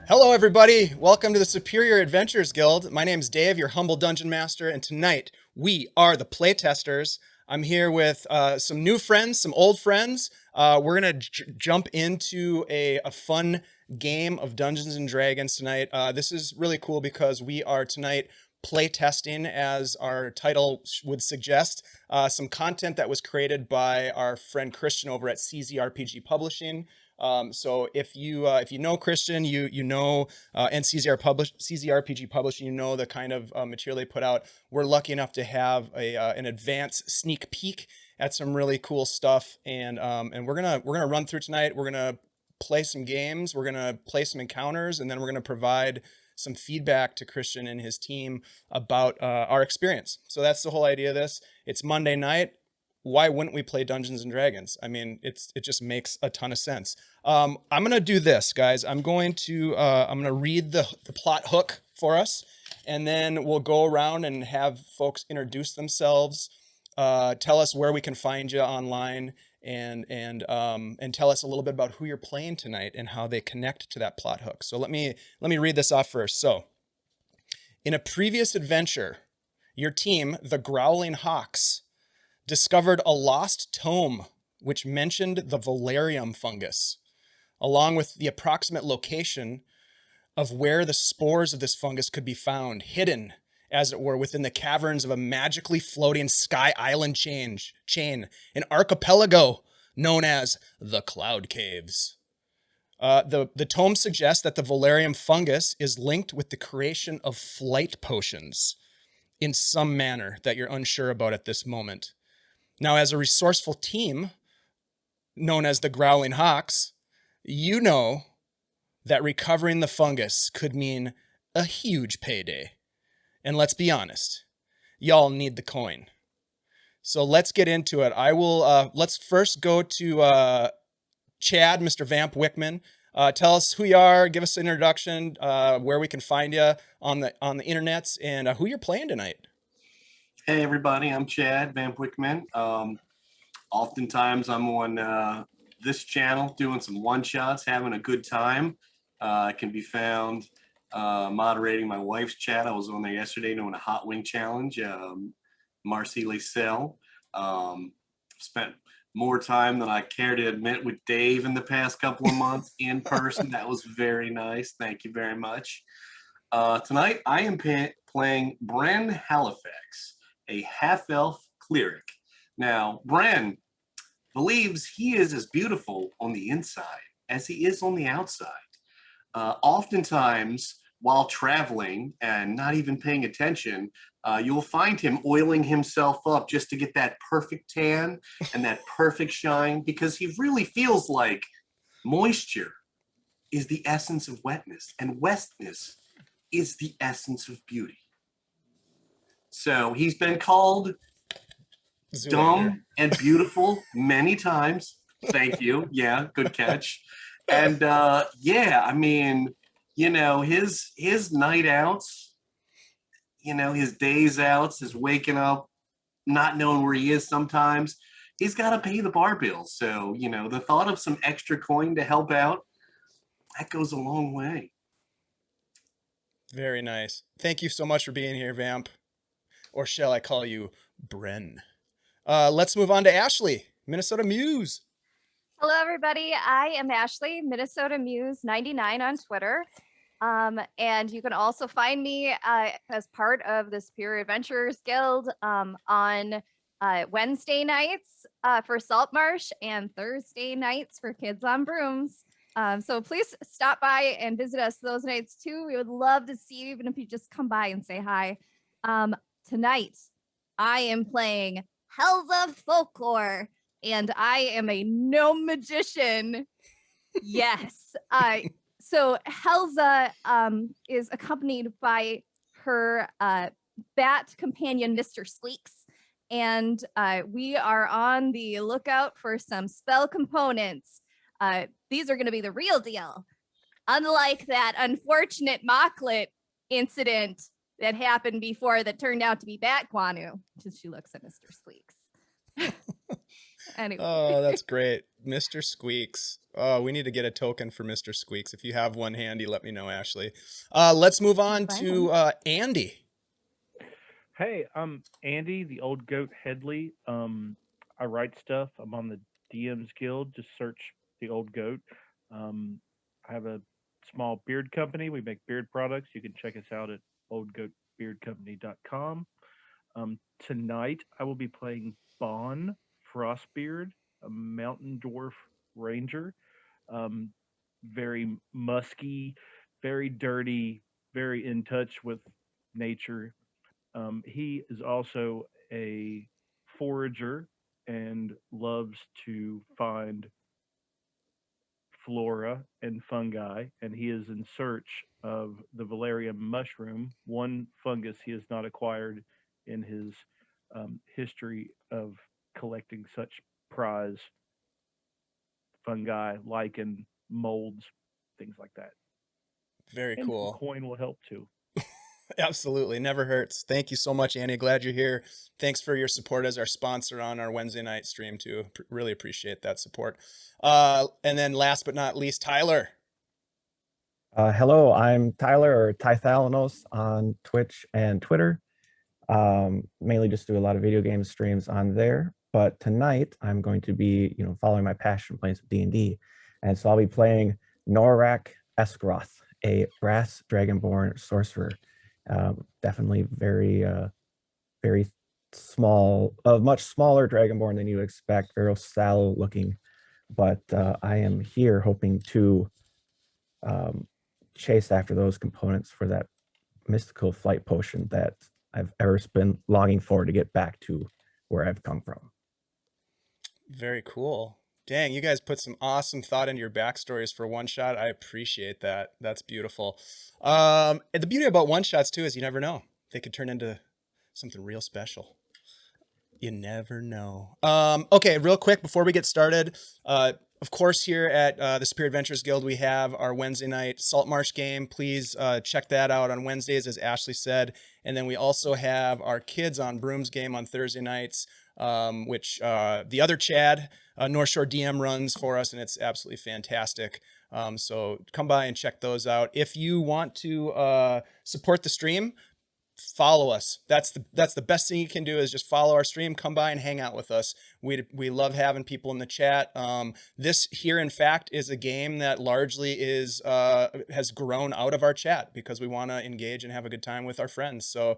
Hello, everybody. Welcome to the Superior Adventures Guild. My name's Dave, your humble dungeon master, and tonight we are the playtesters. I'm here with some new friends, some old friends. We're gonna jump into a fun game of Dungeons and Dragons tonight. This is really cool because we are tonight playtesting, as our title would suggest, some content that was created by our friend Christian over at CZRPG Publishing. So if you know Christian, you know and CZRPG Publishing, you know the kind of material they put out. We're lucky enough to have an advanced sneak peek at some really cool stuff, and we're gonna run through tonight. We're gonna play some games. We're gonna play some encounters, and then we're gonna provide some feedback to Christian and his team about our experience. So that's the whole idea of this. It's Monday night. Why wouldn't we play Dungeons and Dragons? I mean, it just makes a ton of sense. I'm gonna do this, guys. I'm gonna read the plot hook for us, and then we'll go around and have folks introduce themselves, tell us where we can find you online, and tell us a little bit about who you're playing tonight and how they connect to that plot hook. So let me read this off first. So, in a previous adventure, your team, the Growling Hawks, discovered a lost tome which mentioned the Valerium fungus, along with the approximate location of where the spores of this fungus could be found, hidden, as it were, within the caverns of a magically floating sky island chain, an archipelago known as the Cloudcaves. The tome suggests that the Valerium fungus is linked with the creation of flight potions in some manner that you're unsure about at this moment. Now, as a resourceful team known as the Growling Hawks, you know that recovering the fungus could mean a huge payday. And let's be honest, y'all need the coin. So let's get into it. Let's first go to Chad, Mr. Vamp Wickmann. Tell us who you are, give us an introduction, where we can find you on the internets, and who you're playing tonight. Hey everybody, I'm Chad Vamp Wickmann. Oftentimes I'm on this channel doing some one-shots, having a good time. I can be found moderating my wife's chat. I was on there yesterday doing a hot wing challenge. Marcy Lacelle. Spent more time than I care to admit with Dave in the past couple of months in person. That was very nice. Thank you very much. Tonight I am playing Bren Halifax, a half-elf cleric. Now, Bren believes he is as beautiful on the inside as he is on the outside. Oftentimes, while traveling and not even paying attention, you'll find him oiling himself up just to get that perfect tan and that perfect shine, because he really feels like moisture is the essence of wetness, and wetness is the essence of beauty. So he's been called dumb and beautiful many times. Thank you. Yeah, good catch. And yeah, I mean, you know, his night outs, you know, his days outs, his waking up, not knowing where he is sometimes, he's got to pay the bar bills. So, you know, the thought of some extra coin to help out, that goes a long way. Very nice. Thank you so much for being here, Vamp. Or shall I call you Bren? Let's move on to Ashley, Minnesota Muse. Hello, everybody. I am Ashley, Minnesota Muse 99 on Twitter. And you can also find me as part of the Superior Adventures Guild on Wednesday nights for Saltmarsh and Thursday nights for Kids on Brooms. So please stop by and visit us those nights too. We would love to see you, even if you just come by and say hi. Tonight, I am playing Helza Folklore, and I am a gnome magician. Yes. So Helza is accompanied by her bat companion, Mr. Sleeks, and we are on the lookout for some spell components. These are going to be the real deal, unlike that unfortunate Mocklet incident that happened before that turned out to be Bat Guanu. She looks at Mr. Sleeks. Anyway. Oh, that's great. Mr. Squeaks. Oh, we need to get a token for Mr. Squeaks. If you have one handy, let me know, Ashley. Let's move on Find to Andy. Hey, I'm Andy, the old goat Headley. I write stuff. I'm on the DM's Guild. Just search the old goat. Um, I have a small beard company. We make beard products. You can check us out at oldgoatbeardcompany.com. Tonight, I will be playing Bon Frostbeard, a mountain dwarf ranger. Um, very musky, very dirty, very in touch with nature. He is also a forager and loves to find flora and fungi, and he is in search of the valerian mushroom, one fungus he has not acquired in his history of collecting such prize fungi, lichen, molds, things like that. Very And some cool. coin will help too. Absolutely. Never hurts. Thank you so much, Andy. Glad you're here. Thanks for your support as our sponsor on our Wednesday night stream, too. Really appreciate that support. And then last but not least, Tyler. Hello, I'm Tyler, or Tythalanos on Twitch and Twitter. Mainly just do a lot of video game streams on there. But tonight I'm going to be, following my passion, playing some D&D. And so I'll be playing Norak Esgroth, a brass dragonborn sorcerer. Definitely very small, much smaller dragonborn than you would expect, very sallow looking. But I am here hoping to chase after those components for that mystical flight potion that I've ever been longing for to get back to where I've come from. Very cool. Dang, you guys put some awesome thought into your backstories for one shot. I appreciate that. That's beautiful. And the beauty about one shots too is you never know. They could turn into something real special. You never know. Okay, real quick before we get started, of course, here at the Superior Adventures Guild, we have our Wednesday night Saltmarsh game. Please check that out on Wednesdays, as Ashley said. And then we also have our Kids on Brooms game on Thursday nights, which the other Chad, North Shore DM, runs for us, and it's absolutely fantastic. So come by and check those out. If you want to support the stream, follow us. That's the best thing you can do, is just follow our stream, come by and hang out with us. We love having people in the chat. This here, in fact, is a game that largely has grown out of our chat because we want to engage and have a good time with our friends. So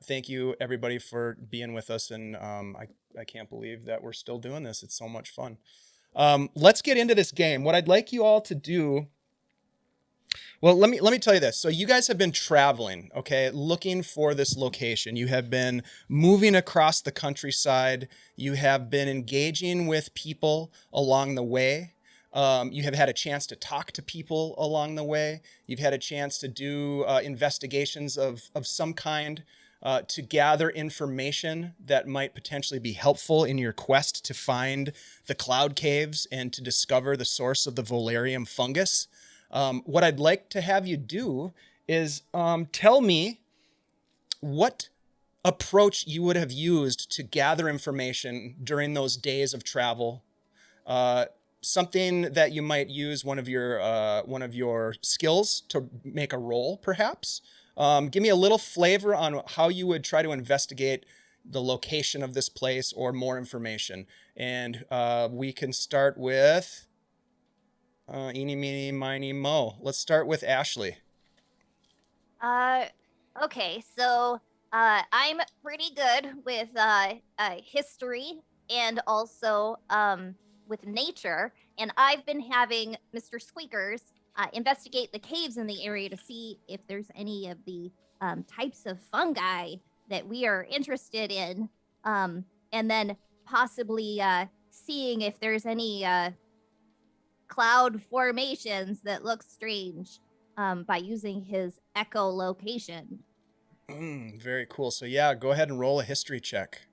thank you everybody for being with us, and I can't believe that we're still doing this. It's so much fun. Let's get into this game. What I'd like you all to do. Well, let me tell you this. So you guys have been traveling, okay, looking for this location. You have been moving across the countryside. You have been engaging with people along the way. You have had a chance to talk to people along the way. You've had a chance to do investigations of some kind to gather information that might potentially be helpful in your quest to find the Cloudcaves and to discover the source of the Valerium fungus. What I'd like to have you do is tell me what approach you would have used to gather information during those days of travel. Something that you might use one of your skills to make a roll, perhaps. Give me a little flavor on how you would try to investigate the location of this place or more information. And we can start with eeny, meeny, miny, mo. Let's start with Ashley. Okay, so I'm pretty good with history and also with nature, and I've been having Mr. Squeakers investigate the caves in the area to see if there's any of the types of fungi that we are interested in, and then possibly seeing if there's any cloud formations that look strange by using his echolocation. Very cool. So yeah, go ahead and roll a history check.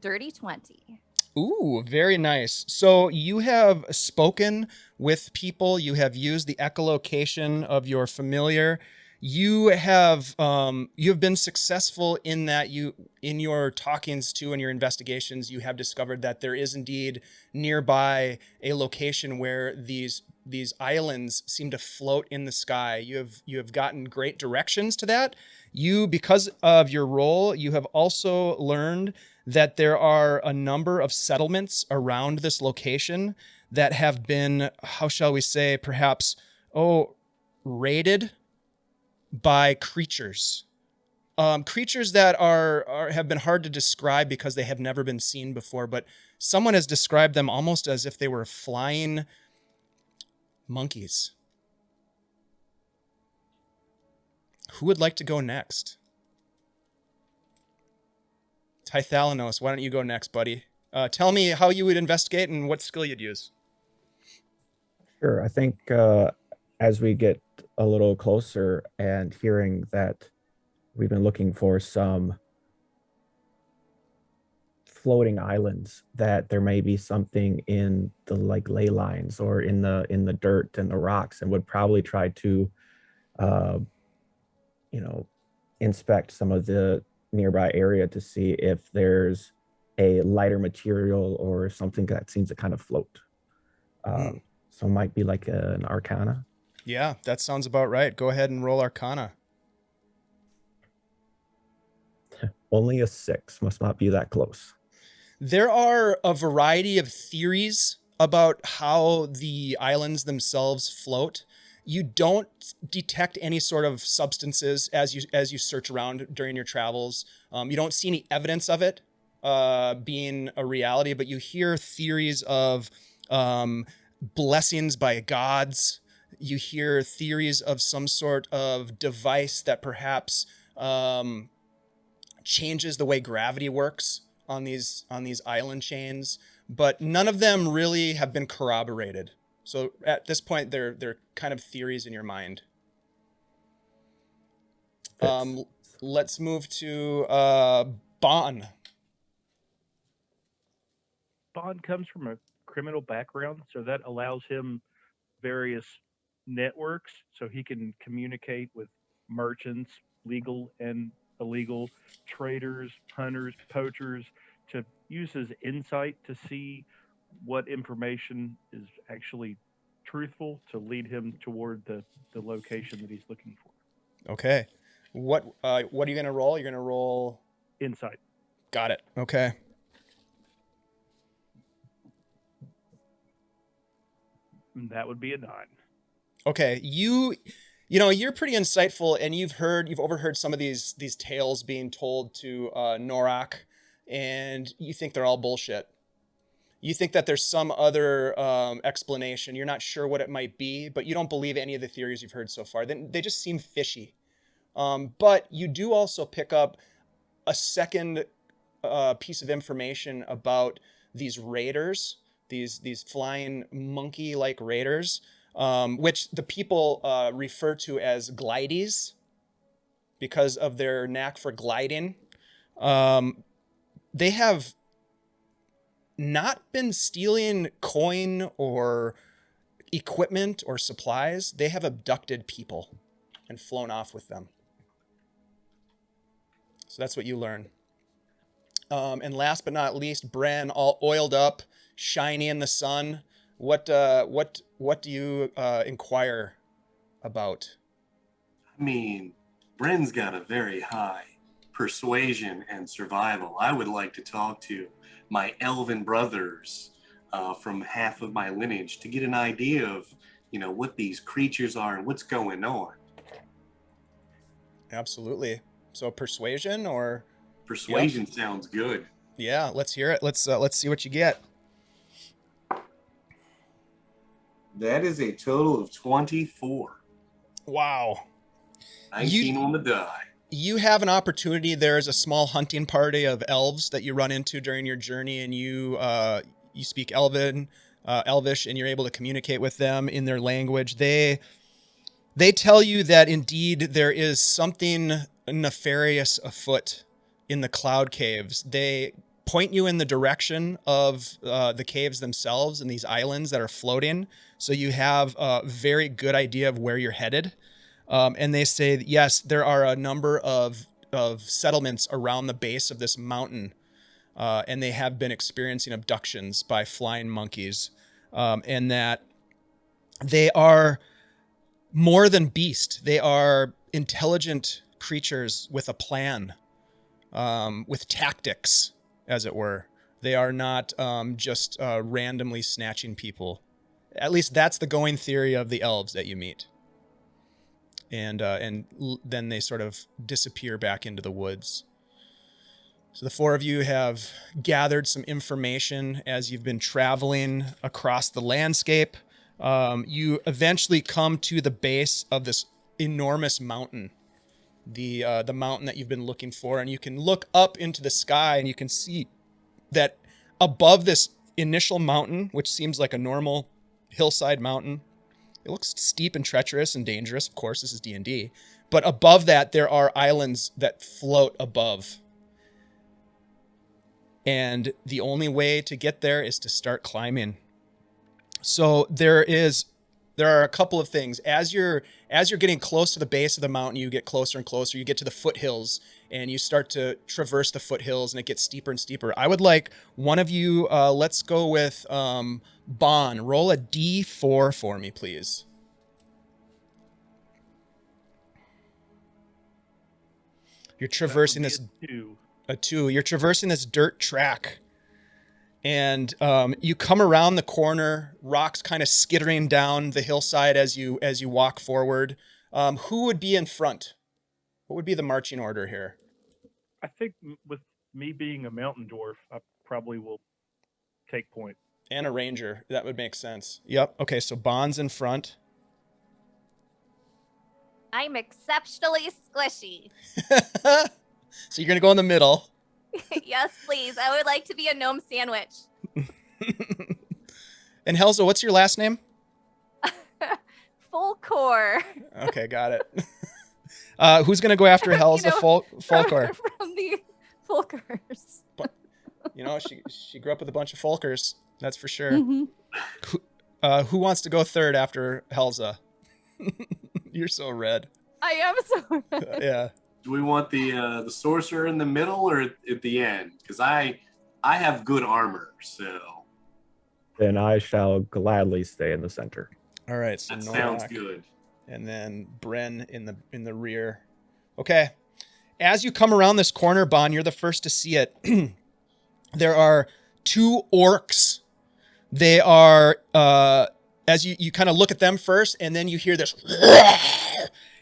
Dirty 20. Ooh, very nice. So you have spoken with people. You have used the echolocation of your familiar. you have been successful in that in your talkings to and your investigations, you have discovered that there is indeed nearby a location where these islands seem to float in the sky. You have gotten great directions to that. Because of your role, you have also learned that there are a number of settlements around this location that have been, how shall we say, perhaps, raided by creatures. Creatures that have been hard to describe because they have never been seen before, but someone has described them almost as if they were flying monkeys. Who would like to go next? Tithalanos, why don't you go next, buddy? Tell me how you would investigate and what skill you'd use. Sure. I think as we get a little closer and hearing that we've been looking for some floating islands, that there may be something in the like ley lines or in the dirt and the rocks, and would probably try to inspect some of the nearby area to see if there's a lighter material or something that seems to kind of float. So it might be like an Arcana. Yeah, that sounds about right. Go ahead and roll Arcana. Only a 6, must not be that close. There are a variety of theories about how the islands themselves float. You don't detect any sort of substances as you search around during your travels. You don't see any evidence of it being a reality, but you hear theories of blessings by gods. You hear theories of some sort of device that perhaps changes the way gravity works on these island chains, but none of them really have been corroborated. So at this point, they're kind of theories in your mind. Let's move to Bon. Bond comes from a criminal background, so that allows him various networks so he can communicate with merchants, legal and illegal, traders, hunters, poachers, to use his insight to see what information is actually truthful to lead him toward the location that he's looking for. Okay. What are you going to roll? You're going to roll Insight. Got it. Okay. And that would be a 9. Okay. You're pretty insightful, and you've overheard some of these tales being told to Norak, and you think they're all bullshit. You think that there's some other explanation. You're not sure what it might be, but you don't believe any of the theories you've heard so far. They just seem fishy. But you do also pick up a second piece of information about these raiders, these flying monkey-like raiders, which the people refer to as glides because of their knack for gliding. They have not been stealing coin or equipment or supplies. They have abducted people and flown off with them. So that's what you learn. And last but not least, Bren, all oiled up, shiny in the sun. What do you inquire about? I mean, Bren's got a very high persuasion and survival. I would like to talk to my elven brothers from half of my lineage to get an idea of, what these creatures are and what's going on. Absolutely. So persuasion or Persuasion sounds good. Yeah, let's hear it. Let's see what you get. That is a total of 24. Wow. 19 on the die. You have an opportunity. There is a small hunting party of elves that you run into during your journey, and you speak Elvish, and you're able to communicate with them in their language. They tell you that indeed there is something nefarious afoot in the Cloudcaves. They point you in the direction of the caves themselves and these islands that are floating, so you have a very good idea of where you're headed. And they say that, yes, there are a number of settlements around the base of this mountain, and they have been experiencing abductions by flying monkeys, and that they are more than beast. They are intelligent creatures with a plan, with tactics, as it were. They are not just randomly snatching people. At least that's the going theory of the elves that you meet. And then they sort of disappear back into the woods. So the four of you have gathered some information as you've been traveling across the landscape. You eventually come to the base of this enormous mountain, the mountain that you've been looking for, and you can look up into the sky and you can see that above this initial mountain, which seems like a normal hillside mountain, it looks steep and treacherous and dangerous. Of course, this is D&D, but above that there are islands that float above. And the only way to get there is to start climbing. So there are a couple of things. As you're getting close to the base of the mountain, you get closer and closer. You get to the foothills, and you start to traverse the foothills, and it gets steeper and steeper. I would like one of you, let's go with Bon. Roll a D4 for me, please. You're traversing this... A 2. You're traversing this dirt track. And you come around the corner, rocks kind of skittering down the hillside as you walk forward. Who would be in front? What would be the marching order here? I think with me being a mountain dwarf, I probably will take point. And a ranger. That would make sense. Yep. Okay, so Bond's in front. I'm exceptionally squishy. So you're going to go in the middle. Yes, please. I would like to be a gnome sandwich. And Helza, what's your last name? Full core. Okay, got it. Who's going to go after Helza Fulcor? From the Fulkers. You know, she grew up with a bunch of Fulkers. That's for sure. Mm-hmm. Who wants to go third after Helza? You're so red. I am so red. Yeah. Do we want the sorcerer in the middle or at the end? Because I have good armor, so. Then I shall gladly stay in the center. All right. So That Norak, sounds good. and then Bren in the rear. Okay. As you come around this corner, Bon, you're the first to see it. There are 2 orcs. They are as you kind of look at them first, and then you hear this.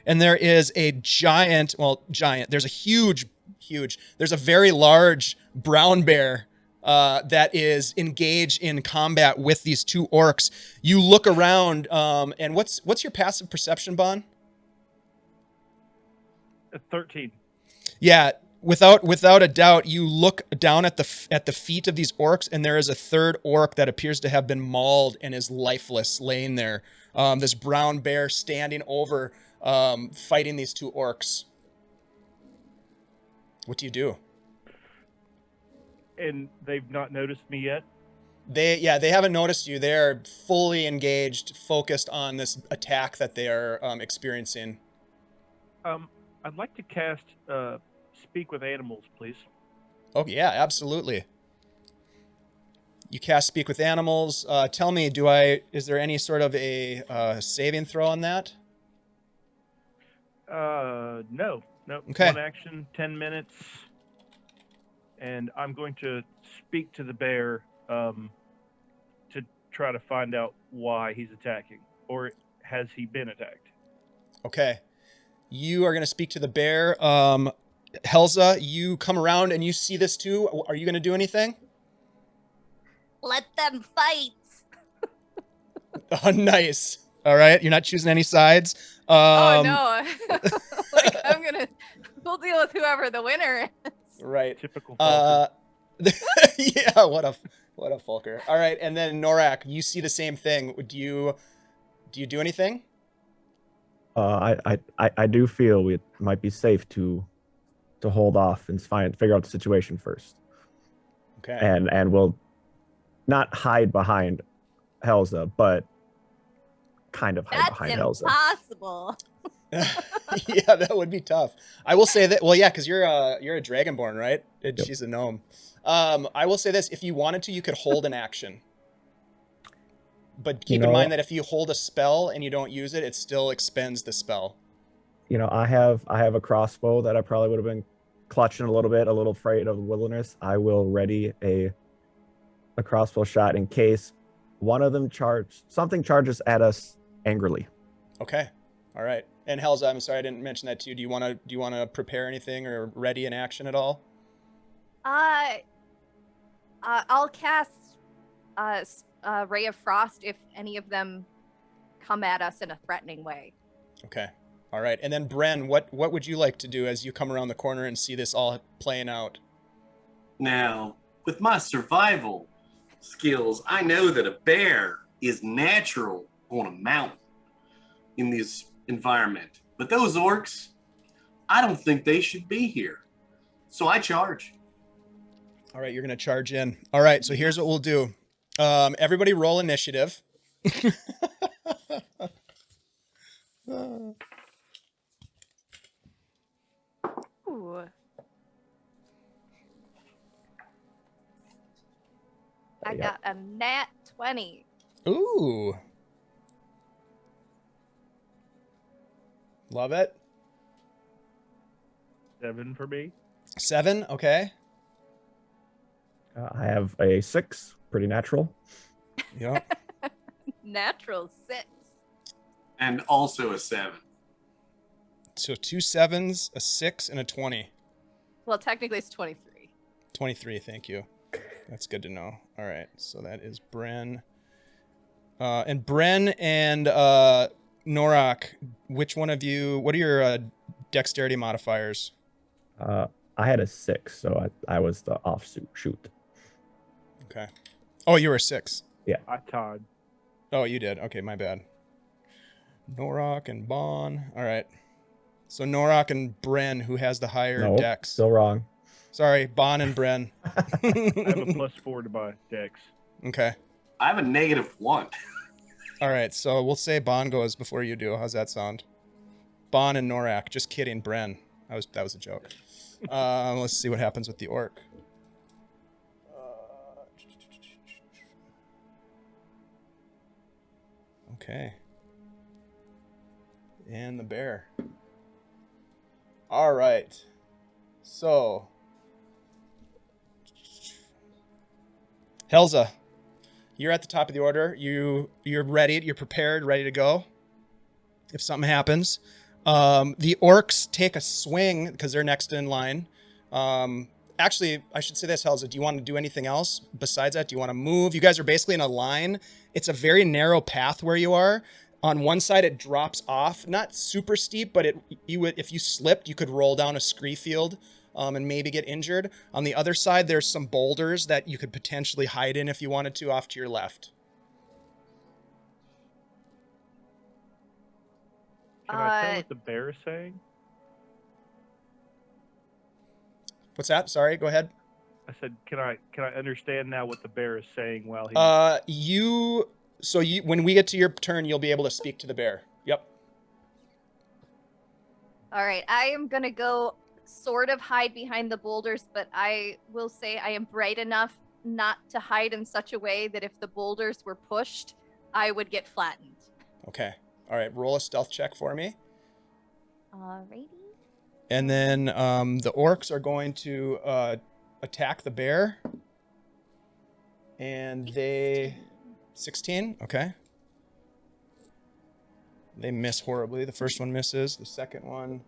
And there is a giant, there's a very large brown bear that is engaged in combat with these 2 orcs. You look around, and what's your passive perception, Bon? 13. Yeah, without a doubt, you look down at the feet of these orcs, and there is a 3rd orc that appears to have been mauled and is lifeless, laying there. This brown bear standing over, fighting these 2 orcs. What do you do? And they've not noticed me yet? They haven't noticed you. They're fully engaged, focused on this attack that they are experiencing. I'd like to cast Speak with Animals, please. Oh, yeah, absolutely. You cast Speak with Animals. Tell me, is there any sort of a saving throw on that? No. Okay. 1 action, 10 minutes, and I'm going to speak to the bear to try to find out why he's attacking, or has he been attacked? Okay. You are going to speak to the bear. Helza, you come around and you see this too. Are you going to do anything? Let them fight. Oh, nice. All right. You're not choosing any sides. Oh no. We'll deal with whoever the winner is. Right. Typical Falcon. Yeah, what a Fulker. All right, and then Norak, you see the same thing. Do you do anything? I do feel it might be safe to hold off and figure out the situation first. Okay. And we'll not hide behind Helza, but kind of hide behind Helza. That's impossible. Yeah, that would be tough. I will say that. Well, yeah, because you're a dragonborn, right? And Yep. she's a gnome. I will say this: if you wanted to, you could hold an action. But keep in mind that if you hold a spell and you don't use it, it still expends the spell. I have a crossbow that I probably would have been clutching a little afraid of the wilderness. I will ready a crossbow shot in case one of them charges at us angrily. Okay. All right. And Helza, I'm sorry I didn't mention that to you. Do you want to prepare anything or ready an action at all? I'll cast Ray of Frost if any of them come at us in a threatening way. Okay. All right. And then Bren, what would you like to do as you come around the corner and see this all playing out? Now, with my survival skills, I know that a bear is natural on a mountain in this environment. But those orcs, I don't think they should be here. So I charge. All right, you're going to charge in. All right, so here's what we'll do. Everybody roll initiative. Ooh. I got a nat 20. Ooh. Love it. 7 for me. 7, okay. I have a 6, pretty natural. Yep. Natural 6. And also a 7. So 2 7s, a 6, and a 20. Well, technically it's 23. 23, thank you. That's good to know. All right, so that is Bren. And Bren and Norak, which one of you, what are your dexterity modifiers? I had a 6, so I was the shoot. Okay. Oh, you were a 6. I tied. Oh, you did. Okay, my bad. Norak and Bon. All right. So Norak and Bren, who has the higher dex? Still wrong. Sorry, Bon and Bren. I have a +4 to my dex. Okay. I have a -1. All right, so we'll say Bon goes before you do. How's that sound? Bon and Norak. Just kidding, Bren. That was a joke. Let's see what happens with the orc. Okay. And the bear. All right. So, Helza, you're at the top of the order. You're ready. You're prepared, ready to go. If something happens, the orcs take a swing because they're next in line. Actually, I should say this, Helza. Do you want to do anything else besides that? Do you want to move? You guys are basically in a line. It's a very narrow path where you are. On one side, it drops off, not super steep, but if you slipped, you could roll down a scree field and maybe get injured. On the other side, there's some boulders that you could potentially hide in if you wanted to, off to your left. Can I tell what the bear is saying? What's that? Sorry, go ahead. I said, can I understand now what the bear is saying while he? When we get to your turn, you'll be able to speak to the bear. Yep. All right, I am gonna go sort of hide behind the boulders, but I will say I am bright enough not to hide in such a way that if the boulders were pushed, I would get flattened. Okay. All right, roll a stealth check for me. Alrighty. And then the orcs are going to attack the bear. And they... 16? Okay. They miss horribly. The first one misses. The second one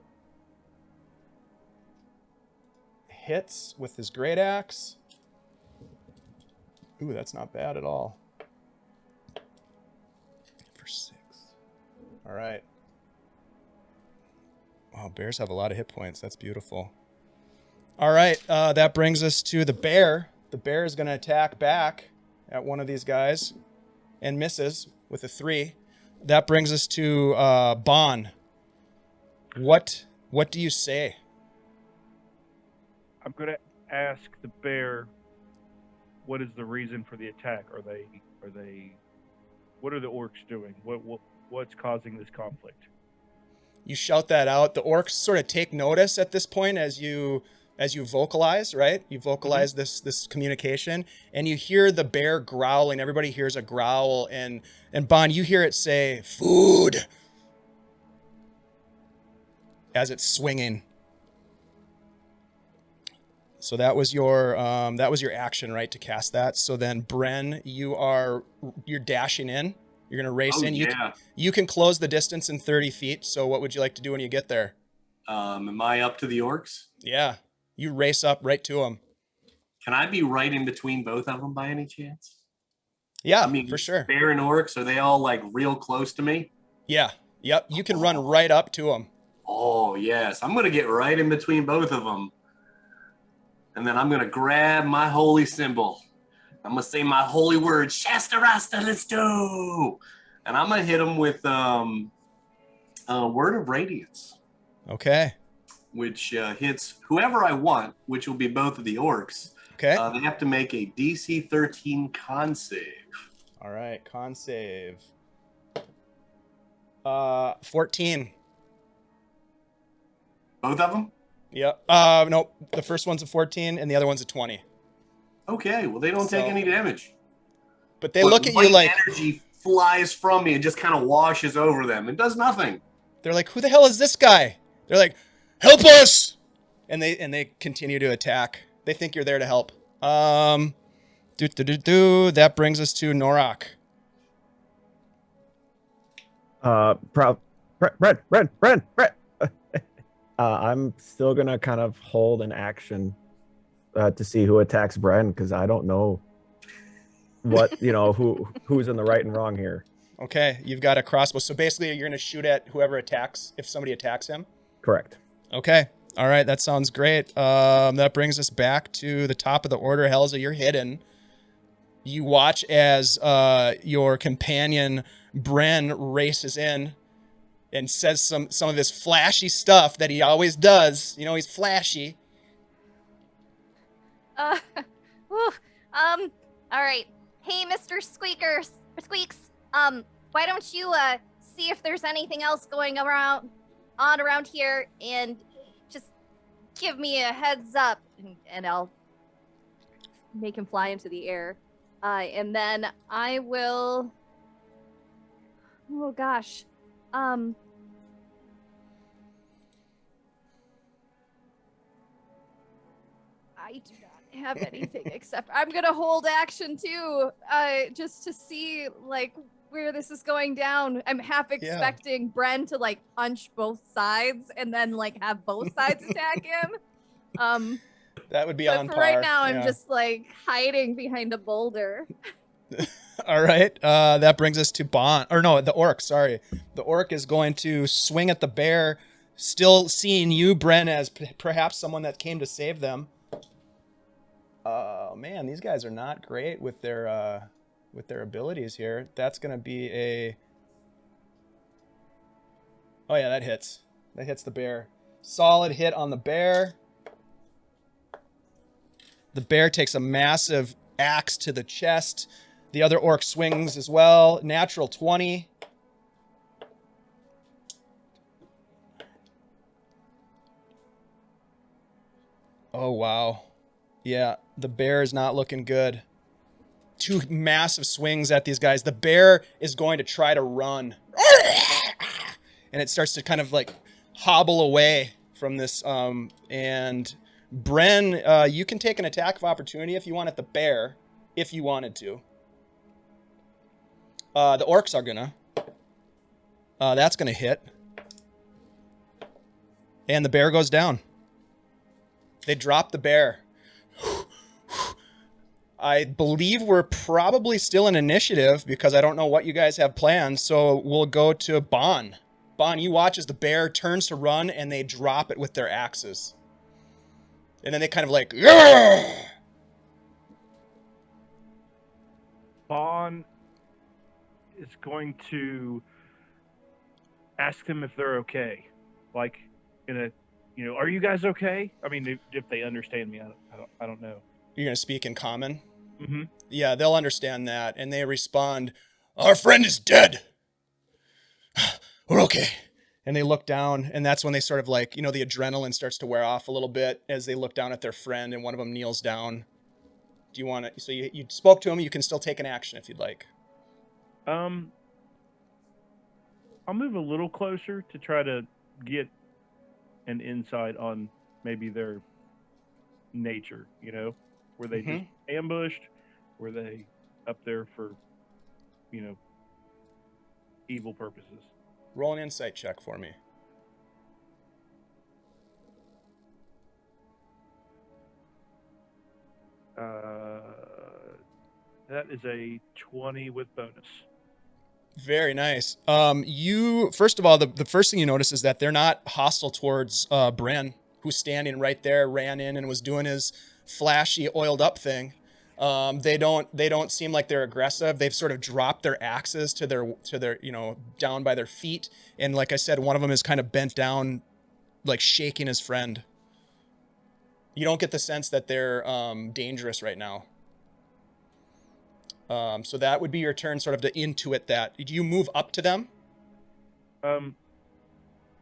hits with his great axe. Ooh, that's not bad at all. For 6. All right. Wow, bears have a lot of hit points. That's beautiful. All right, that brings us to the bear. The bear is going to attack back at one of these guys and misses with a 3. That brings us to Bon. What do you say? I'm going to ask the bear, what is the reason for the attack? What are the orcs doing? What's causing this conflict? You shout that out. The orcs sort of take notice at this point as you vocalize, right? You vocalize this communication, and you hear the bear growling. Everybody hears a growl, and Bon, you hear it say "food" as it's swinging. So that was your action, right, to cast that. So then, Bren, you're dashing in. You're gonna race in. Yeah. You can close the distance in 30 feet. So what would you like to do when you get there? Am I up to the orcs? Yeah, you race up right to them. Can I be right in between both of them by any chance? Yeah, I mean, for sure. Bear and orcs, are they all like real close to me? Yeah, yep. You can run right up to them. Oh yes, I'm gonna get right in between both of them, and then I'm gonna grab my holy symbol. I'm gonna say my holy word, Shasta Rasta, let's do, and I'm gonna hit them with Word of Radiance, Okay. which hits whoever I want, which will be both of the orcs. Okay. They have to make a DC 13 con save. All right. Con save. 14. Both of them? Yep. No, the first one's a 14 and the other one's a 20. Okay, well they don't take any damage. But they look at you like energy flies from me and just kind of washes over them and does nothing. they're like, "Who the hell is this guy?" They're like, "Help us!" And they continue to attack. They think you're there to help. That brings us to Norak. Brent. I'm still gonna kind of hold an action to see who attacks Bren, because I don't know what who's in the right and wrong here. Okay, you've got a crossbow. So basically, you're gonna shoot at whoever attacks if somebody attacks him. Correct. Okay. All right, that sounds great. That brings us back to the top of the order. Helza, you're hidden. You watch as your companion Bren races in and says some of his flashy stuff that he always does. You know, he's flashy. All right. Hey, Mr. Squeaks. Why don't you see if there's anything else going around here, and just give me a heads up, and I'll make him fly into the air, and then I will. Oh gosh. I do not have anything except I'm gonna hold action too, just to see like where this is going down. I'm half expecting Bren to like punch both sides and then like have both sides attack him. That would be but on for par. right now, I'm just like hiding behind a boulder. All right. That brings us to the orc. Sorry. The orc is going to swing at the bear, still seeing you, Bren, as perhaps someone that came to save them. Oh man, these guys are not great with their abilities here. That's gonna be a. Oh yeah, that hits. That hits the bear. Solid hit on the bear. The bear takes a massive axe to the chest. The other orc swings as well. Natural 20. Oh, wow. Yeah, the bear is not looking good. Two massive swings at these guys. The bear is going to try to run. And it starts to kind of like hobble away from this. And Bren, you can take an attack of opportunity if you want at the bear, if you wanted to. The orcs are gonna. That's gonna hit. And the bear goes down. They drop the bear. I believe we're probably still in initiative because I don't know what you guys have planned. So we'll go to Bon. Bon, you watch as the bear turns to run and they drop it with their axes. And then they kind of like, "Argh!" Bon is going to ask them if they're okay. Like, are you guys okay? I mean, if they understand me, I don't know. You're going to speak in common? Mm-hmm. Yeah, they'll understand that. And they respond, "Our friend is dead. We're okay." And they look down, and that's when they sort of like, you know, the adrenaline starts to wear off a little bit as they look down at their friend, and one of them kneels down. Do you want to? So you spoke to him. You can still take an action if you'd like. I'll move a little closer to try to get an insight on maybe their nature. You know, were they just ambushed? Were they up there for, you know, evil purposes? Roll an insight check for me. That is a 20 with bonus. Very nice. You first of all, the first thing you notice is that they're not hostile towards Bren, who's standing right there, ran in and was doing his flashy oiled up thing. They don't seem like they're aggressive. They've sort of dropped their axes to their you know, down by their feet, and like I said, one of them is kind of bent down, like shaking his friend. You don't get the sense that they're dangerous right now. So that would be your turn, sort of to intuit that. Do you move up to them?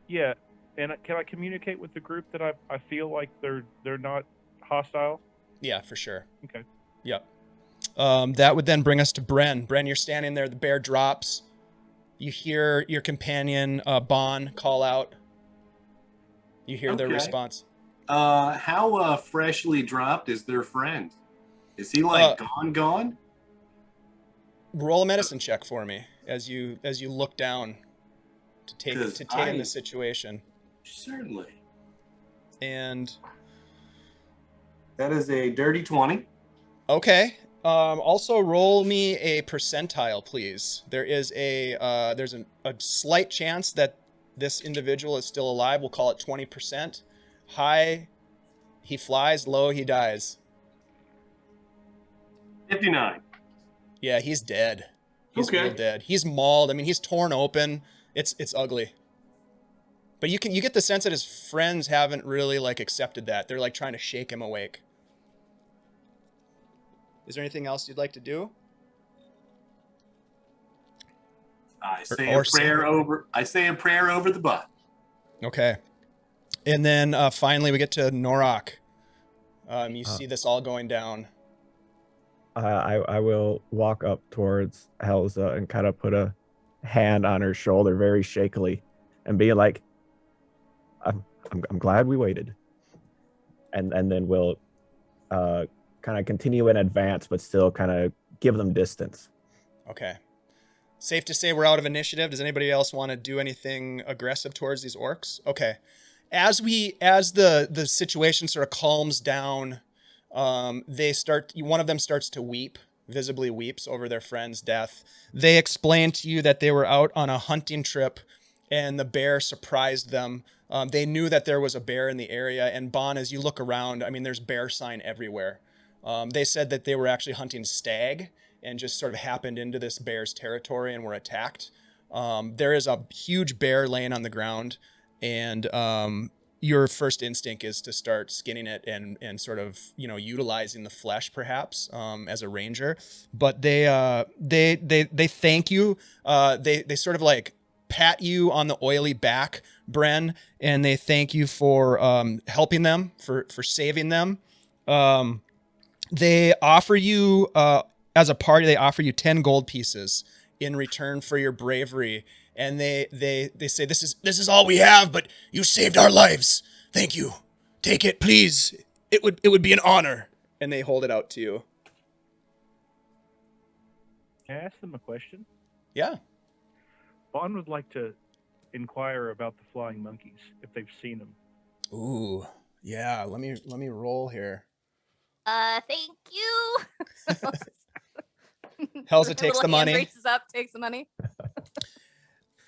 Yeah. And can I communicate with the group that I feel like they're not hostile? Yeah, for sure. Okay. Yep. That would then bring us to Bren. Bren, you're standing there. The bear drops. You hear your companion, Bon, call out. You hear their response. How freshly dropped is their friend? Is he like gone? Roll a medicine check for me as you look down to take in the situation. Certainly. And that is a dirty 20. Okay. Also roll me a percentile, please. There's a slight chance that this individual is still alive. We'll call it 20%. High, he flies. Low, he dies. 59. Yeah, he's dead. He's okay. real dead. He's mauled. I mean, he's torn open. It's ugly. But you get the sense that his friends haven't really like accepted that. They're like trying to shake him awake. Is there anything else you'd like to do? I say a prayer over the butt. Okay. And then finally we get to Norok. You see this all going down. I will walk up towards Helza and kind of put a hand on her shoulder very shakily and be like, I'm glad we waited. And then we'll kind of continue in advance, but still kind of give them distance. Okay. Safe to say we're out of initiative. Does anybody else want to do anything aggressive towards these orcs? Okay. As the situation sort of calms down, one of them starts to weep, visibly weeps over their friend's death. They explain to you that they were out on a hunting trip and the bear surprised them. They knew that there was a bear in the area, and Bon, as you look around, I mean, there's bear sign everywhere. They said that they were actually hunting stag and just sort of happened into this bear's territory and were attacked. There is a huge bear laying on the ground, and your first instinct is to start skinning it and sort of, you know, utilizing the flesh perhaps as a ranger. But they thank you. They sort of like pat you on the oily back, Bren, and they thank you for helping them, for saving them. They offer you as a party, they offer you 10 gold pieces in return for your bravery. And they say, this is all we have, but you saved our lives. Thank you. Take it, please. It would be an honor. And they hold it out to you. Can I ask them a question? Yeah. Bon would like to inquire about the flying monkeys, if they've seen them. Ooh, yeah. Let me roll here. Thank you. Helza takes the money. Races up, takes the money.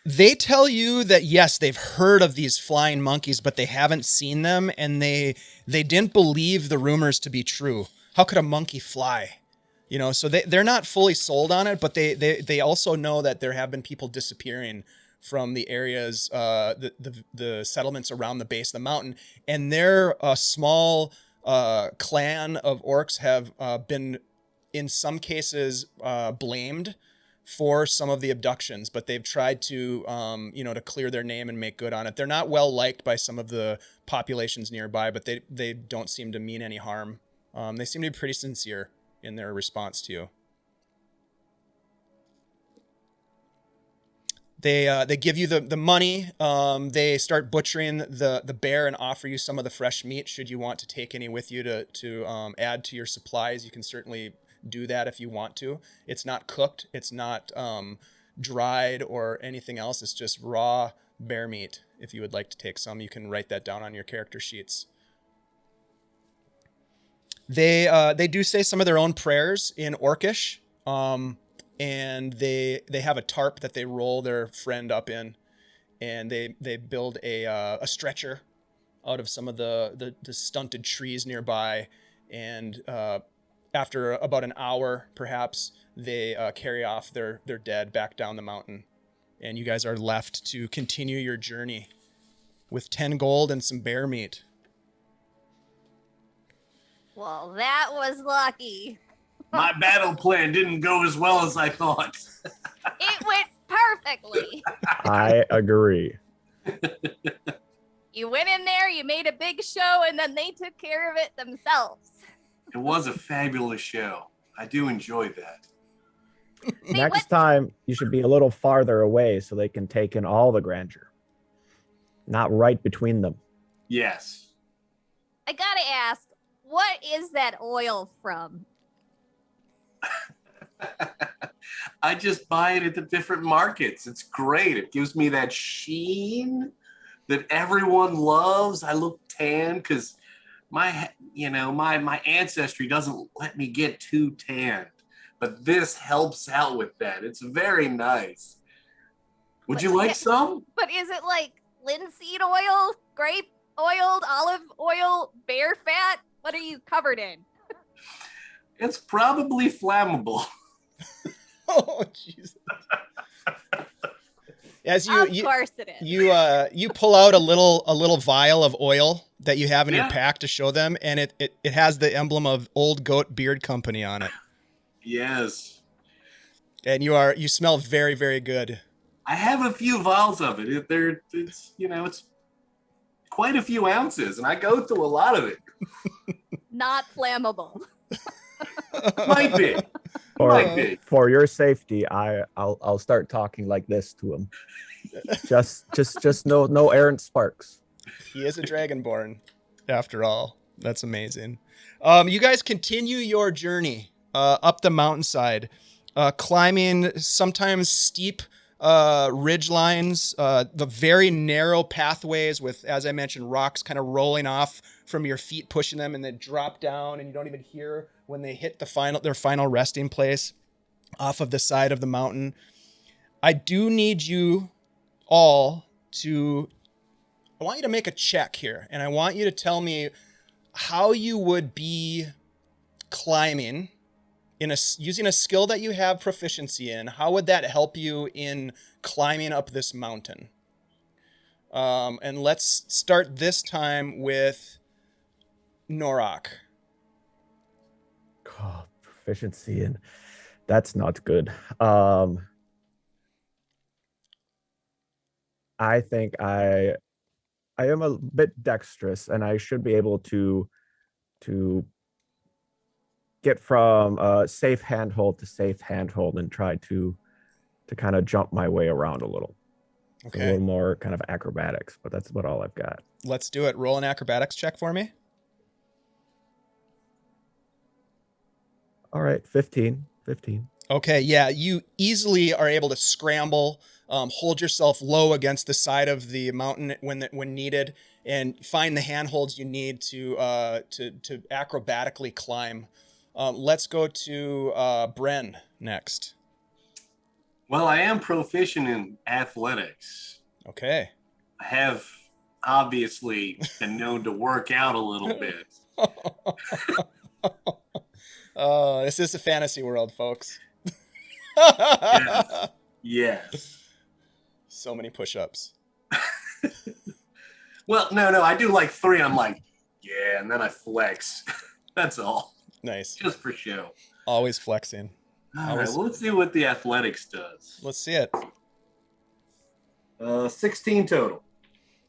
They tell you that yes, they've heard of these flying monkeys, but they haven't seen them, and they didn't believe the rumors to be true. How could a monkey fly? You know, so they're not fully sold on it, but they also know that there have been people disappearing from the areas, the settlements around the base of the mountain, and they're a small clan of orcs have been in some cases blamed for some of the abductions, but they've tried to, to clear their name and make good on it. They're not well liked by some of the populations nearby, but they don't seem to mean any harm. They seem to be pretty sincere in their response to you. They give you the money. They start butchering the bear and offer you some of the fresh meat. Should you want to take any with you to add to your supplies, you can certainly do that if you want to. It's not cooked. It's not dried or anything else. It's just raw bear meat. If you would like to take some, you can write that down on your character sheets. They do say some of their own prayers in Orcish. And they have a tarp that they roll their friend up in, and they build a stretcher out of some of the stunted trees nearby, and after about an hour perhaps, they carry off their dead back down the mountain, and you guys are left to continue your journey with 10 gold and some bear meat. Well, that was lucky. My battle plan didn't go as well as I thought. It went perfectly. I agree. You went in there, you made a big show, and then they took care of it themselves. It was a fabulous show. I do enjoy that. Next time, you should be a little farther away so they can take in all the grandeur. Not right between them. Yes. I gotta ask, what is that oil from? I just buy it at the different markets. It's great. It gives me that sheen that everyone loves. I look tan because my ancestry doesn't let me get too tanned, but this helps out with that. It's very nice. Would you like some? But is it like linseed oil, grape oil, olive oil, bear fat? What are you covered in? It's probably flammable. Oh, Jesus. As Of course it is. You pull out a little vial of oil that you have in your Yeah. pack to show them, and it has the emblem of Old Goat Beard Company on it. Yes. And you smell very, very good. I have a few vials of it. It's quite a few ounces, and I go through a lot of it. Not flammable. Might be. Might be. For your safety, I'll start talking like this to him. Just no errant sparks. He is a dragonborn, after all. That's amazing. You guys continue your journey up the mountainside, climbing sometimes steep ridge lines, the very narrow pathways with, as I mentioned, rocks kind of rolling off from your feet, pushing them, and then drop down, and you don't even hear when they hit their final resting place off of the side of the mountain. I do need you all I want you to make a check here, and I want you to tell me how you would be climbing using a skill that you have proficiency in. How would that help you in climbing up this mountain? And let's start this time with Norak. Oh, proficiency in that's not good. I think I am a bit dexterous, and I should be able to get from safe handhold to safe handhold and try to kind of jump my way around a little. Okay. A little more kind of acrobatics, but that's about all I've got. Let's do it. Roll an acrobatics check for me. All right, 15. Okay, yeah, you easily are able to scramble, hold yourself low against the side of the mountain when needed, and find the handholds you need to acrobatically climb. Let's go to Bren next. Well, I am proficient in athletics. Okay. I have obviously been known to work out a little bit. Oh, this is a fantasy world, folks. Yes. Yes. So many push-ups. Well, no, I do like 3. I'm like, yeah, and then I flex. That's all. Nice. Just for show. Always flexing. All right, Always. well, let's see what the athletics does. Let's see it. 16 total.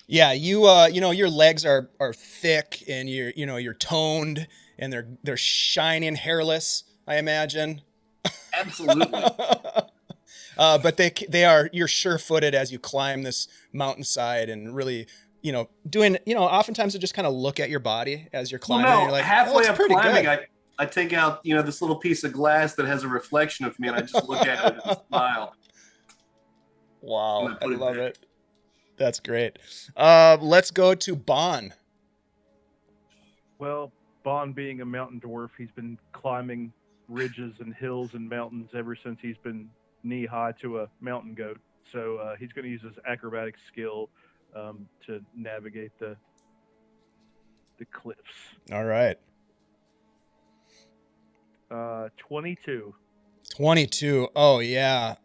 Yeah, you know, your legs are thick and you're toned and they're shiny and hairless, I imagine. Absolutely. But you're sure-footed as you climb this mountainside and really, doing, oftentimes you just kind of look at your body as you're Well, climbing and you're no, like, that halfway looks up pretty climbing, good. I take out, this little piece of glass that has a reflection of me, and I just look at it and smile. Wow, And I I put it love back. it. That's great. Let's go to Bon. Well, Bond being a mountain dwarf, he's been climbing ridges and hills and mountains ever since he's been knee high to a mountain goat. So he's going to use his acrobatics skill to navigate the cliffs. All right. 22. 22. Oh yeah.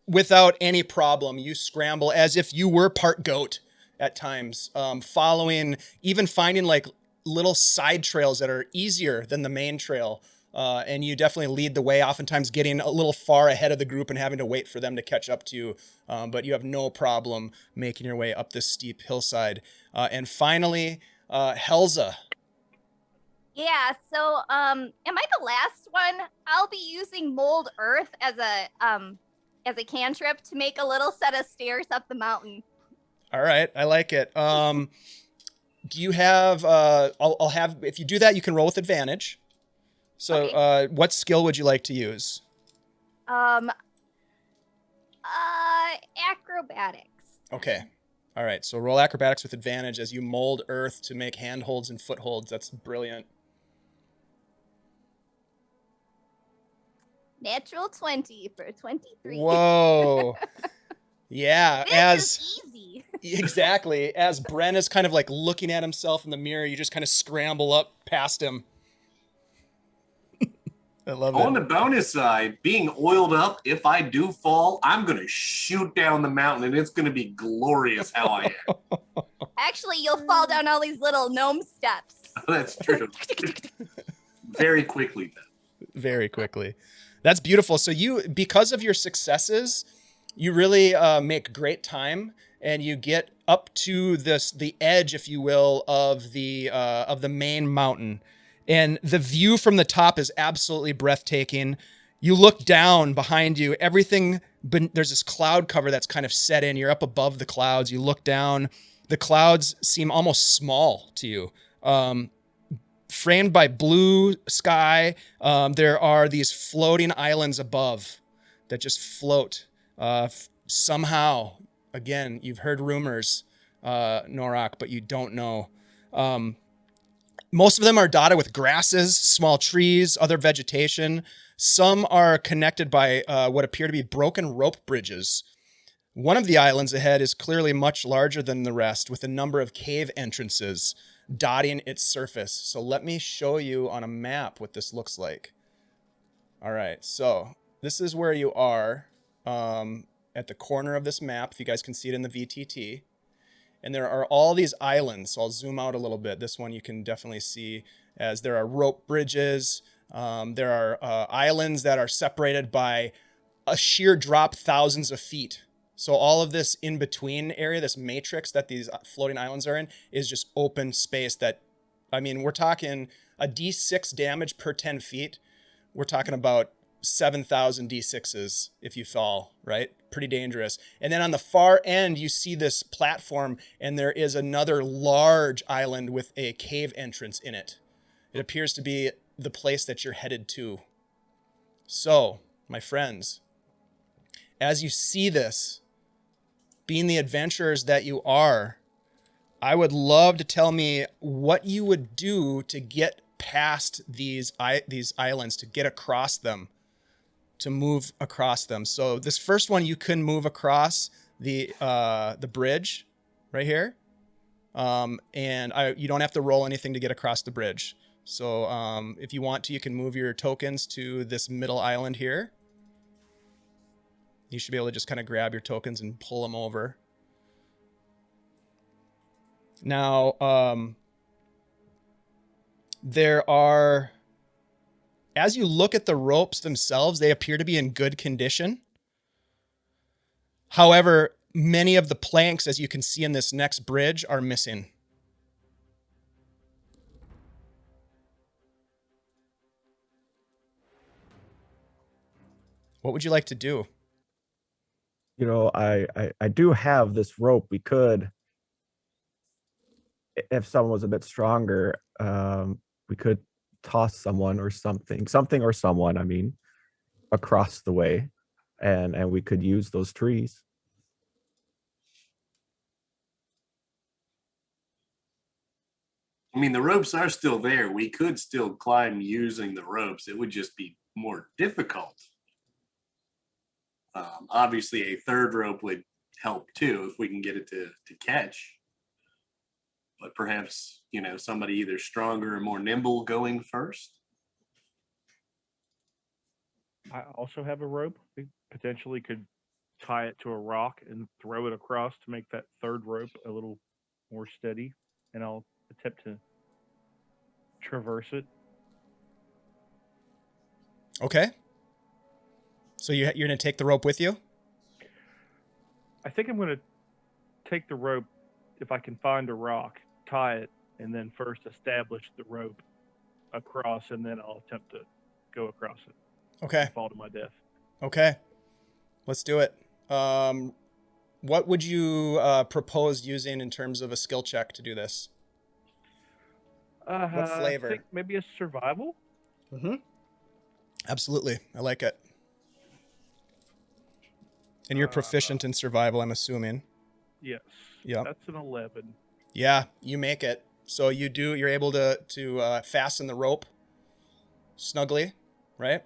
Without any problem, you scramble as if you were part goat at times, finding like little side trails that are easier than the main trail. And you definitely lead the way, oftentimes getting a little far ahead of the group and having to wait for them to catch up to you. But you have no problem making your way up this steep hillside. And finally, Helza. Yeah, so am I the last one? I'll be using mold earth as a cantrip to make a little set of stairs up the mountain. All right, I like it. Do you have? I'll have. If you do that, you can roll with advantage. So, Okay. what skill would you like to use? Acrobatics. Okay. All right. So roll acrobatics with advantage as you mold earth to make handholds and footholds. That's brilliant. Natural 20 for 23. Whoa. Yeah. This is easy. Exactly. As Bren is kind of like looking at himself in the mirror, you just kind of scramble up past him. I love On it. the bonus side, being oiled up, if I do fall, I'm going to shoot down the mountain, and it's going to be glorious how I am. Actually, you'll fall down all these little gnome steps. That's true. Very quickly, then. Very quickly. That's beautiful. So because of your successes, you really make great time, and you get up to the edge, if you will, of the main mountain. And the view from the top is absolutely breathtaking. You look down behind you, there's this cloud cover that's kind of set in. You're up above the clouds. You look down, the clouds seem almost small to you. Framed by blue sky, there are these floating islands above that just float. Somehow, again, you've heard rumors, Norak, but you don't know. Most of them are dotted with grasses, small trees, other vegetation. Some are connected by what appear to be broken rope bridges. One of the islands ahead is clearly much larger than the rest, with a number of cave entrances dotting its surface. So let me show you on a map what this looks like. All right, so this is where you are at the corner of this map, if you guys can see it in the VTT. And there are all these islands. So I'll zoom out a little bit. This one you can definitely see as there are rope bridges. There are islands that are separated by a sheer drop thousands of feet. So all of this in between area, this matrix that these floating islands are in, is just open space that, I mean, we're talking a D6 damage per 10 feet. We're talking about 7,000 D6s if you fall, right? Pretty dangerous. And then on the far end, you see this platform, and there is another large island with a cave entrance in it. It appears to be the place that you're headed to. So, my friends, as you see this, being the adventurers that you are, I would love to tell me what you would do to get past these islands, to get across them, to move across them. So this first one, you can move across the bridge right here. You don't have to roll anything to get across the bridge. So if you want to, you can move your tokens to this middle island here. You should be able to just kind of grab your tokens and pull them over. Now, there are as you look at the ropes themselves, they appear to be in good condition. However, many of the planks, as you can see in this next bridge, are missing. What would you like to do? You know, I do have this rope. We could, if someone was a bit stronger, we could toss someone or something or someone, I mean, across the way, and we could use those trees. I mean, the ropes are still there. We could still climb using the ropes. It would just be more difficult. Obviously, a third rope would help too if we can get it to catch. But perhaps, you know, somebody either stronger or more nimble going first. I also have a rope. We potentially could tie it to a rock and throw it across to make that third rope a little more steady. And I'll attempt to traverse it. Okay. So you're going to take the rope with you? I think I'm going to take the rope, if I can find a rock, tie it, and then first establish the rope across, and then I'll attempt to go across it. Okay. Fall to my death. Okay. Let's do it. What would you propose using in terms of a skill check to do this? What flavor? I think maybe a survival. Mm-hmm. Absolutely. I like it. And you're proficient in survival, I'm assuming. Yes. Yeah. That's an 11. Yeah, you make it. So you're able to fasten the rope snugly, right?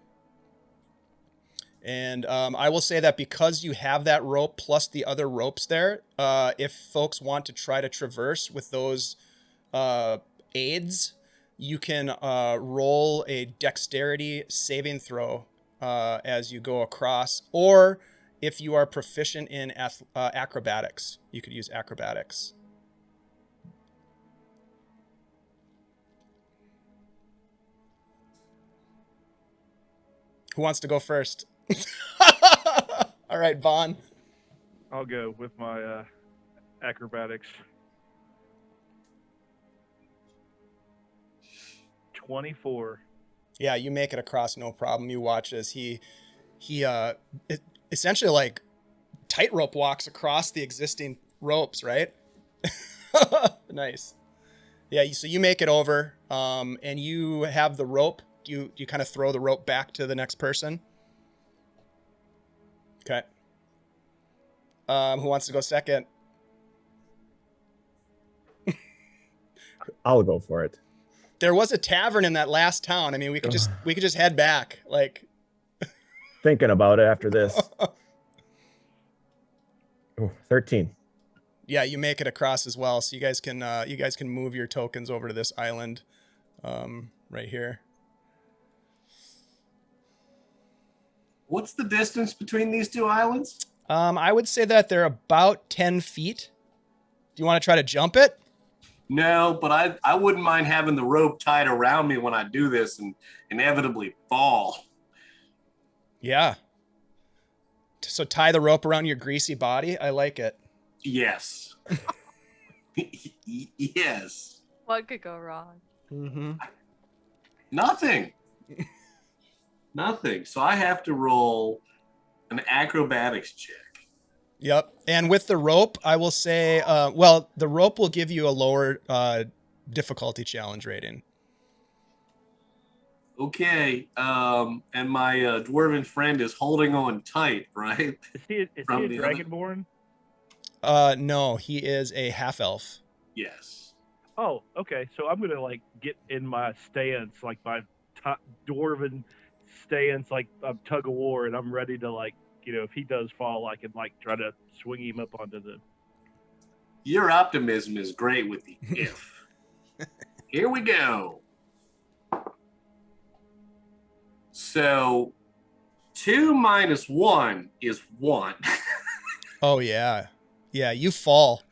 And I will say that because you have that rope plus the other ropes there, if folks want to try to traverse with those aids, you can roll a dexterity saving throw as you go across, or if you are proficient in acrobatics, you could use acrobatics. Who wants to go first? All right, Vaughn. I'll go with my acrobatics. 24. Yeah, you make it across no problem. You watch as he essentially like tightrope walks across the existing ropes, right? Nice. Yeah, so you make it over, and you have the rope. Do you kind of throw the rope back to the next person? Okay. Who wants to go second? I'll go for it. There was a tavern in that last town. I mean, we could just head back. Like, Thinking about it after this. Oh, 13. yeah, you make it across as well. So you guys can move your tokens over to this island, right here. What's the distance between these two islands? I would say that they're about 10 feet. Do you want to try to jump it? No, but I wouldn't mind having the rope tied around me when I do this and inevitably fall. Yeah. So tie the rope around your greasy body. I like it. Yes. Yes. What could go wrong? Mm-hmm. Nothing. Nothing. So I have to roll an acrobatics check. Yep. And with the rope, I will say, well, the rope will give you a lower difficulty challenge rating. Okay. And my dwarven friend is holding on tight, right? Is he a dragonborn? No, he is a half elf. Yes. Oh, okay. So I'm gonna like get in my stance, like my dwarven stance, like a tug of war, and I'm ready to like, you know, if he does fall, I can like try to swing him up onto the. Your optimism is great with the if. Here we go. So 2 minus 1 is 1. Oh yeah. Yeah, you fall.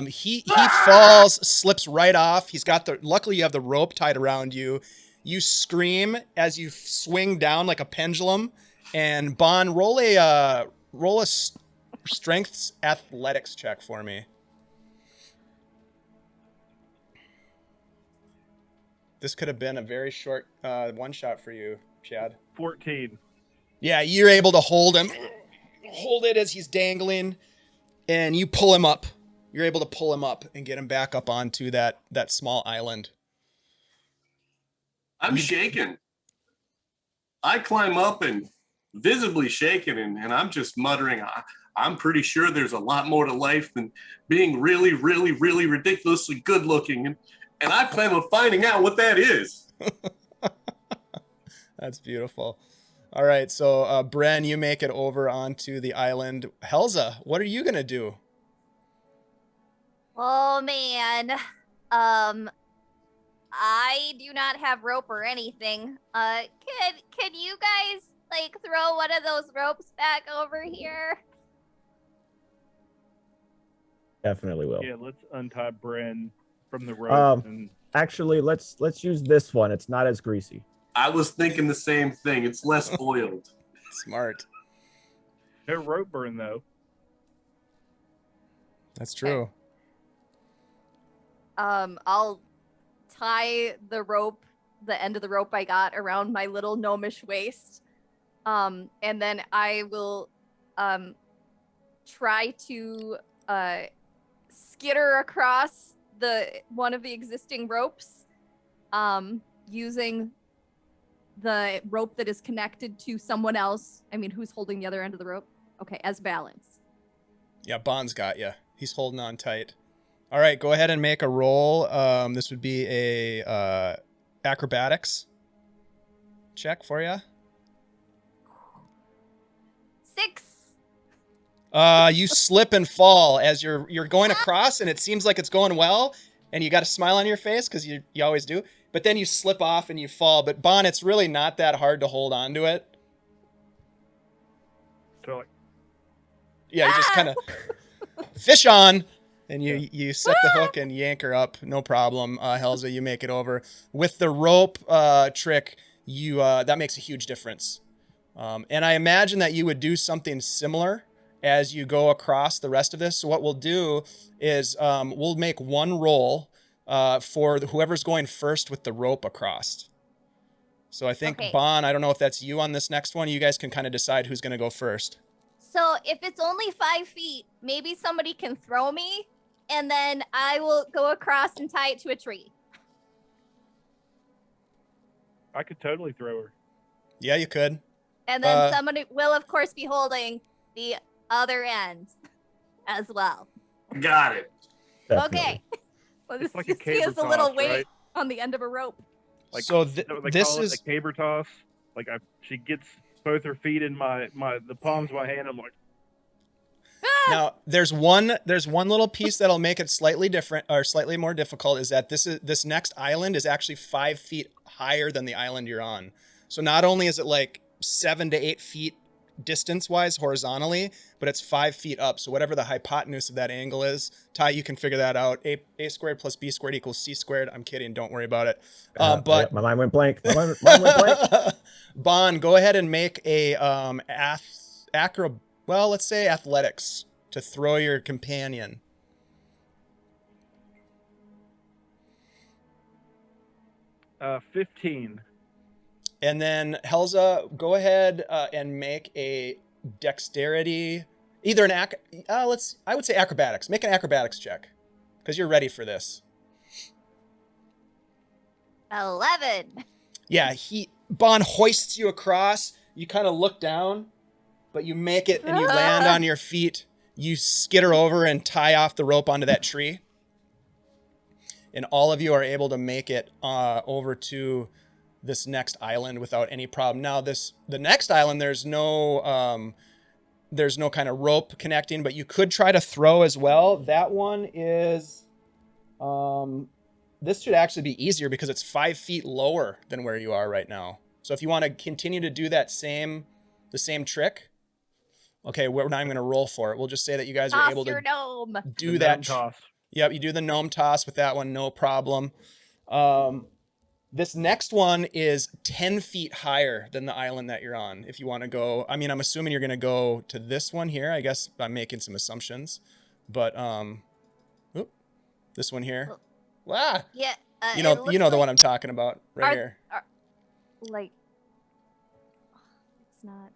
He falls, slips right off. He's got luckily you have the rope tied around you. You scream as you swing down like a pendulum. And Bon, roll a strengths athletics check for me. This could have been a very short one shot for you, Chad. 14. Yeah, you're able to hold him. Hold it as he's dangling, and you pull him up. You're able to pull him up and get him back up onto that small island. I'm shaking. I climb up and visibly shaken, and I'm just muttering, I'm pretty sure there's a lot more to life than being really, really, really ridiculously good looking. And I plan on finding out what that is. That's beautiful. All right, so Bren, you make it over onto the island. Helza, what are you going to do? Oh man. I do not have rope or anything. Can you guys like throw one of those ropes back over here? Definitely will. Yeah, let's untie Bren from the rope. And Actually, let's use this one. It's not as greasy. I was thinking the same thing. It's less oiled. Smart. no rope burn, though. That's true. I'll tie the rope, the end of the rope I got around my little gnomish waist. And then I will try to skitter across one of the existing ropes using the rope that is connected to someone else. I mean, who's holding the other end of the rope? Okay, as balance. Yeah, Bond's got you. He's holding on tight. All right, go ahead and make a roll. This would be a acrobatics check for you. 6. You slip and fall as you're going across, and it seems like it's going well, and you got a smile on your face because you always do. But then you slip off and you fall. But Bon, it's really not that hard to hold on to it. So, like, Yeah, you just kind of fish on, and you set the hook and yank her up. No problem. Helza, you make it over. With the rope trick, you that makes a huge difference. And I imagine that you would do something similar as you go across the rest of this. So what we'll do is we'll make one roll for whoever's going first with the rope across. So I think, Okay. Bon, I don't know if that's you on this next one. You guys can kind of decide who's going to go first. So if it's only 5 feet, maybe somebody can throw me, and then I will go across and tie it to a tree. I could totally throw her. Yeah, you could. And then somebody will, of course, be holding the other end as well. Got it. Definitely. Okay. Well, this It's like a just gives caber a little toss, weight right? on the end of a rope. Like, So They this call it is a caber toss. Like she gets both her feet in the palms of my hand. I'm like, now there's one little piece that'll make it slightly different or slightly more difficult, is that this next island is actually 5 feet higher than the island you're on. So not only is it like 7 to 8 feet distance wise horizontally, but it's 5 feet up. So whatever the hypotenuse of that angle is, Ty, you can figure that out. A squared plus B squared equals C squared. I'm kidding. Don't worry about it. But my mind went blank. My mind went blank. Bon, go ahead and make a let's say athletics to throw your companion. uh, 15. And then Helza, go ahead and make a dexterity, either I would say acrobatics. Make an acrobatics check because you're ready for this. 11. Yeah, Bon hoists you across. You kind of look down, but you make it and you land on your feet. You skitter over and tie off the rope onto that tree. And all of you are able to make it over to this next island without any problem. Now, the next island, there's no kind of rope connecting, but you could try to throw as well. That one is, this should actually be easier because it's 5 feet lower than where you are right now. So if you want to continue to do the same trick, okay, we're not even going to roll for it. We'll just say that you guys are Toss able your to gnome. do The that. gnome toss. Yep, you do the gnome toss with that one, no problem. This next one is 10 feet higher than the island that you're on. If you want to go, I mean, I'm assuming you're going to go to this one here. I guess I'm making some assumptions, but oop, this one here. Wow. Yeah. You know the one I'm talking about right here. Like, it's not.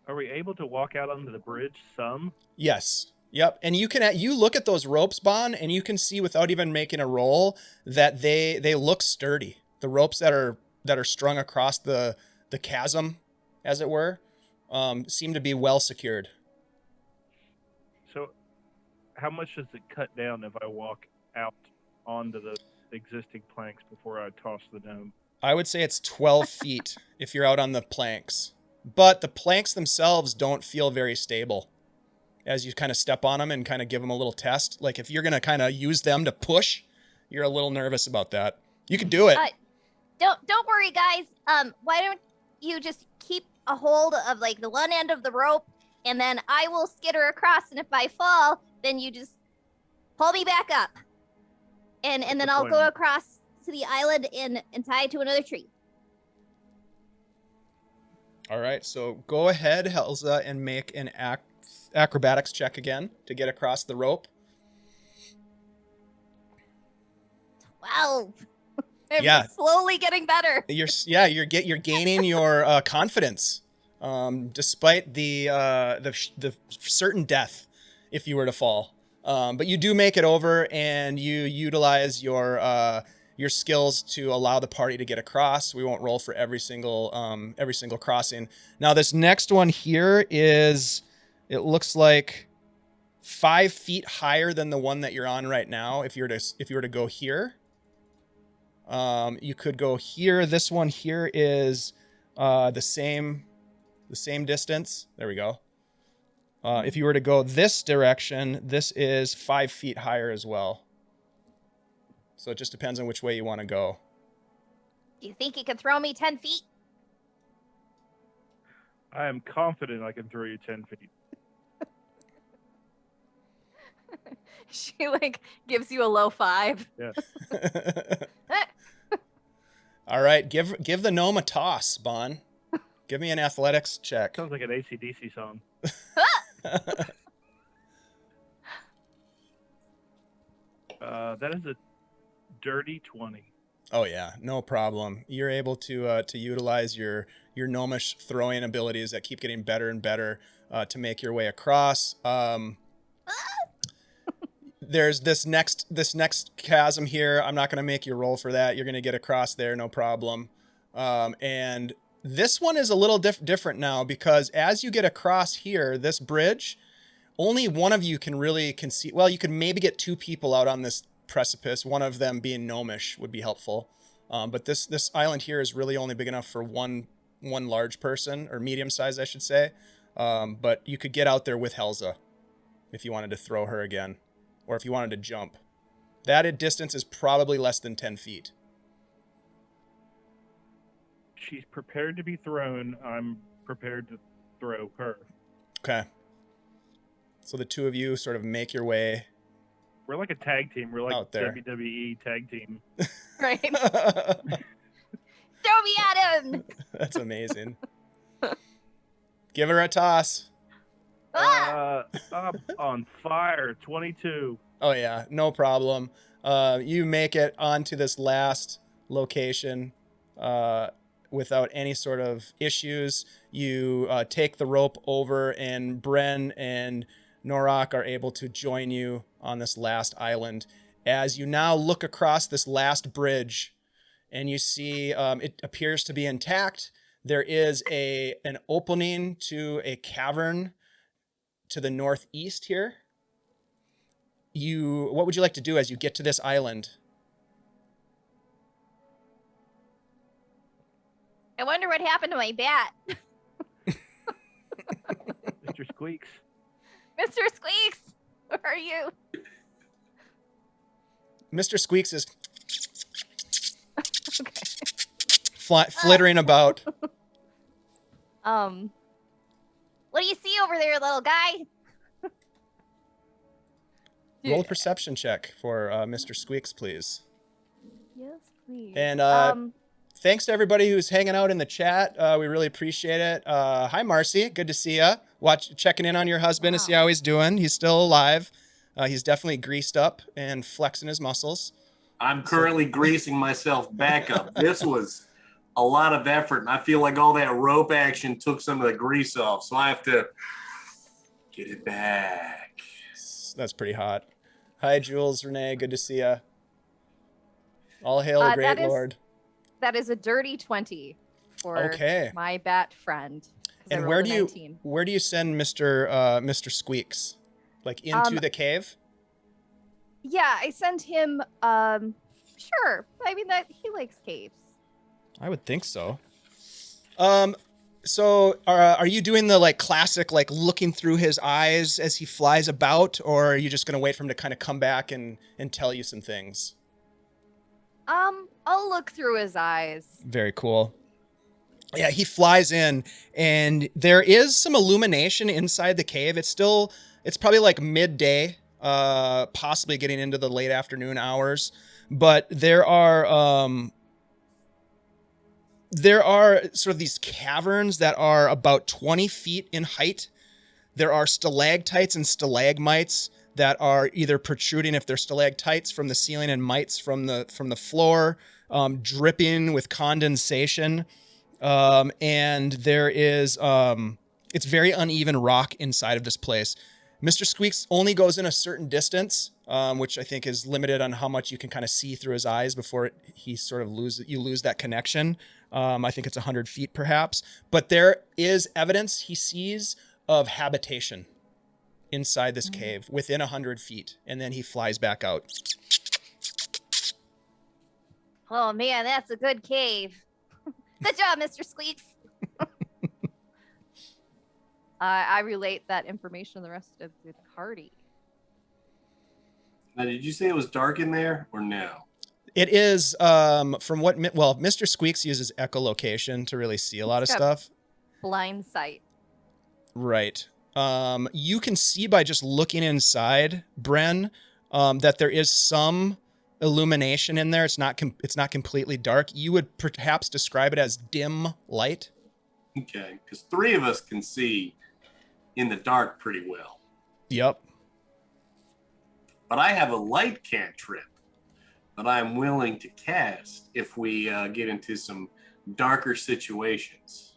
Are we able to walk out onto the bridge some? Yes. Yep. And you look at those ropes, Bon, and you can see without even making a roll that they look sturdy. The ropes that are strung across the chasm, as it were, seem to be well secured. So how much does it cut down if I walk out onto the existing planks before I toss the gnome? I would say it's 12 feet if you're out on the planks. But the planks themselves don't feel very stable as you kind of step on them and kind of give them a little test. Like if you're going to kind of use them to push, you're a little nervous about that. You can do it. Don't worry, guys. Why don't you just keep a hold of like the one end of the rope, and then I will skitter across, and if I fall, then you just pull me back up. And then I'll go across to the island and tie it to another tree. All right, so go ahead, Helza, and make an acrobatics check again to get across the rope. 12. I'm slowly getting better. You're gaining your confidence, despite the certain death if you were to fall. But you do make it over, and you utilize your skills to allow the party to get across. We won't roll for every single crossing. Now this next one here is, it looks like 5 feet higher than the one that you're on right now. If you were to go here, you could go here. This one here is the same distance. There we go. If you were to go this direction, this is 5 feet higher as well. So it just depends on which way you want to go. Do you think you could throw me 10 feet? I am confident I can throw you 10 feet. She like gives you a low 5. Yeah. All right, give the gnome a toss, Bon. Give me an athletics check. Sounds like an AC/DC song. That is a dirty 20. Oh yeah, no problem. You're able to utilize your gnomish throwing abilities that keep getting better and better to make your way across. There's this next chasm here. I'm not going to make you roll for that. You're going to get across there, no problem. And this one is a little different now, because as you get across here, this bridge, only one of you can really see. Well, you could maybe get 2 people out on this precipice. One of them being gnomish would be helpful. But this island here is really only big enough for one large person, or medium size, I should say. But you could get out there with Helza if you wanted to throw her again, or if you wanted to jump. That distance is probably less than 10 feet. She's prepared to be thrown. I'm prepared to throw her. Okay. So the 2 of you sort of make your way. We're like a tag team. We're like out there. WWE tag team. Right. Throw me at him. That's amazing. Give her a toss. Ah! I'm on fire. 22. Oh yeah, no problem. You make it onto this last location without any sort of issues. You take the rope over, and Bren and Norak are able to join you on this last island. As you now look across this last bridge, and you see it appears to be intact. There is an opening to a cavern to the northeast here. What would you like to do as you get to this island? I wonder what happened to my bat. Mr. Squeaks. Mr. Squeaks, where are you? Mr. Squeaks is flittering about. What do you see over there, little guy? Roll a perception check for Mr. Squeaks, please. Yes, please. And thanks to everybody who's hanging out in the chat. We really appreciate it. Hi, Marcy. Good to see you. Checking in on your husband to see how he's doing. He's still alive. He's definitely greased up and flexing his muscles. I'm currently greasing myself back up. This was a lot of effort, and I feel like all that rope action took some of the grease off, so I have to get it back. That's pretty hot. Hi, Jules, Renee. Good to see you. All hail the great Lord. That is a dirty 20 for my bat friend. And where do you send Mr. Squeaks? Like into the cave? Yeah, I send him. Sure. I mean that he likes caves. I would think so. So are you doing the like classic like looking through his eyes as he flies about, or are you just gonna wait for him to kind of come back and tell you some things? I'll look through his eyes. Very cool. Yeah, he flies in, and there is some illumination inside the cave. It's probably like midday, possibly getting into the late afternoon hours. But there are sort of these caverns that are about 20 feet in height. There are stalactites and stalagmites that are either protruding, if they're stalactites, from the ceiling and mites from the floor, dripping with condensation. And there is, it's very uneven rock inside of this place. Mr. Squeaks only goes in a certain distance, which I think is limited on how much you can kind of see through his eyes before he sort of you lose that connection. I think it's 100 feet perhaps, but there is evidence he sees of habitation inside this cave within 100 feet. And then he flies back out. Oh man, that's a good cave. Good job, Mr. Squeaks. I relate that information to the rest of the party. Now, did you say it was dark in there or no? It is, from what, Mr. Squeaks uses echolocation to really see a lot of stuff. Blind sight. Right. You can see by just looking inside, Bren, that there is some illumination in there. It's not completely dark. You would perhaps describe it as dim light. Okay, because 3 of us can see in the dark pretty well. Yep. But I have a light cantrip that I'm willing to cast if we get into some darker situations.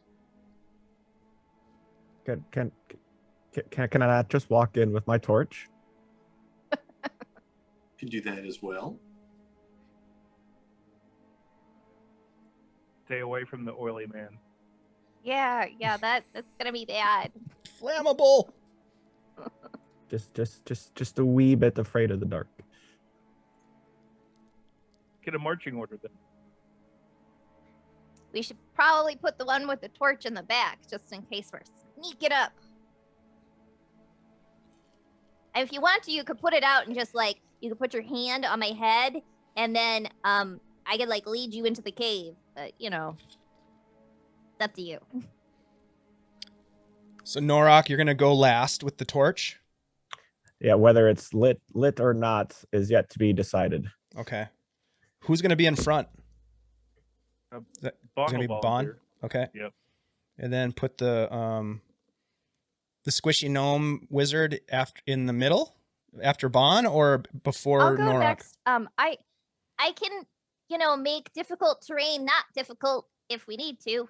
Can I not just walk in with my torch? Could do that as well. Stay away from the oily man. Yeah, that's gonna be bad. Flammable. Just a wee bit afraid of the dark. Get a marching order then. We should probably put the one with the torch in the back, just in case we're sneaking up. And if you want to, you could put it out and just like, you could put your hand on my head, and then I could like lead you into the cave. But, you know, it's up to you. So Norok, you're going to go last with the torch? Yeah, whether it's lit or not is yet to be decided. Okay. Who's going to be in front? Bon going to be Bon? Okay. Yep. And then put the squishy gnome wizard in the middle after Bon, or before I'll go Norok? next. I can, make difficult terrain not difficult if we need to.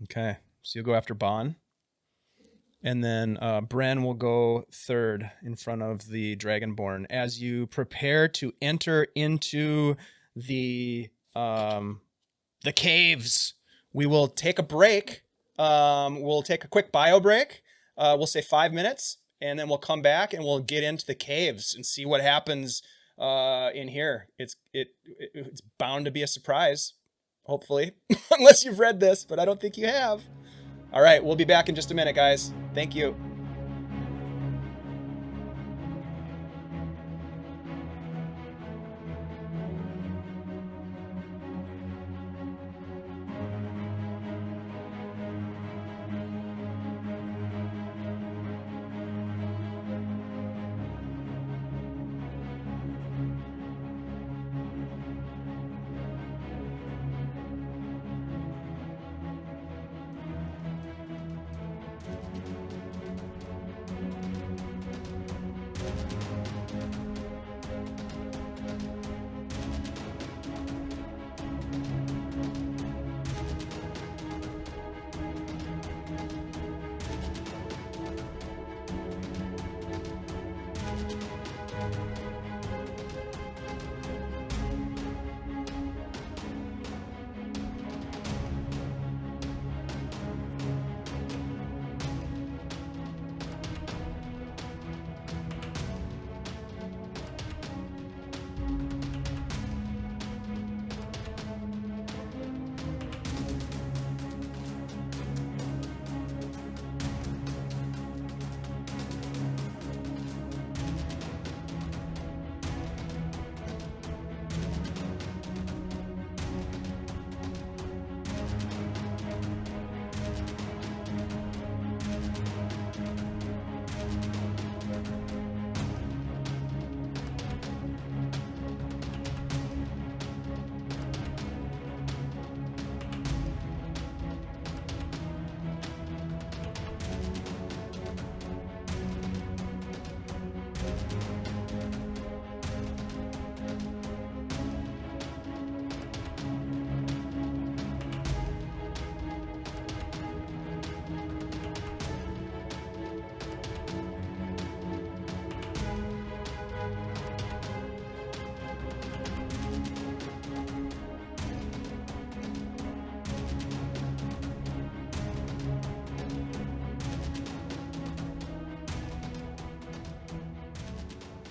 Okay. So you'll go after Bon. And then Bren will go third in front of the Dragonborn. As you prepare to enter into the caves, we will take a break. We'll take a quick bio break. We'll say 5 minutes, and then we'll come back and we'll get into the caves and see what happens in here. It's bound to be a surprise, hopefully, unless you've read this, but I don't think you have. All right, we'll be back in just a minute, guys. Thank you.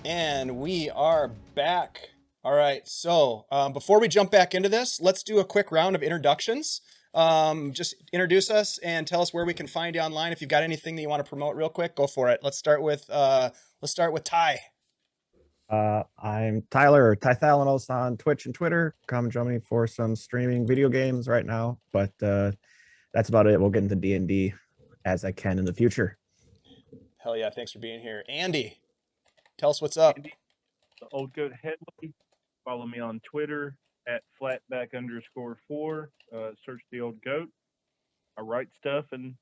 And we are back. All right, so before we jump back into this, let's do a quick round of introductions. Just introduce us and tell us where we can find you online. If you've got anything that you want to promote real quick, go for it. Let's start with Ty. I'm Tyler, or Tythalanos on Twitch and Twitter. Come join me for some streaming video games right now, but that's about it. We'll get into D&D as I can in the future. Hell yeah, thanks for being here. Andy, tell us what's up. Andy, the old goat Headley. Follow me on Twitter at flatback_4. Search the old goat. I write stuff and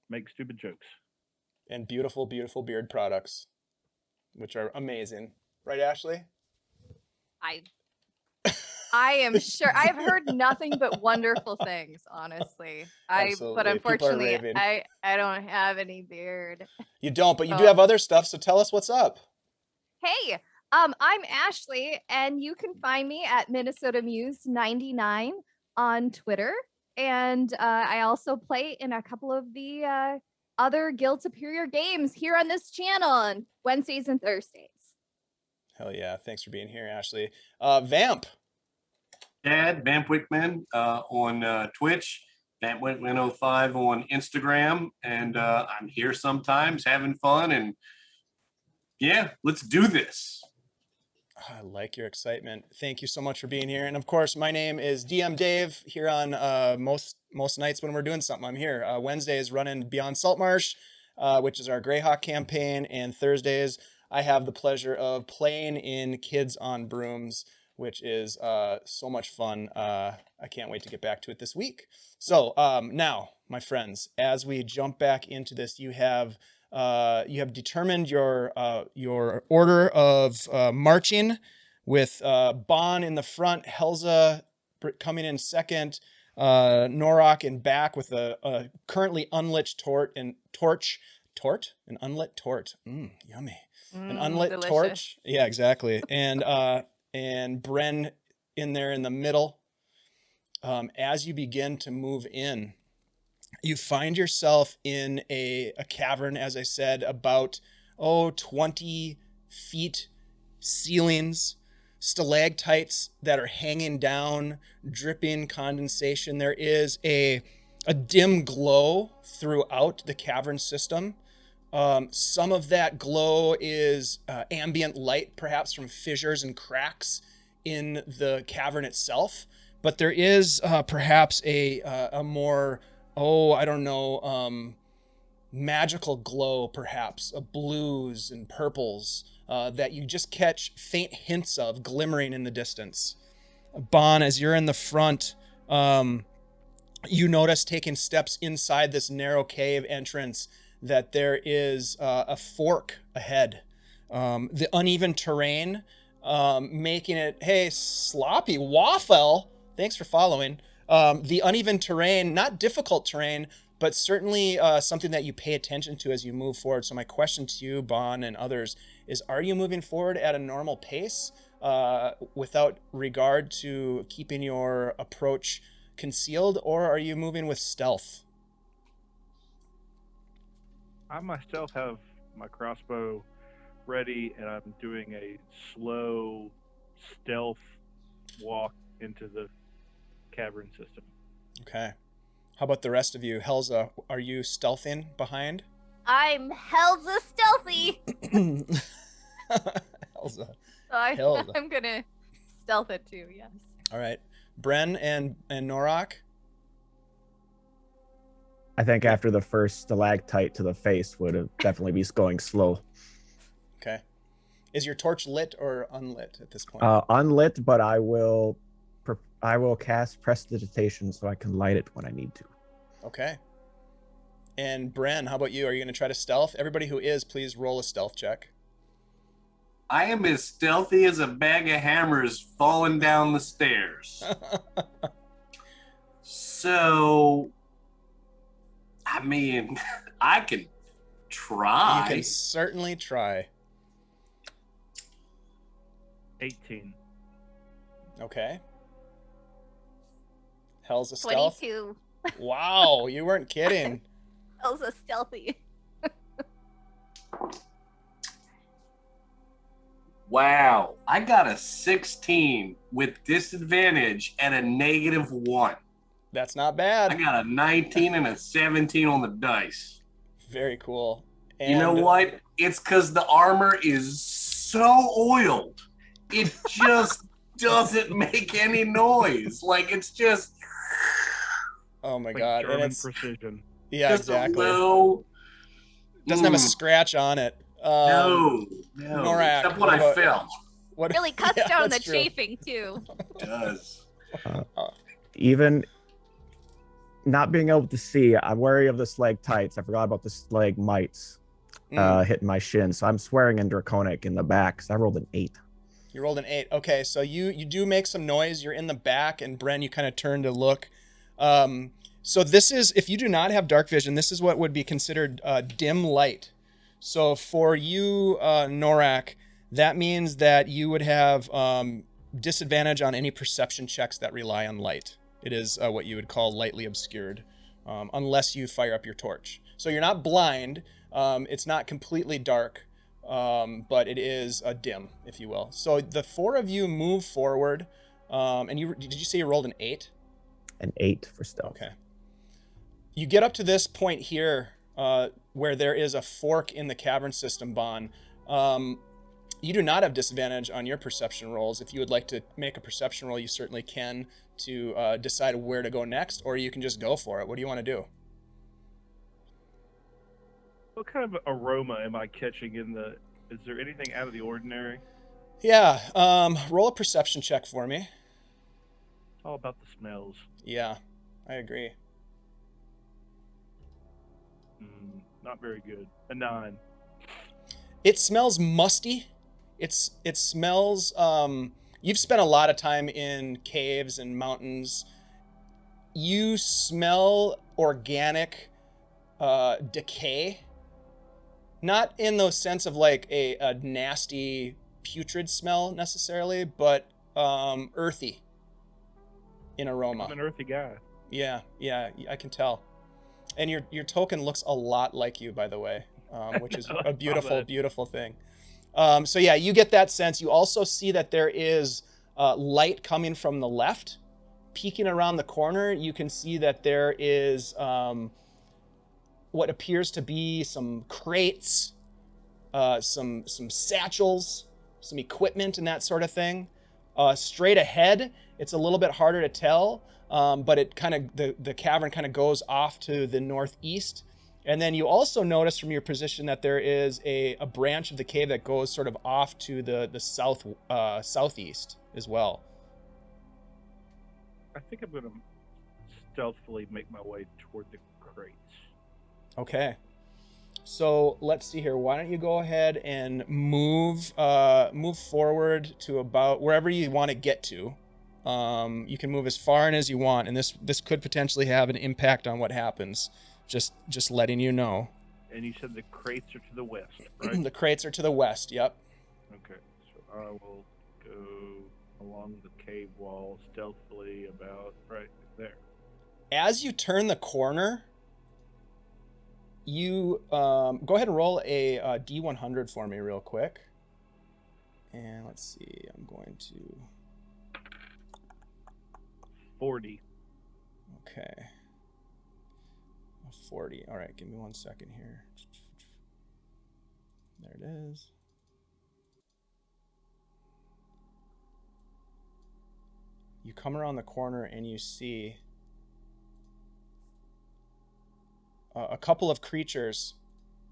make stupid jokes. And beautiful, beautiful beard products, which are amazing. Right, Ashley? I am sure I've heard nothing but wonderful things, honestly. Absolutely. But unfortunately, People are raving. I don't have any beard. You don't, but you do have other stuff, so tell us what's up. Hey, I'm Ashley, and you can find me at Minnesota Muse 99 on Twitter. And I also play in a couple of the other Guild Superior games here on this channel on Wednesdays and Thursdays. Hell yeah. Thanks for being here, Ashley. Vamp. Dad, Vamp Wickmann on Twitch, Vamp Wickmann 05 on Instagram, and I'm here sometimes having fun, and yeah, let's do this. I like your excitement. Thank you so much for being here. And of course, my name is DM Dave here on most nights when we're doing something. I'm here. Wednesdays running Beyond Saltmarsh, which is our Greyhawk campaign, and Thursdays I have the pleasure of playing in Kids on Brooms, which is so much fun. I can't wait to get back to it this week. So now, my friends, as we jump back into this, you have determined your order of marching, with Bon in the front, Helza coming in second, Norok in back with a currently unlit torch. An unlit torch. Yummy. An unlit Delicious. torch. Yeah, exactly. And Bren in there in the middle. As you begin to move in, you find yourself in a cavern, as I said, about 20 feet ceilings, stalactites that are hanging down, dripping condensation. There is a dim glow throughout the cavern system. Some of that glow is ambient light, perhaps from fissures and cracks in the cavern itself. But there is perhaps a more, magical glow, perhaps, of blues and purples that you just catch faint hints of glimmering in the distance. Bon, as you're in the front, you notice, taking steps inside this narrow cave entrance, that there is a fork ahead. The uneven terrain making it, hey, sloppy waffle, thanks for following. The uneven terrain, not difficult terrain, but certainly something that you pay attention to as you move forward. So my question to you, Bon, and others, is are you moving forward at a normal pace without regard to keeping your approach concealed, or are you moving with stealth? I myself have my crossbow ready, and I'm doing a slow stealth walk into the cavern system. Okay. How about the rest of you? Helza, are you stealthing behind? I'm Helza stealthy. Helza. So I'm gonna stealth it too, yes. All right. Bren and Norok? I think after the first stalactite to the face would have definitely be going slow. Okay. Is your torch lit or unlit at this point? Unlit, but I will cast prestidigitation so I can light it when I need to. Okay. And Bren, how about you? Are you going to try to stealth? Everybody who is, please roll a stealth check. I am as stealthy as a bag of hammers falling down the stairs. So, I mean, I can try. You can certainly try. 18. Okay. Hell's a stealth. 22. Wow, you weren't kidding. Helza stealthy. Wow, I got a 16 with disadvantage and a -1. That's not I bad. got a 19 and a 17 on the dice. Very cool. You know And what? It's because the armor is so oiled. It just doesn't make any noise. Like it's just oh my Like god, and German it's precision. yeah, just exactly. a low. Doesn't have a scratch on it. No. Norak, Except what when I about- fell. What Really cuts yeah, down the that's true. chafing too. It does. Even not being able to see, I'm wary of the stalactites. I forgot about the stalagmites hitting my shin. So I'm swearing in Draconic in the back because I rolled an 8. You rolled an 8. Okay, so you do make some noise. You're in the back, and Bren, you kind of turn to look. So this is, if you do not have dark vision, this is what would be considered dim light. So for you, Norak, that means that you would have disadvantage on any perception checks that rely on light. It is what you would call lightly obscured, unless you fire up your torch. So you're not blind. It's not completely dark, but it is dim, if you will. So the 4 of you move forward, and did you say you rolled an 8? An 8 for stealth. Okay. You get up to this point here, where there is a fork in the cavern system, Bon. You do not have disadvantage on your perception rolls. If you would like to make a perception roll, you certainly can to decide where to go next, or you can just go for it. What do you want to do? What kind of aroma am I catching in the? Is there anything out of the ordinary? Yeah, roll a perception check for me. It's all about the smells. Yeah, I agree. Not very good. A 9. It smells musty. It smells. You've spent a lot of time in caves and mountains. You smell organic decay. Not in the sense of like a nasty putrid smell necessarily, but earthy in aroma. I'm an earthy guy. Yeah, I can tell. And your token looks a lot like you, by the way, which is a beautiful thing. So yeah, you get that sense. You also see that there is light coming from the left. Peeking around the corner, you can see that there is what appears to be some crates, some satchels, some equipment and that sort of thing. Straight ahead, it's a little bit harder to tell, but it kind of the cavern kind of goes off to the northeast. And then you also notice from your position that there is a branch of the cave that goes sort of off to the southeast as well. I think I'm gonna stealthily make my way toward the crates. Okay. So let's see here. Why don't you go ahead and move forward to about wherever you want to get to. You can move as far in as you want, and this could potentially have an impact on what happens. Just letting you know. And you said the crates are to the west, right? The crates are to the west. Yep. Okay, so I will go along the cave wall stealthily about right there. As you turn the corner, you go ahead and roll a D100 for me real quick. And let's see. I'm going to 40. Okay. 40. All right, give me 1 second here. There it is. You come around the corner and you see a couple of creatures.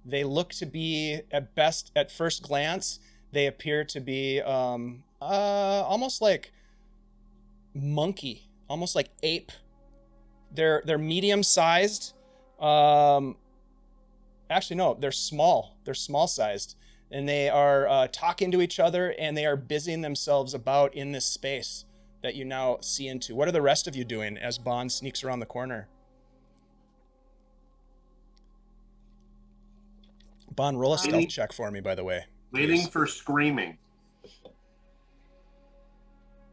They look to be, at first glance, they appear to be almost like monkey, almost like ape. They're medium-sized. Actually, no, they're small. They're small-sized, and they are talking to each other, and they are busying themselves about in this space that you now see into. What are the rest of you doing as Bond sneaks around the corner? Bond, roll a stealth check for me, by the way. Waiting for screaming.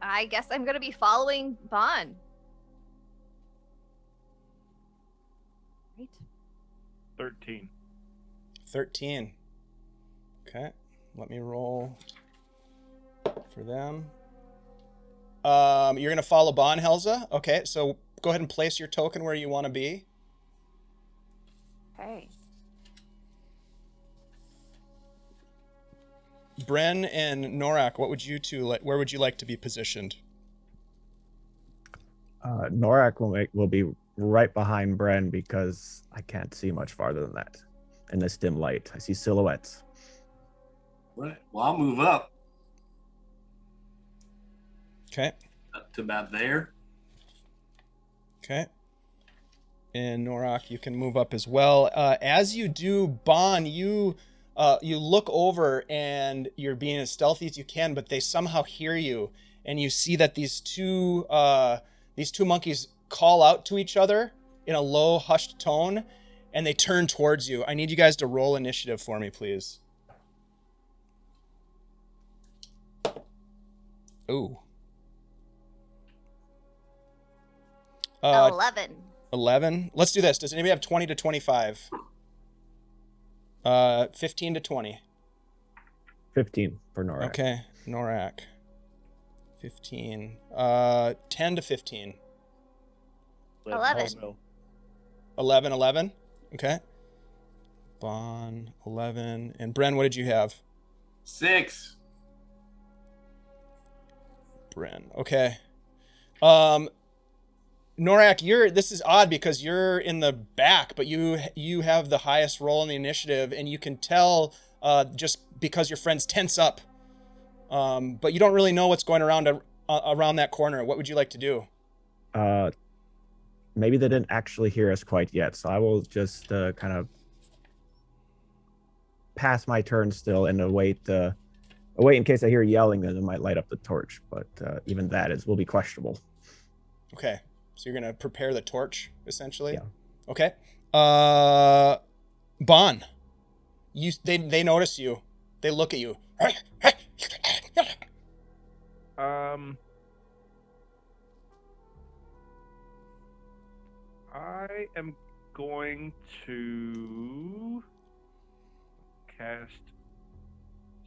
I guess I'm gonna be following Bon. Right. 13. 13. Okay, let me roll. for them. You're going to follow Bon, Helza? Okay, so go ahead and place your token where you want to be. Okay. Bren and Norak, what would you two like? Where would you like to be positioned? Norak will be right behind Bren because I can't see much farther than that in this dim light. I see silhouettes. Right. Well, I'll move up Okay. to about there. Okay. And Norak, you can move up as well. As you do, Bon, you look over and you're being as stealthy as you can, but they somehow hear you, and you see that these two monkeys call out to each other in a low, hushed tone, and they turn towards you. I need you guys to roll initiative for me, please. Ooh. 11. 11. Let's do this. Does anybody have 20 to 25? 15 to 20. 15 for Norak. Okay, Norak. 15. 10 to 15. 11. 11, 11. Okay. Bon, 11. And Bren, what did you have? 6. Bren. Okay. Norak, this is odd because you're in the back, but you have the highest roll in the initiative, and you can tell just because your friends tense up. But you don't really know what's going around that corner. What would you like to do? Maybe they didn't actually hear us quite yet, so I will just kind of pass my turn still and wait in case I hear yelling, then it might light up the torch. But even that will be questionable. Okay, so you're gonna prepare the torch essentially. Yeah. Okay. Bon, they notice you. They look at you. I am going to cast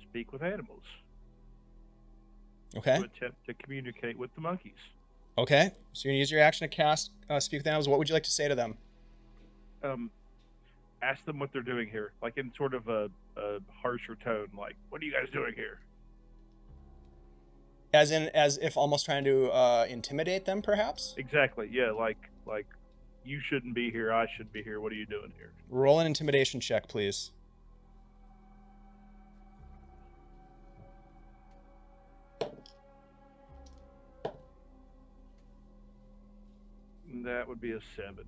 Speak with Animals. Okay. To attempt to communicate with the monkeys. Okay. So you're gonna use your action to cast Speak with Animals. What would you like to say to them? Ask them what they're doing here, like in sort of a harsher tone, like, "What are you guys doing here?" As if almost trying to intimidate them, perhaps? Exactly. Yeah. Like you shouldn't be here. I should be here. What are you doing here? Roll an intimidation check, please. That would be a 7.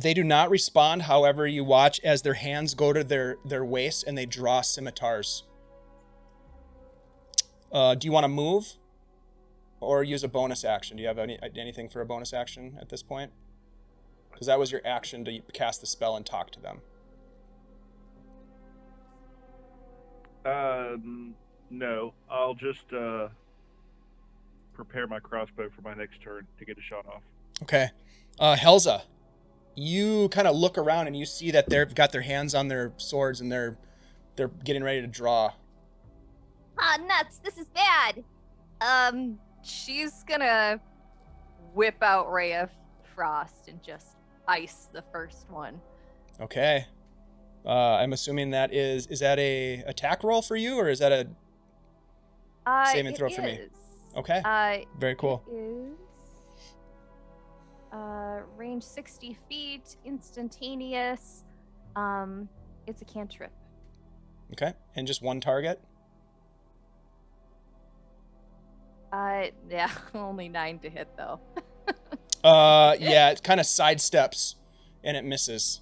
They do not respond. However, you watch as their hands go to their waists and they draw scimitars. Do you want to move or use a bonus action? Do you have anything for a bonus action at this point? Because that was your action to cast the spell and talk to them. No. I'll just prepare my crossbow for my next turn to get a shot off. Okay. Helza, you kind of look around and you see that they've got their hands on their swords and they're getting ready to draw. Ah, nuts. This is bad. She's gonna whip out Ray of Frost and just ice the first one. Okay. I'm assuming is that a attack roll for you, or is that a saving throw for me? Okay. Very cool. It is range 60 feet, instantaneous. It's a cantrip. Okay. And just one target? Yeah, only 9 to hit though. Yeah, it kind of sidesteps and it misses.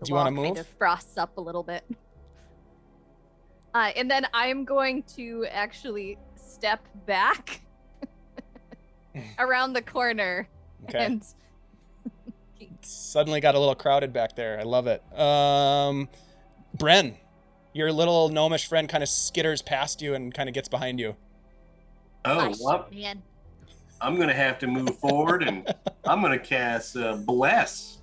Do you want to move? Kind of frosts up a little bit. And then I'm going to actually step back around the corner. Okay. And Suddenly got a little crowded back there. I love it. Bren, your little gnomish friend kind of skitters past you and kind of gets behind you. Oh, Gosh, well, man. I'm going to have to move forward, and I'm going to cast Bless.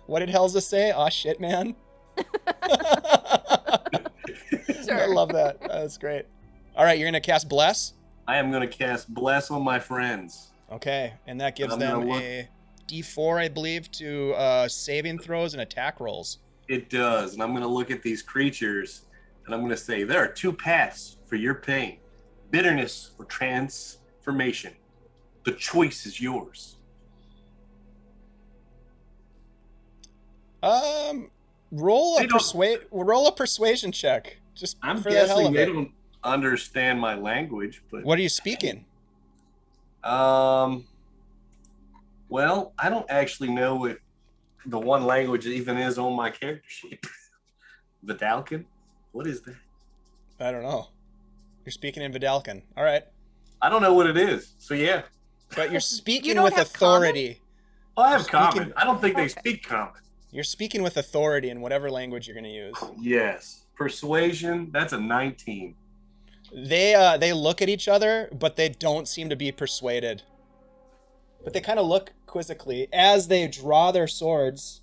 What did Helza say? Aw, shit, man. Sure. I love that. That's great. All right, you're gonna cast Bless. I am going to cast Bless on my friends. Okay, and that gives I'm them gonna look- a D4, I believe, to saving throws and attack rolls. It does. And I'm going to look at these creatures and I'm going to say, there are two paths for your pain: bitterness or transformation. The choice is yours. Roll They a don't- roll a persuasion check, just I'm for the hell guessing of they it. don't understand my language, but What are you speaking? well, I don't actually know what the one language even is on my character sheet. Vidalcan? What is that? I don't know. You're speaking in Vidalcan. All right, I don't know what it is. So yeah. but you're speaking don't with have authority. Well, I have Speaking- common. I don't think they Okay. speak common. You're speaking with authority in whatever language you're going to use. Yes. Persuasion, that's a 19. They look at each other, but they don't seem to be persuaded. But they kind of look quizzically as they draw their swords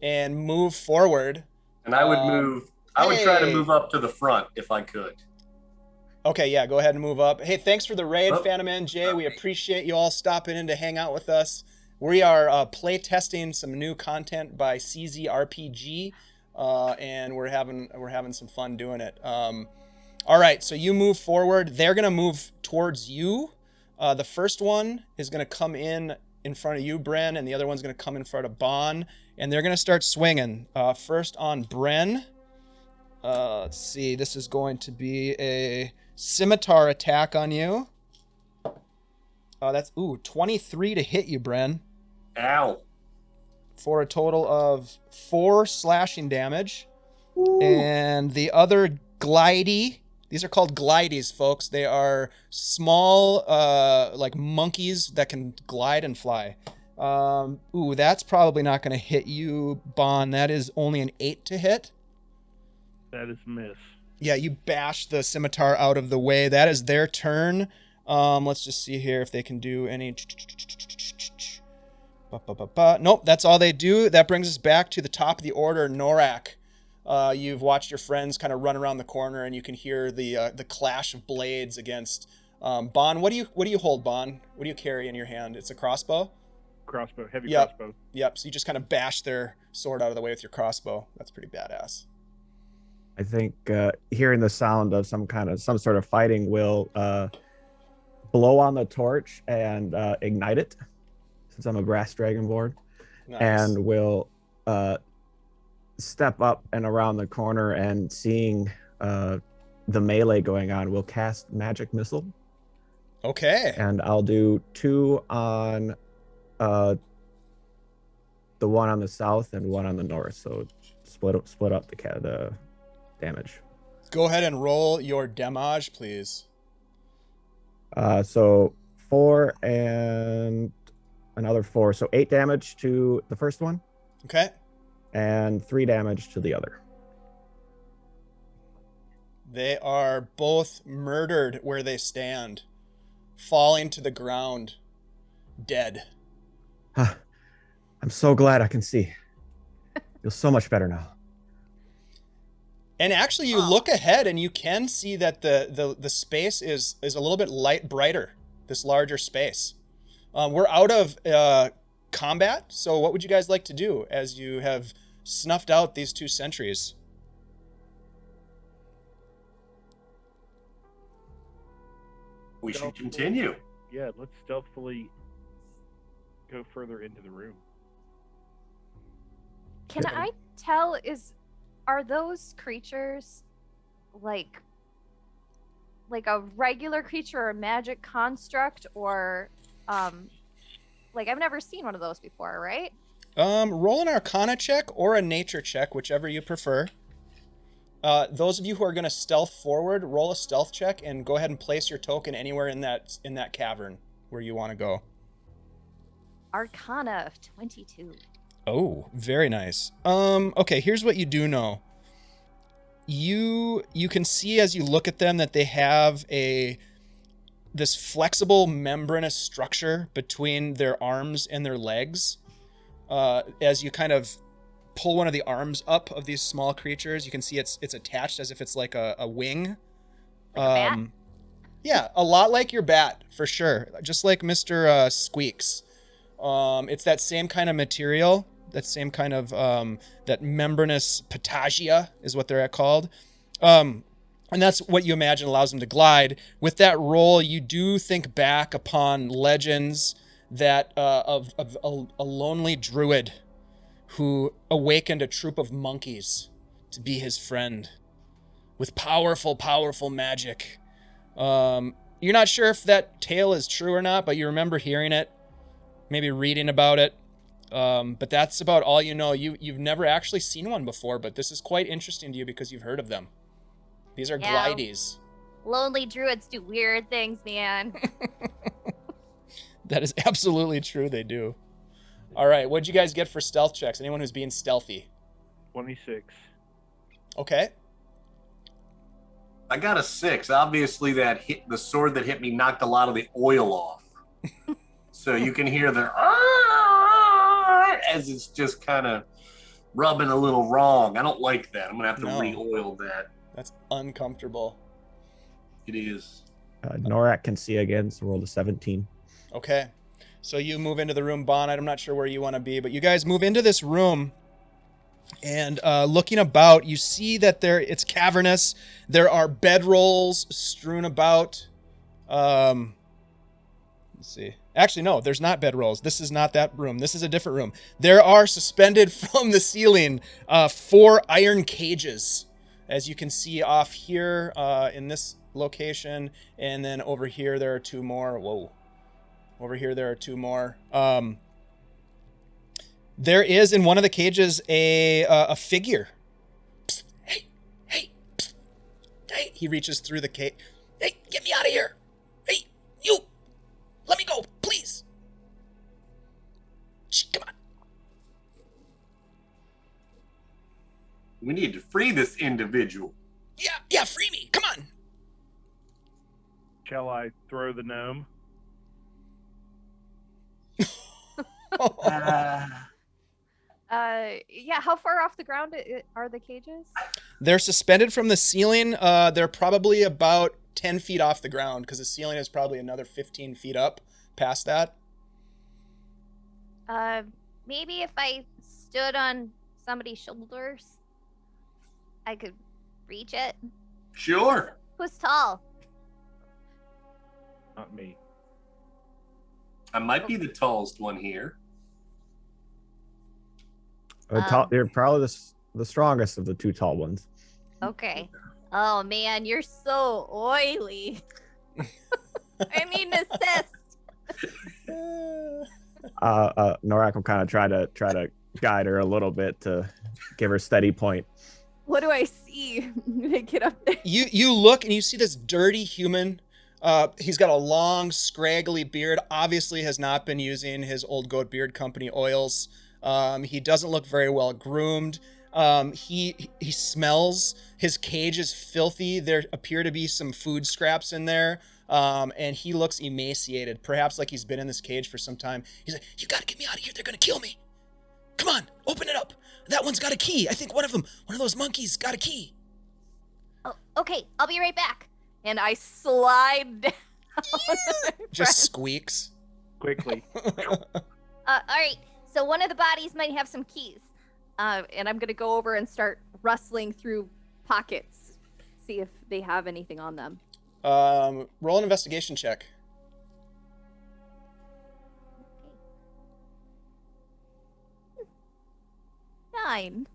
and move forward. And I would I would try to hey. move up to the front if I could. Okay, yeah, go ahead and move up. Hey, thanks for the raid, Oh. Phantom NJ. We appreciate you all stopping in to hang out with us. We are play testing some new content by CZRPG, and we're having some fun doing it. All right, so you move forward. They're gonna move towards you. The first one is gonna come in front of you, Bren, and the other one's gonna come in front of Bon, and they're gonna start swinging. First on Bren. Let's see. This is going to be a Scimitar Attack on you. That's 23 to hit you, Bren, Ow. for a total of 4 slashing damage. And the other glidey, these are called glideys, folks. They are small, like monkeys that can glide and fly. That's probably not going to hit you, Bon. That is only an 8 to hit. That is miss. Yeah, you bash the scimitar out of the way. That is their turn. Let's just see here if they can do any. Nope, that's all they do. That brings us back to the top of the order, Norak. You've watched your friends kind of run around the corner, and you can hear the clash of blades against Bon. What do you hold, Bon? What do you carry in your hand? It's a crossbow. Crossbow, heavy Yep. crossbow. Yep. So you just kind of bash their sword out of the way with your crossbow. That's pretty badass. I think hearing the sound of some sort of fighting will blow on the torch and ignite it, since I'm a brass dragonborn, Nice. and will step up and around the corner, and seeing the melee going on, will cast magic missile, Okay. and I'll do 2 on the one on the south and 1 on the north. So split up the damage. Go ahead and roll your damage, please. So 4 and another 4. So 8 damage to the first one Okay. and 3 damage to the other. They are both murdered where they stand, falling to the ground, dead. I'm so glad I can see. Feel so much better now. And actually, you look ahead and you can see that the space is a little bit brighter, this larger space. We're out of combat, so what would you guys like to do as you have snuffed out these 2 sentries? We should continue. Yeah, let's stealthily go further into the room. Can I tell, are those creatures like a regular creature or a magic construct, or like I've never seen one of those before, right? Roll an Arcana check or a Nature check, whichever you prefer. Those of you who are going to stealth forward, roll a stealth check and go ahead and place your token anywhere in that cavern where you want to go. Arcana of 22. Oh, very nice. Okay, here's what you do know. You can see as you look at them that they have this flexible membranous structure between their arms and their legs. As you kind of pull one of the arms up of these small creatures, you can see it's attached as if it's like a wing. Like a bat? Yeah, a lot like your bat, for sure. Just like Mr. Squeaks. It's that same kind of material, that same kind of, that membranous patagia is what they're called. And that's what you imagine allows them to glide. With that roll, you do think back upon legends that of a lonely druid who awakened a troop of monkeys to be his friend with powerful, powerful magic. You're not sure if that tale is true or not, but you remember hearing it, maybe reading about it. But that's about all you know. You've never actually seen one before, but this is quite interesting to you because you've heard of them. These are glides. Lonely druids do weird things, man. That is absolutely true. They do. All right. What'd you guys get for stealth checks? Anyone who's being stealthy? 26. Okay. I got a 6. Obviously, the sword that hit me knocked a lot of the oil off. So you can hear the as it's just kind of rubbing a little wrong. I don't like that. I'm gonna have to re-oil that. That's uncomfortable. It is. Norak can see again, so roll a 17. Okay. So you move into the room, Bonnet. I'm not sure where you want to be, but you guys move into this room. And looking about, you see that it's cavernous. There are bedrolls strewn about. Let's see. Actually, no, there's not bedrolls. This is not that room. This is a different room. There are suspended from the ceiling 4 iron cages, as you can see off here in this location. And then over here, there are 2 more. Whoa. Over here, there are 2 more. There is in one of the cages a figure. Psst, hey, psst, hey! He reaches through the cage. Hey, get me out of here! Hey, you! Let me go, please! Shh, come on. We need to free this individual. Yeah, free me! Come on! Shall I throw the gnome? Yeah, how far off the ground are the cages? They're suspended from the ceiling. They're probably about 10 feet off the ground because the ceiling is probably another 15 feet up past that. Maybe if I stood on somebody's shoulders, I could reach it. Sure. Who's tall? Not me. I might be the tallest one here. They're probably the strongest of the 2 tall ones. Okay. Oh man, you're so oily. I need an assist. Norak will kind of try to guide her a little bit to give her steady point. What do I see when I get up there? You look and you see this dirty human. He's got a long, scraggly beard. Obviously has not been using his Old Goat Beard Company oils. He doesn't look very well groomed. He smells. His cage is filthy. There appear to be some food scraps in there. And he looks emaciated, perhaps like he's been in this cage for some time. He's like, "You gotta get me out of here. They're gonna kill me. Come on, open it up. That one's got a key. I think one of those monkeys got a key." Oh, okay, I'll be right back. And I slide down. Just squeaks. Quickly. All right. So one of the bodies might have some keys. And I'm going to go over and start rustling through pockets, see if they have anything on them. Roll an investigation check. Okay. 9.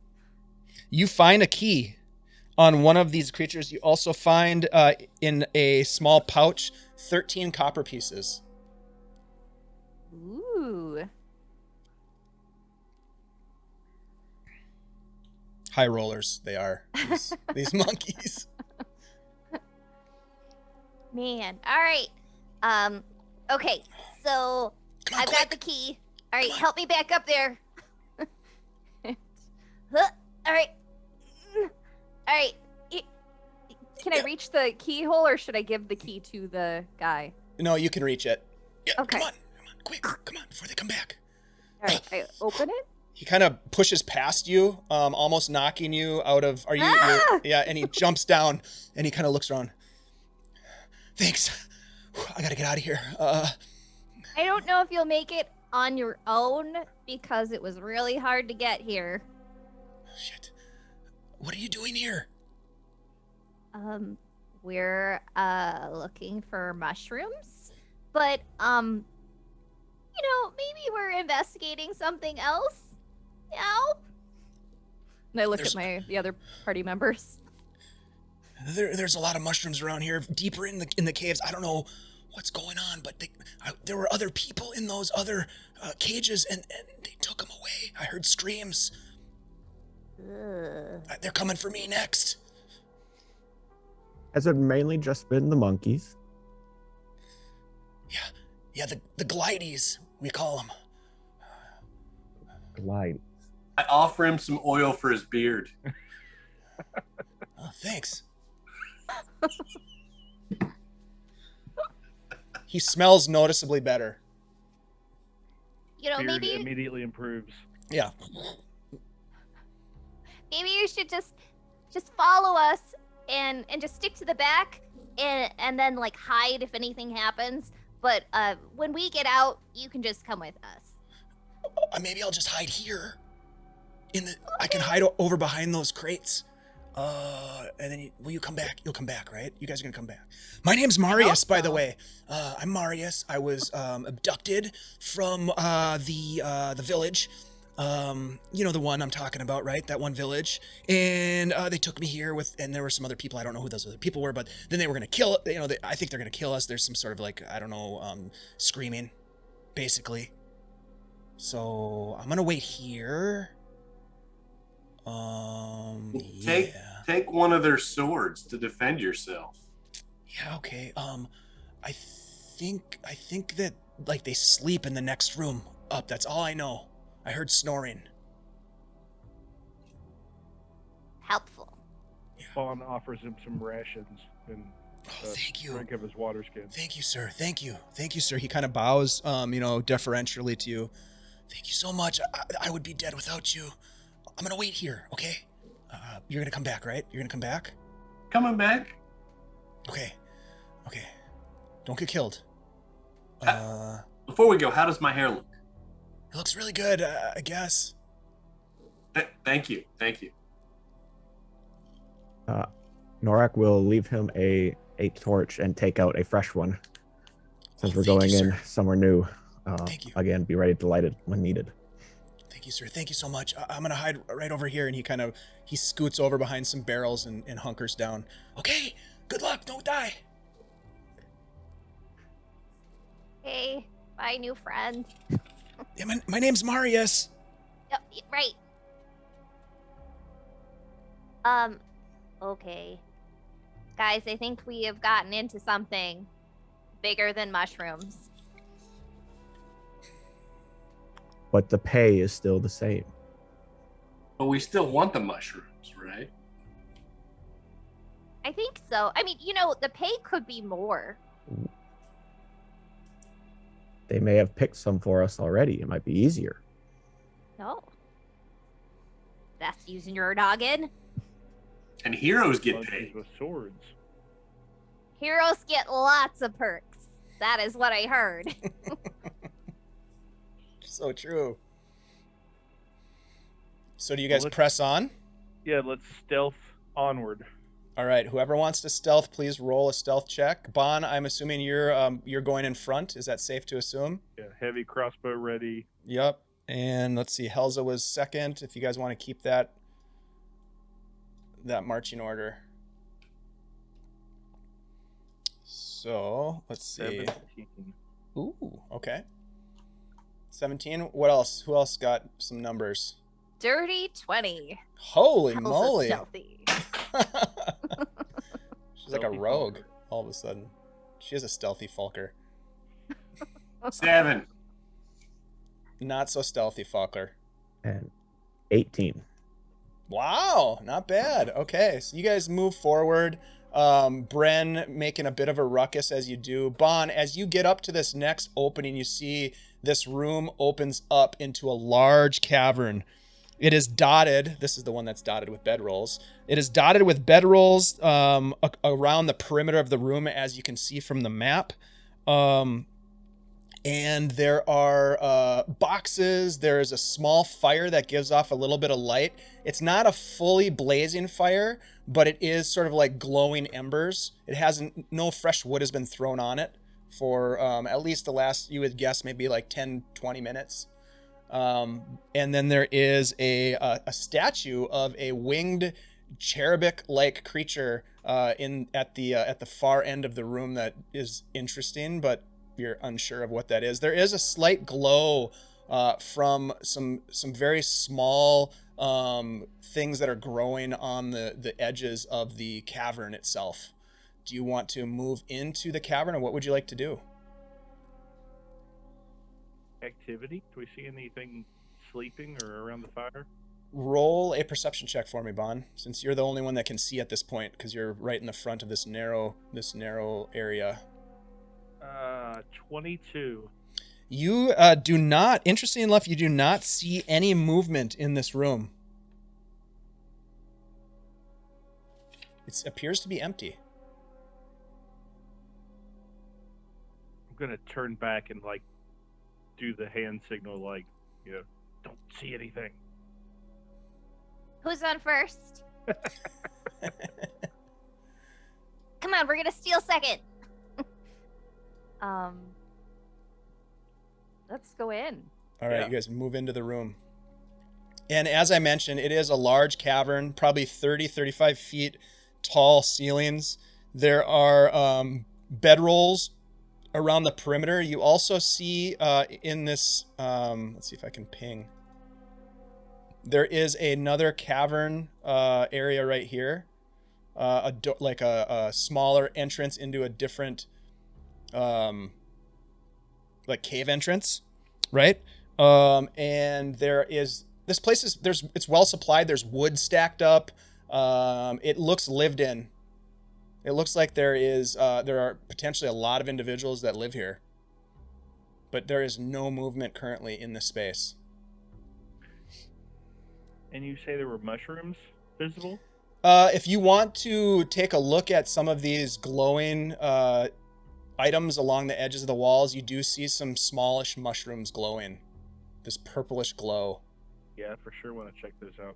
You find a key on one of these creatures. You also find in a small pouch 13 copper pieces. Ooh. High rollers, they are. These monkeys. Man. All right. Okay. So Come on, I've quick. got the key. All right. Help me back up there. All right. All right. Can I reach the keyhole or should I give the key to the guy? No, you can reach it. Yeah, Okay. Come on, quick, come on, before they come back. All right. I open it. He kind of pushes past you, almost knocking you out of. Are you? Yeah, and he jumps down and he kind of looks around. Thanks. I gotta get out of here. I don't know if you'll make it on your own because it was really hard to get here. Shit. What are you doing here? We're looking for mushrooms, but maybe we're investigating something else. And I look at the other party members. There's a lot of mushrooms around here, deeper in the caves. I don't know what's going on, but there were other people in those other cages, and they took them away. I heard screams. They're coming for me next. Has it mainly just been the monkeys? Yeah, the glides, we call them. Glide. I offer him some oil for his beard. Oh, thanks. He smells noticeably better. Beard Maybe immediately improves. Yeah. maybe you should just follow us and just stick to the back and then like hide if anything happens. But when we get out, you can just come with us. Maybe I'll just hide here. I can hide over behind those crates. And then will you come back? You'll come back, right? You guys are gonna come back. My name's Marius, by the way. I'm Marius. I was abducted from the village. The one I'm talking about, right? That one village. And they took me here and there were some other people. I don't know who those other people were, but then they were gonna kill. I think they're gonna kill us. There's some sort of like, I don't know, screaming, basically. So I'm gonna wait here. Take one of their swords to defend yourself. Yeah, okay. I think that like they sleep in the next room up. That's all I know. I heard snoring. Helpful. Fawn offers him some rations and thank you. drink of his water skin. Thank you, sir. Thank you, sir. He kind of bows, deferentially to you. Thank you so much. I would be dead without you. I'm gonna wait here, okay? You're gonna come back, right? You're gonna come back? Coming back. Okay. Don't get killed. Before we go, how does my hair look? It looks really good, I guess. Thank you. Norak will leave him a torch and take out a fresh one. Since we're going in somewhere new. Thank you. Again, be ready to light it when needed. Thank you, sir. Thank you so much. I'm gonna hide right over here, and he scoots over behind some barrels and hunkers down. Okay, good luck. Don't die. Hey, bye, new friend. Yeah, my name's Marius. Yep, right. Okay. Guys, I think we have gotten into something bigger than mushrooms. But the pay is still the same. But we still want the mushrooms, right? I think so. I mean, the pay could be more. They may have picked some for us already. It might be easier. No. That's using your noggin. And heroes get Monkeys paid. with swords. Heroes get lots of perks. That is what I heard. So true. So do you guys let's- press on? Yeah, let's stealth onward. All right. Whoever wants to stealth, please roll a stealth check. Bon, I'm assuming you're going in front. Is that safe to assume? Yeah, heavy crossbow ready. Yep. And let's see. Helza was second. If you guys want to keep that marching order. So let's see. 17. Ooh. Okay. 17. What else? Who else got some numbers? Dirty 20. Holy Hell's a moly. stealthy. She's like a Stealthy rogue Falker. all of a sudden. She is a stealthy Falker. 7. Not so stealthy Falker. And 18. Wow, not bad. Okay, so you guys move forward. Bren making a bit of a ruckus as you do. Bon, as you get up to this next opening, you see this room opens up into a large cavern. It is dotted. This is the one that's dotted with bedrolls. It is dotted with bedrolls around the perimeter of the room, as you can see from the map. And there are boxes. There is a small fire that gives off a little bit of light. It's not a fully blazing fire, but it is sort of like glowing embers. It hasn't, no fresh wood has been thrown on it for at least the last, you would guess, maybe like 10, 20 minutes. And then there is a statue of a winged cherubic-like creature at the far end of the room that is interesting, but you're unsure of what that is. There is a slight glow from some very small things that are growing on the edges of the cavern itself. Do you want to move into the cavern, or what would you like to do? Activity? Do we see anything sleeping or around the fire? Roll a perception check for me, Bon, since you're the only one that can see at this point, because you're right in the front of this narrow area. 22. You do not, interesting enough, you do not see any movement in this room. It appears to be empty. I'm gonna turn back and like do the hand signal, like, you know, don't see anything. Who's on first? Come on, we're gonna steal second. Let's go in. All right, Yeah. you guys move into the room. And as I mentioned, it is a large cavern, probably 30, 35 feet tall ceilings. There are bedrolls around the perimeter. You also see in this, let's see if I can ping. There is another cavern area right here, like a smaller entrance into a different, like cave entrance, right? And there is, this place is, it's well supplied. There's wood stacked up. It looks lived in. It looks like there are potentially a lot of individuals that live here, but there is no movement currently in this space. And you say there were mushrooms visible? If you want to take a look at some of these glowing items along the edges of the walls, you do see some smallish mushrooms glowing. This purplish glow. Yeah, for sure want to check those out.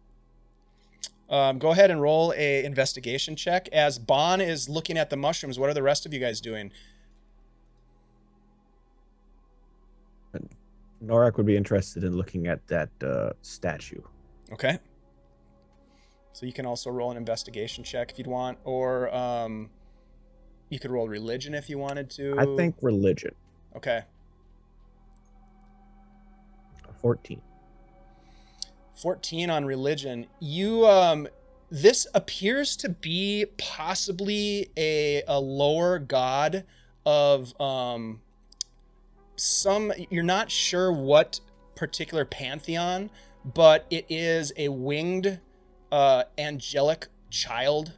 Go ahead and roll a investigation check. As Bon is looking at the mushrooms, what are the rest of you guys doing? Norak would be interested in looking at that statue. Okay. So you can also roll an investigation check if you'd want, or you could roll religion if you wanted to. I think religion. Okay. 14. 14 on religion. You this appears to be possibly a lower god of some, you're not sure what particular pantheon, but it is a winged angelic child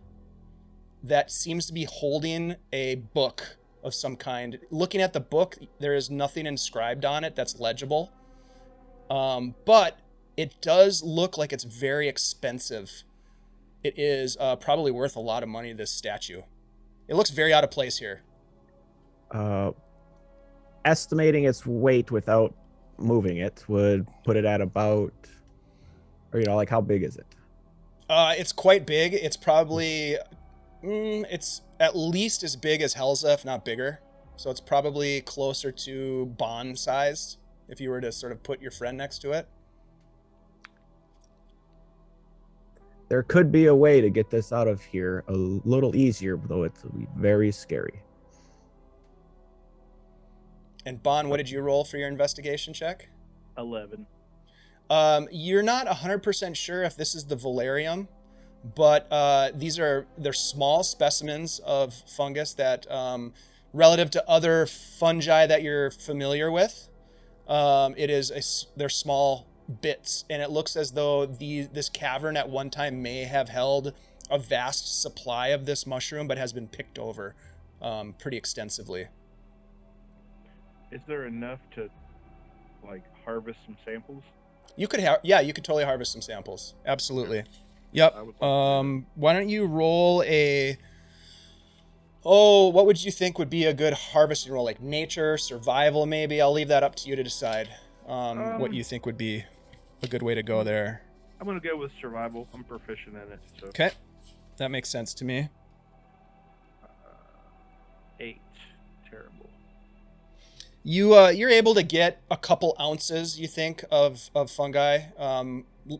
that seems to be holding a book of some kind. Looking at the book, there is nothing inscribed on it that's legible, but it does look like it's very expensive. It is probably worth a lot of money, this statue. It looks very out of place here. Estimating its weight without moving it would put it at about, or like how big is it? It's quite big. It's probably, it's at least as big as Helza, if not bigger. So it's probably closer to Bond sized if you were to sort of put your friend next to it. There could be a way to get this out of here a little easier, though it's very scary. And Bond, what did you roll for your investigation check? 11. You're not 100% sure if this is the Valerium, but they're small specimens of fungus that, relative to other fungi that you're familiar with, they're small bits, and it looks as though this cavern at one time may have held a vast supply of this mushroom, but has been picked over pretty extensively. Is there enough to like harvest some samples? You could have, yeah, you could totally harvest some samples. Absolutely. Yep. I would like to do Why don't you roll a? Oh, what would you think would be a good harvesting roll? Like nature, survival, maybe. I'll leave that up to you to decide. What you think would be a good way to go there. I'm gonna go with survival. I'm proficient in it. So Okay, that makes sense to me. 8. Terrible. You're able to get a couple ounces, you think, of fungi.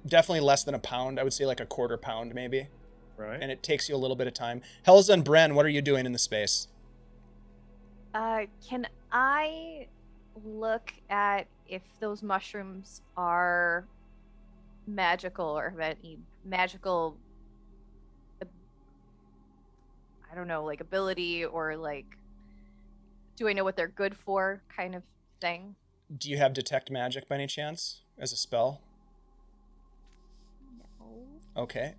Definitely less than a pound. I would say like a quarter pound, maybe. Right. And it takes you a little bit of time. Helza and Bren, what are you doing in the space? Can I look at if those mushrooms are magical or have any magical, I don't know, like ability or like, do I know what they're good for kind of thing? Do you have detect magic by any chance as a spell? No. Okay.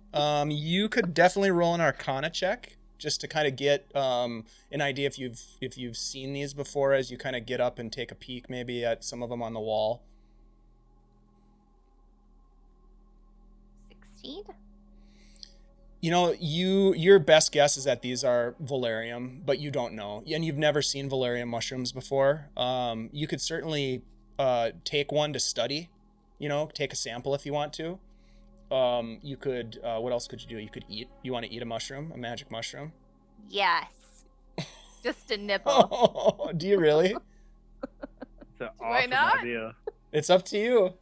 You could definitely roll an Arcana check just to kind of get an idea if you've seen these before as you kind of get up and take a peek maybe at some of them on the wall. 16? You know, your best guess is that these are Valerium, but you don't know, and you've never seen Valerium mushrooms before. You could certainly take one to study. You know, take a sample if you want to. You could. What else could you do? You could eat. You want to eat a mushroom, a magic mushroom? Yes. Just a nibble. Do you really? It's an Do I awesome not? idea. It's up to you.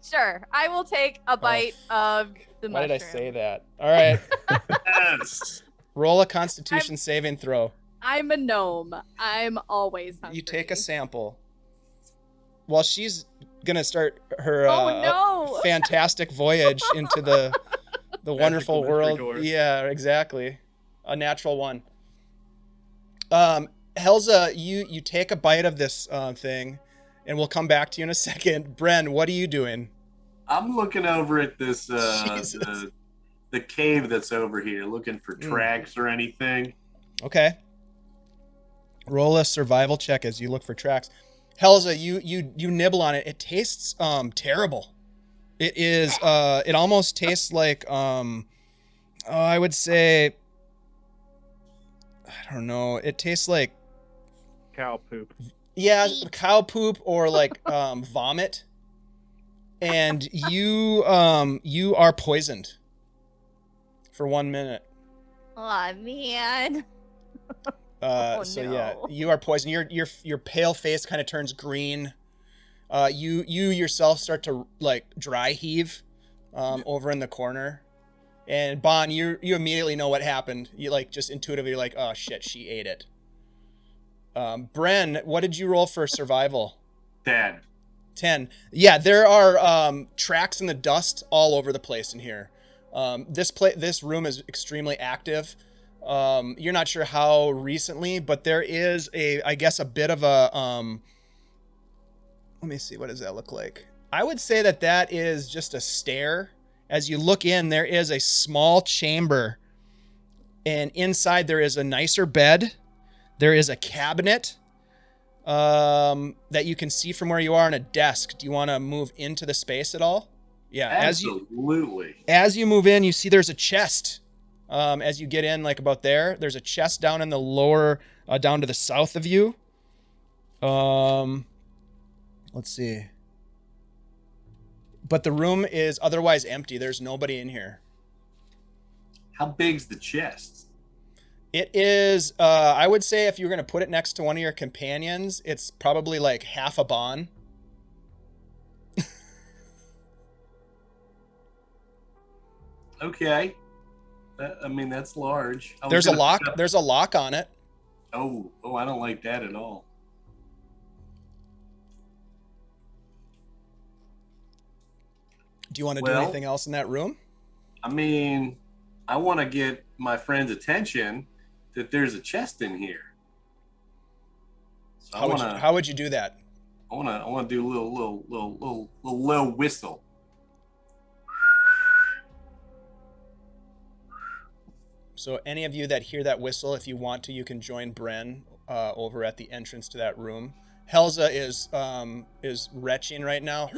Sure, I will take a bite of the Why mushroom. did I say that? All right. Yes. Roll a Constitution saving throw. I'm a gnome. I'm always hungry. You take a sample. While she's gonna start her Oh no! fantastic voyage into the wonderful Magical mystery world. tour. Yeah, exactly. A natural one. Helza, you take a bite of this thing, and we'll come back to you in a second. Bren, what are you doing? I'm looking over at this Jesus. the cave that's over here, looking for Mm. tracks or anything. Okay. Roll a survival check as you look for tracks. Helza, you nibble on it. It tastes terrible. It is it almost tastes like I would say, I don't know. It tastes like, Cow poop. yeah, cow poop or like vomit. And you are poisoned for 1 minute. Aw, man. So yeah, no. you are poisoned. Your pale face kind of turns green. You yourself start to like dry heave over in the corner. And Bon, you immediately know what happened. You like just intuitively like, oh shit, she ate it. Bren, what did you roll for survival? Dad. 10. Yeah, there are tracks in the dust all over the place in here. This room is extremely active. You're not sure how recently, but there is I guess a bit of a let me see, what does that look like? I would say that is just a stair. As you look in, there is a small chamber, and inside there is a nicer bed. There is a cabinet that you can see from where you are, on a desk. Do you want to move into the space at all? Yeah, Absolutely. as you move in, you see there's a chest. As you get in, like about there, there's a chest down in the lower, down to the south of you. Let's see. But the room is otherwise empty. There's nobody in here. How big's the chest? It is, I would say if you're going to put it next to one of your companions, it's probably like half a bon. Okay. I mean, that's large. I was There's a gonna lock. pick up- There's a lock on it. Oh, I don't like that at all. Do you want to do Well- anything else in that room? I mean, I want to get my friend's attention that there's a chest in here. So How would you do that? I want to do a little low whistle. So any of you that hear that whistle, if you want to, you can join Bren over at the entrance to that room. Helza is retching right now.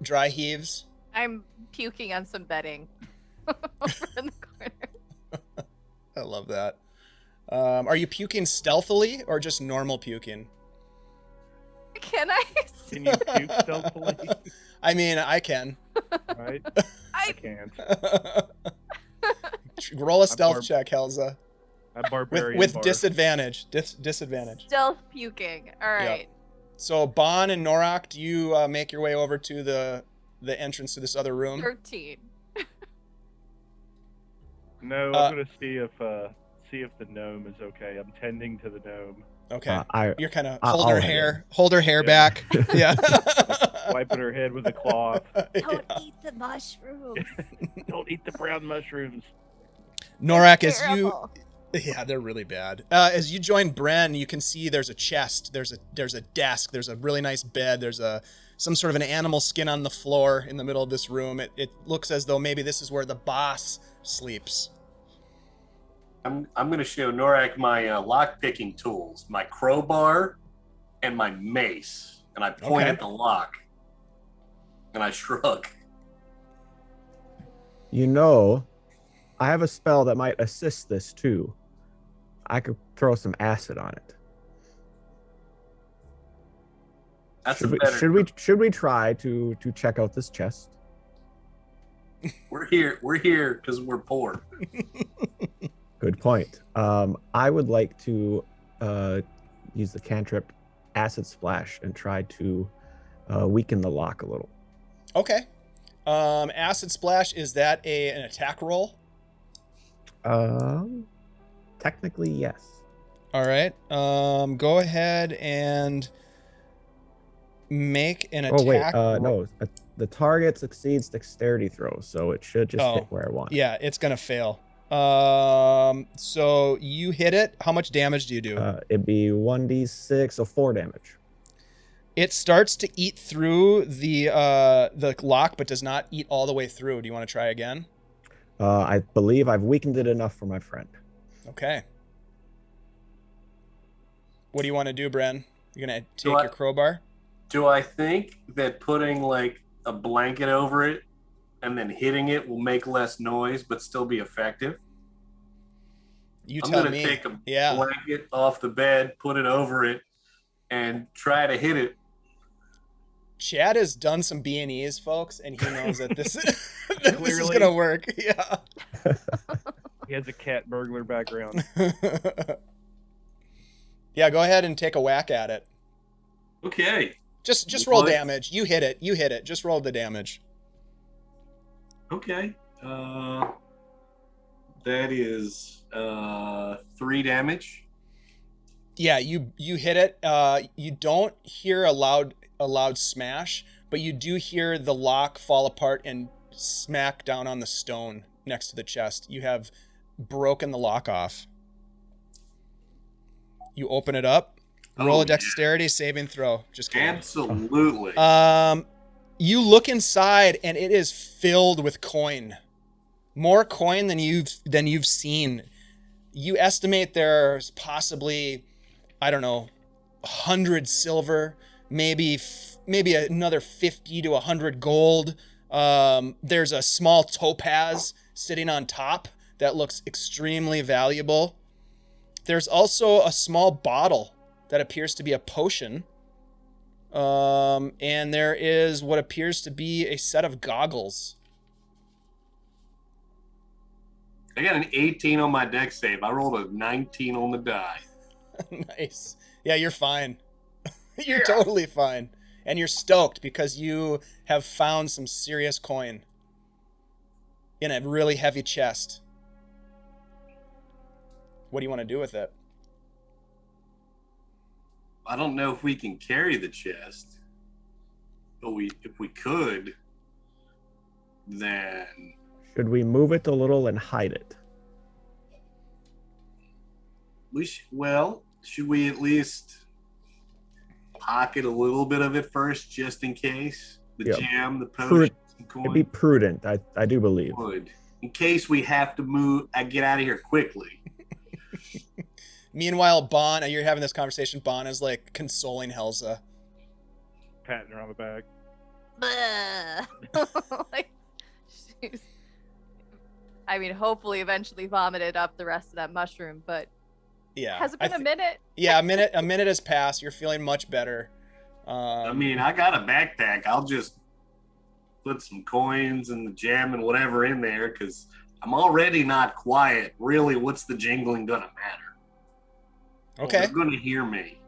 Dry heaves. I'm puking on some bedding over in the corner. I love that. Are you puking stealthily or just normal puking? Can I? Can you puke stealthily? I mean, I can. Right? I Can't. Roll a stealth barb- check, Helza. I'm barbarian. With barb. disadvantage. Disadvantage. stealth puking. All right. So Bon and Norak, do you make your way over to the entrance to this other room? 13. No, I'm gonna see if the gnome is okay. I'm tending to the gnome, Okay. You're kind of I'll hold her head hair, hold her hair Yeah. back. Yeah. wiping her head with a cloth. Don't eat the mushrooms. Don't eat the brown mushrooms. Norak, as you Terrible. yeah, they're really bad. As you join Bren, you can see there's a chest, there's a desk, there's a really nice bed, there's some sort of an animal skin on the floor in the middle of this room. It looks as though maybe this is where the boss sleeps. I'm going to show Norak my lock picking tools, my crowbar and my mace, and I point Okay. at the lock, and I shrug. You know, I have a spell that might assist this too. I could throw some acid on it. That's Should a we, better. should we try to check out this chest? We're here because we're poor. Good point. I would like to use the cantrip Acid Splash and try to weaken the lock a little. Okay. Acid Splash, is that an attack roll? Technically, yes. All right. Go ahead and make an attack. Oh wait, roll. no. The target succeeds dexterity throw, so it should just Oh, hit where I want. Yeah, it's gonna fail. So you hit it. How much damage do you do? It'd be 1d6, so 4 damage. It starts to eat through the lock, but does not eat all the way through. Do you want to try again? I believe I've weakened it enough for my friend. Okay. What do you want to do, Bren? You're gonna take Do I- your crowbar? Do I think that putting like a blanket over it and then hitting it will make less noise but still be effective? You I'm tell gonna me. take a Yeah. blanket off the bed, put it over it, and try to hit it. Chad has done some B&Es, folks, and he knows that this that this is Clearly. gonna work. Yeah. He has a cat burglar background. Yeah, go ahead and take a whack at it. Okay. Just roll What? damage. You hit it. Just roll the damage. Okay. That is 3 damage. Yeah, you hit it. You don't hear a loud smash, but you do hear the lock fall apart and smack down on the stone next to the chest. You have broken the lock off. You open it up. Roll Oh, a dexterity saving throw. Just kidding. Absolutely. You look inside and it is filled with coin. More coin than you've seen. You estimate there's possibly, I don't know, 100 silver, maybe another 50 to 100 gold. There's a small topaz sitting on top that looks extremely valuable. There's also a small bottle that appears to be a potion. And there is what appears to be a set of goggles. I got an 18 on my dex save. I rolled a 19 on the die. Nice. Yeah, you're fine. You're totally fine. And you're stoked because you have found some serious coin in a really heavy chest. What do you want to do with it? I don't know if we can carry the chest, but if we could, then Should we move it a little and hide it? should we at least pocket a little bit of it first, just in case? The Yeah. gem, the potion, some It'd be coin. prudent, I do believe. Would. In case we have to move, get out of here quickly. Meanwhile, Bon, you're having this conversation. Bon is like consoling Helza. Patting her on the back. Like, she's, I mean, hopefully eventually vomited up the rest of that mushroom, but Yeah. has it been a minute? Yeah, a minute has passed. You're feeling much better. I mean, I got a backpack. I'll just put some coins and the jam and whatever in there because I'm already not quiet. Really, what's the jingling gonna matter? Okay. They're gonna hear me.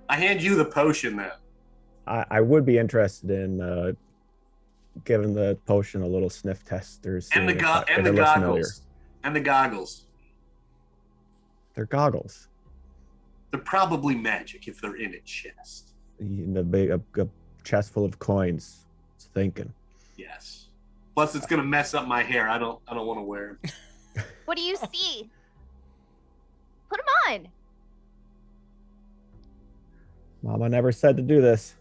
I hand you the potion then. I would be interested in giving the potion a little sniff test or And the if it looks familiar. goggles. And the goggles. They're goggles. They're probably magic if they're in a chest. The big a chest full of coins. It's thinking. Yes. Plus, it's gonna mess up my hair. I don't want to wear them. What do you see? Put them on. Mama never said to do this.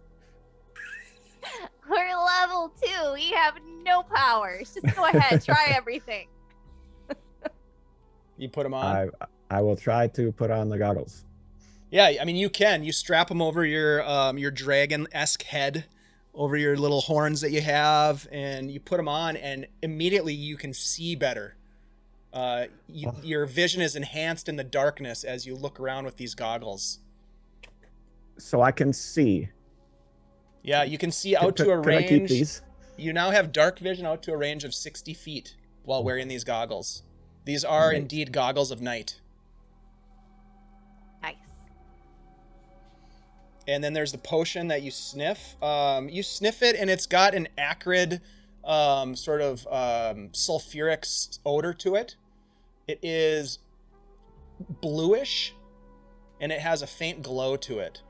We're level 2. We have no powers. Just go ahead. Try everything. You put them on. I will try to put on the goggles. Yeah, I mean, you can. You strap them over your dragon-esque head, over your little horns that you have, and you put them on, and immediately you can see better. Your vision is enhanced in the darkness as you look around with these goggles. So I can see. Yeah, you can see out to a Can I keep range. these? You now have dark vision out to a range of 60 feet while wearing these goggles. These are Nice. indeed goggles of night. Nice. And then there's the potion that you sniff. You sniff it, and it's got an acrid, sort of sulfuric odor to it. It is bluish, and it has a faint glow to it.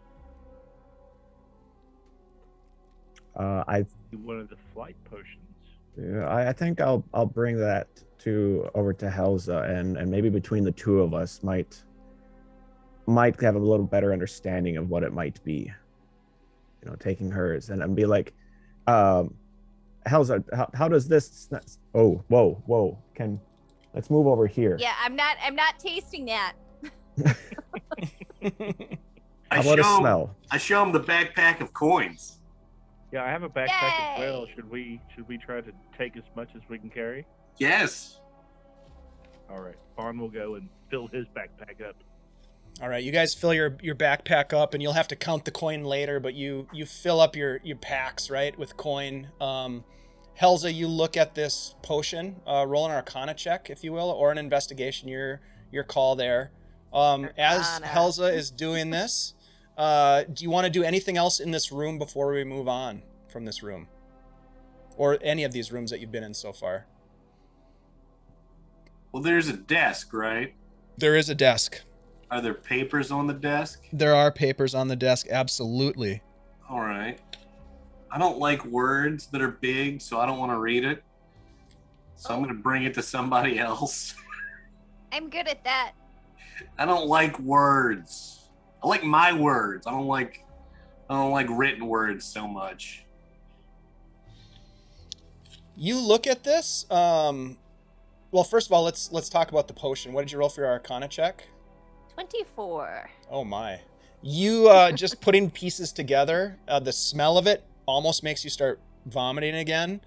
One of the flight potions. I think I'll bring that over to Helza, and maybe between the two of us might have a little better understanding of what it might be. You know, taking hers and be like, Helza, how does this? Oh, whoa! Let's move over here. Yeah, I'm not tasting that. How about a smell? I show him the backpack of coins. Yeah, I have a backpack as well. Yay! Should we try to take as much as we can carry? Yes. All right, Bond will go and fill his backpack up. All right, you guys fill your backpack up, and you'll have to count the coin later, but you fill up your packs, right, with coin. Helza, you look at this potion. Roll an Arcana check, if you will, or an investigation. Your call there. As Helza is doing this, do you want to do anything else in this room before we move on from this room? Or any of these rooms that you've been in so far? Well, there's a desk, right? There is a desk. Are there papers on the desk? There are papers on the desk, absolutely. All right. I don't like words that are big, so I don't want to read it. So I'm going to bring it to somebody else. I'm good at that. I don't like words. I like my words. I don't like written words so much. You look at this. Well, first of all, let's talk about the potion. What did you roll for your Arcana check? 24. Oh my! You just putting pieces together. The smell of it almost makes you start vomiting again.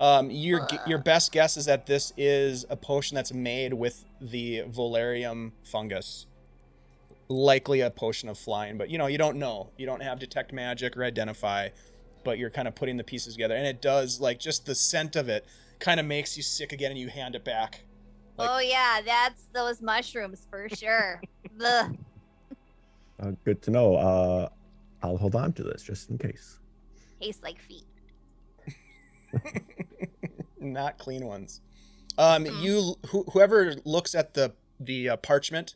Your best guess is that this is a potion that's made with the Volarium fungus. Likely a potion of flying, but you don't know. You don't have detect magic or identify, but you're kind of putting the pieces together, and it does, like, just the scent of it kind of makes you sick again, and you hand it back. Like, Oh yeah, that's those mushrooms for sure. Ugh. Good to know. I'll hold on to this just in case. Tastes like feet. not clean ones. Whoever looks at the parchment,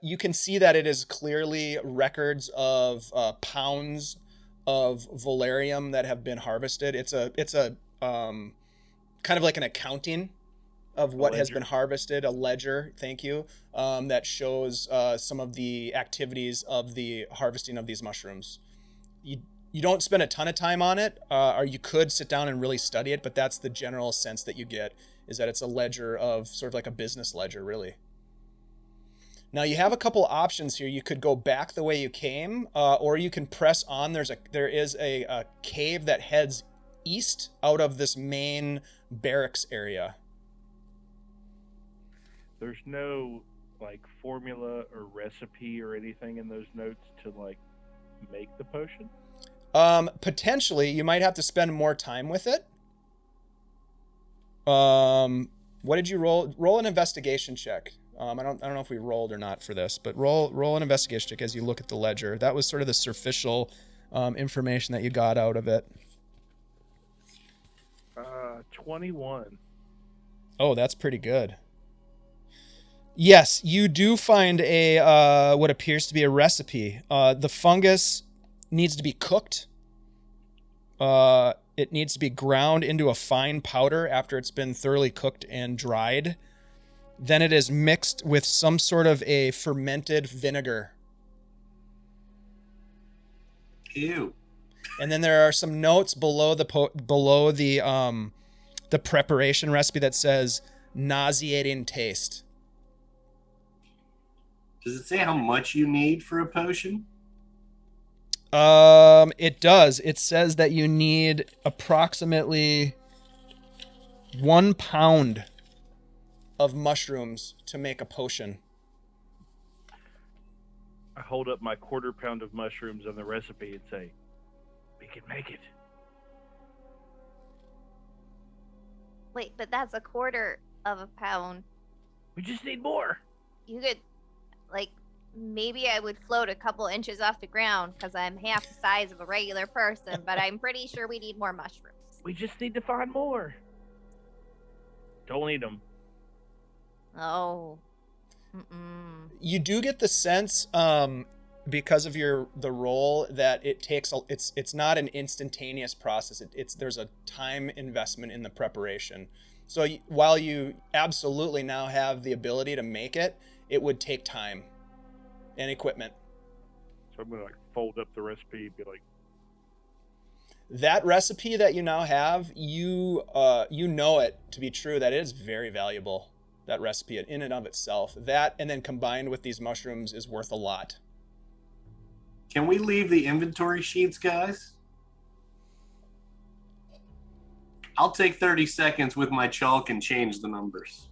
you can see that it is clearly records of pounds of Volarium that have been harvested. It's a kind of like an accounting of what has been harvested, a ledger, thank you, that shows some of the activities of the harvesting of these mushrooms. You don't spend a ton of time on it, or you could sit down and really study it, but that's the general sense that you get, is that it's a ledger of sort of like a business ledger, really. Now you have a couple options here. You could go back the way you came, or you can press on. There is a cave that heads east out of this main barracks area. There's no like formula or recipe or anything in those notes to like make the potion? Potentially, you might have to spend more time with it. What did you roll? Roll an investigation check. I don't know if we rolled or not for this, but roll an investigation check as you look at the ledger. That was sort of the superficial information that you got out of it. 21. Oh, that's pretty good. Yes, you do find a what appears to be a recipe. The fungus needs to be cooked. It needs to be ground into a fine powder after it's been thoroughly cooked and dried. Then it is mixed with some sort of a fermented vinegar. Ew. And then there are some notes below the preparation recipe that says nauseating taste. Does it say how much you need for a potion? It does. It says that you need approximately 1 pound of mushrooms to make a potion. I hold up my quarter pound of mushrooms on the recipe and say, "We can make it." Wait, but that's a quarter of a pound. We just need more. You could, like, maybe I would float a couple inches off the ground because I'm half the size of a regular person, but I'm pretty sure we need more mushrooms. We just need to find more. Don't eat them. Oh. Mm-mm. You do get the sense, because of the role, that it takes it's not an instantaneous process. There's a time investment in the preparation. So while you absolutely now have the ability to make it, it would take time and equipment. So I'm gonna like fold up the recipe and be like, That recipe that you now have, you know it to be true that it is very valuable. That recipe in and of itself, that and then combined with these mushrooms is worth a lot. Can we leave the inventory sheets, guys? I'll take 30 seconds with my chalk and change the numbers.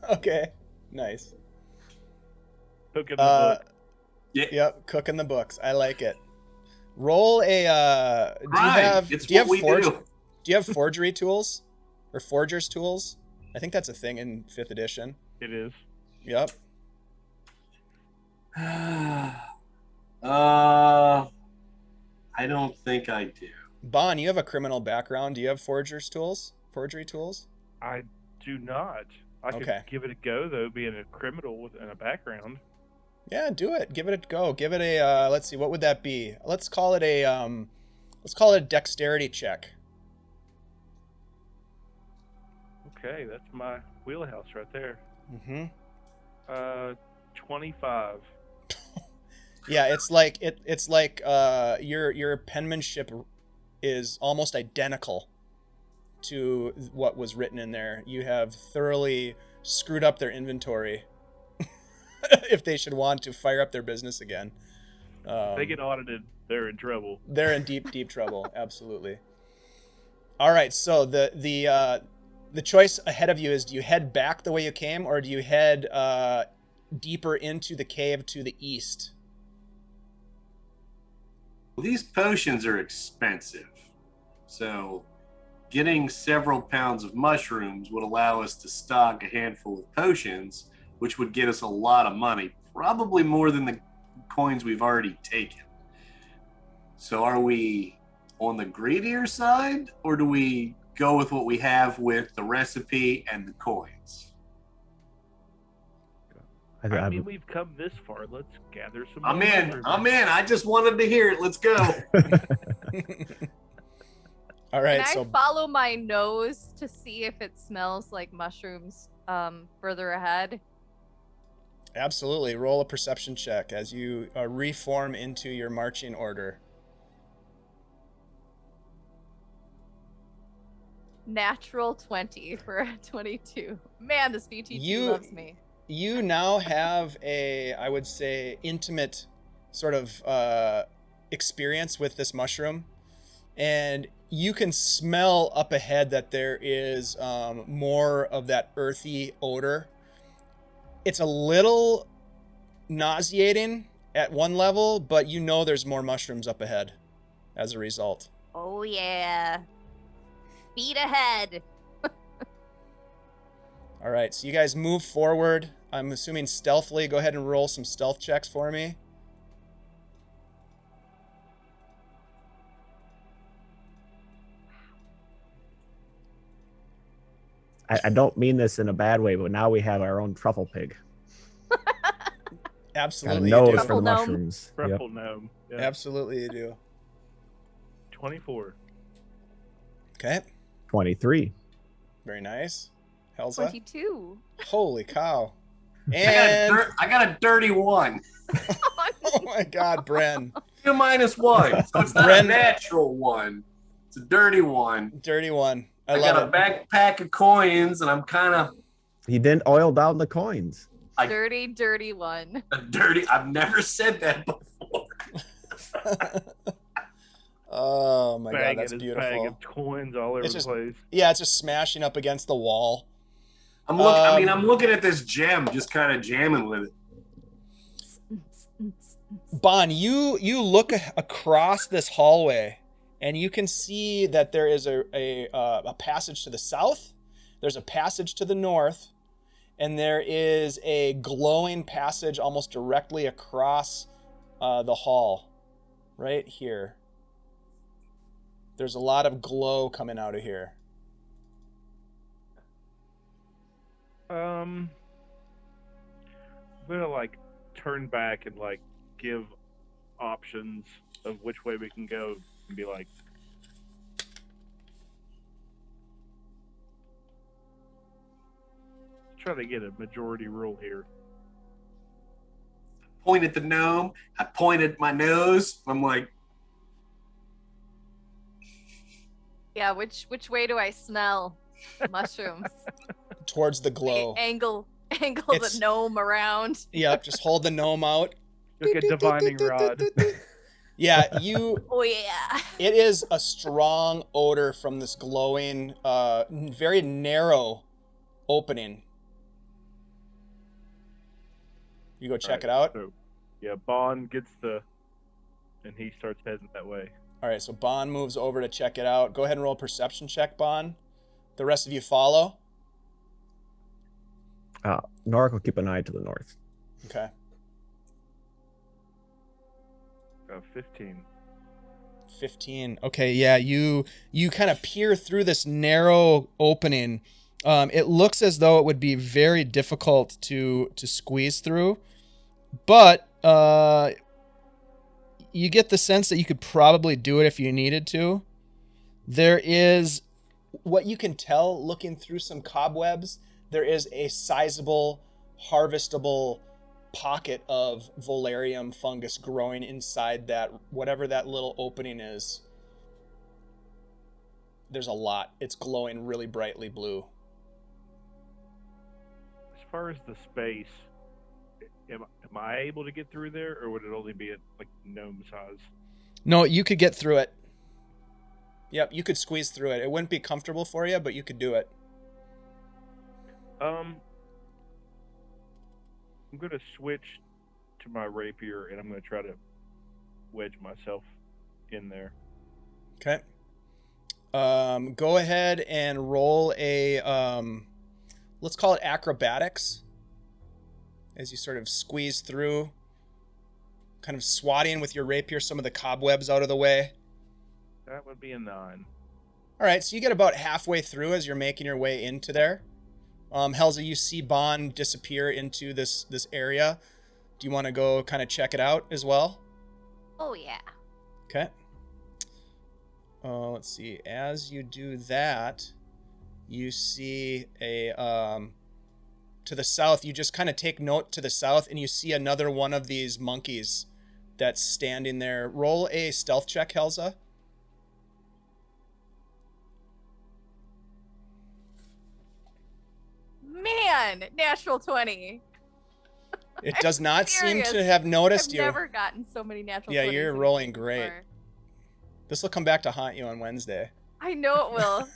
Okay, nice. "Hook in the book." Yep, cooking the books. I like it. Roll a. Do It's you what we do. Do you have forgery tools or forger's tools? I think that's a thing in 5th edition. It is. Yep. I don't think I do. Bon, you have a criminal background. Do you have forger's tools? Forgery tools? I do not. I could Okay. give it a go though, being a criminal with in a background. Yeah, do it. Give it a go. Give it a. Let's see. What would that be? Let's call it a. Let's call it a dexterity check. Okay, that's my wheelhouse right there. Mm-hmm. 25. Yeah, it's like it's like your penmanship is almost identical to what was written in there. You have thoroughly screwed up their inventory if they should want to fire up their business again. If they get audited, they're in trouble. They're in deep trouble. Absolutely. All right, so the choice ahead of you is: do you head back the way you came, or do you head deeper into the cave to the east? Well, these potions are expensive, so getting several pounds of mushrooms would allow us to stock a handful of potions, which would get us a lot of money, probably more than the coins we've already taken. So are we on the greedier side, or do we go with what we have with the recipe and the coins? I mean, we've come this far. Let's gather some. I'm more in. mushrooms. I'm in. I just wanted to hear it. Let's go. All right, Can I so follow my nose to see if it smells like mushrooms further ahead? absolutely roll a perception check as you reform into your marching order. natural 20 for a 22. Man, this VTT You- loves me. You now have a, I would say, intimate sort of experience with this mushroom, and you can smell up ahead that there is more of that earthy odor. It's a little nauseating at one level, but you know there's more mushrooms up ahead as a result. Oh yeah. Feet ahead. All right, so you guys move forward. I'm assuming stealthily. Go ahead and roll some stealth checks for me. I don't mean this in a bad way, but now we have our own truffle pig. Got a Absolutely, nose you do. for the Truffle gnome. mushrooms. Yep. Truffle gnome. Yeah. Absolutely, you do. 24. Okay, 23. very nice. Helza. 22. Holy cow. I And got a dirty 1. oh my God, Bren. A -1. So it's not Bren- a natural 1. It's a dirty 1. Dirty one. I I love got a it. backpack of coins, and I'm kind of He didn't oil down the coins. Dirty, dirty one. a dirty. I've never said that before. Oh my God, Bag that's in his bag beautiful. of coins all over It's the just- place. Yeah, it's just smashing up against the wall. I'm looking at this gem, just kind of jamming with it. Bon, you look across this hallway, and you can see that there is a passage to the south. There's a passage to the north, and there is a glowing passage almost directly across the hall, right here. There's a lot of glow coming out of here. I'm gonna like turn back and like give options of which way we can go and be like, try to get a majority rule here. Point at the gnome. I pointed my nose. I'm like, Yeah, which way do I smell mushrooms? Towards the glow. Angle It's- the gnome around. Yep, just hold the gnome out. Look at divining rod. Yeah, Oh yeah. it is a strong odor from this glowing, very narrow opening. You go check it out. So, yeah, Bond gets and he starts heading that way. All right, so Bon moves over to check it out. Go ahead and roll a perception check, Bon. The rest of you follow. Norik will keep an eye to the north. Okay. 15. 15. Okay, yeah, you kind of peer through this narrow opening. It looks as though it would be very difficult to squeeze through, but you get the sense that you could probably do it if you needed to. There is, what you can tell looking through some cobwebs, there is a sizable harvestable pocket of Volarium fungus growing inside that, whatever that little opening is. There's a lot. It's glowing really brightly blue. As far as the space, am I able to get through there, or would it only be at like gnome size? No, you could get through it. Yep, you could squeeze through it. It wouldn't be comfortable for you, but you could do it. I'm gonna switch to my rapier, and I'm gonna try to wedge myself in there. Okay. Go ahead and roll a, let's call it acrobatics. As you sort of squeeze through, kind of swatting with your rapier some of the cobwebs out of the way. That would be a 9. All right, so you get about halfway through as you're making your way into there. Helza, you see Bond disappear into this area. Do you want to go kind of check it out as well? Oh yeah. Okay. Let's see. As you do that, you see a to the south. You just kind of take note to the south, and you see another one of these monkeys that's standing there. Roll a stealth check, Helza. Man, natural 20. It I'm does not seem serious. to have noticed I've you. never gotten so many natural 20s. Yeah, you're in a rolling game great. before. This will come back to haunt you on Wednesday. I know it will.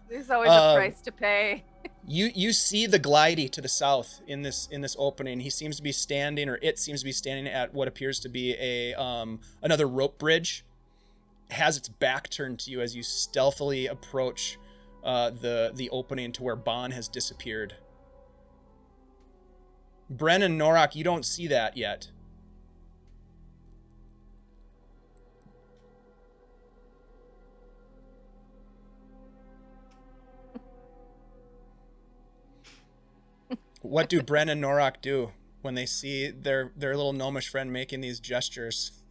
There's always a price to pay. You see the glidey to the south in this opening. He seems to be standing, or it seems to be standing at what appears to be a another rope bridge. It has its back turned to you as you stealthily approach the opening to where Bon has disappeared. Bren and Norak, you don't see that yet. What do Bren and Norak do when they see their little gnomish friend making these gestures?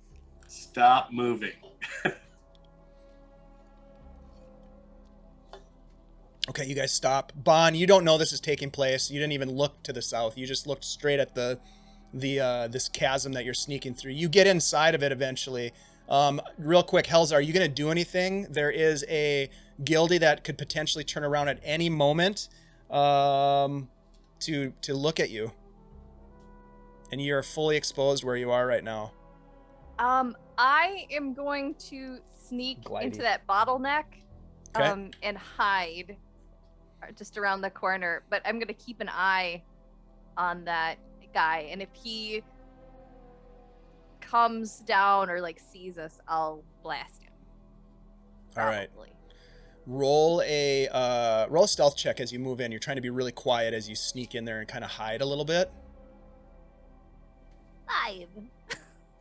Stop moving. Okay, you guys stop. Bon, you don't know this is taking place. You didn't even look to the south. You just looked straight at the this chasm that you're sneaking through. You get inside of it eventually. Real quick, Helza, are you going to do anything? There is a guildie that could potentially turn around at any moment to look at you. And you're fully exposed where you are right now. I am going to sneak into that bottleneck and hide just around the corner, but I'm going to keep an eye on that guy, and if he comes down or like sees us, I'll blast him. Probably. All right. Roll a stealth check as you move in. You're trying to be really quiet as you sneak in there and kind of hide a little bit. 5.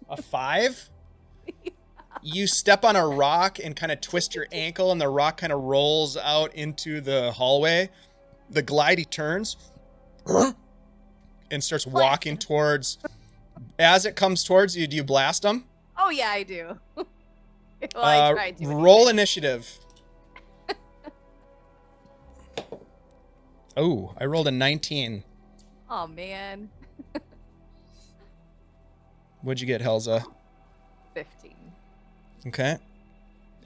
A 5? You step on a rock and kind of twist your ankle, and the rock kind of rolls out into the hallway. The glidey turns and starts walking towards. As it comes towards you, do you blast him? Oh yeah, I do. Well, I tried to. Roll initiative. Oh, I rolled a 19. Oh man. What'd you get, Helza? 15. Okay.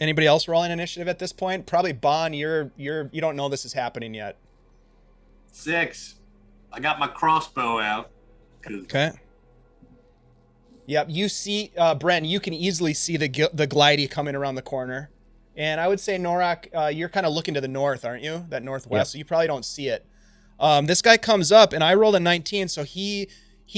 Anybody else rolling initiative at this point? Probably Bon. You don't know this is happening yet. 6. I got my crossbow out. Okay. Yep. You see, Bren. You can easily see the glidey coming around the corner, and I would say Norak, you're kind of looking to the north, aren't you? That northwest. Yep. So you probably don't see it. This guy comes up, and I rolled a 19, so he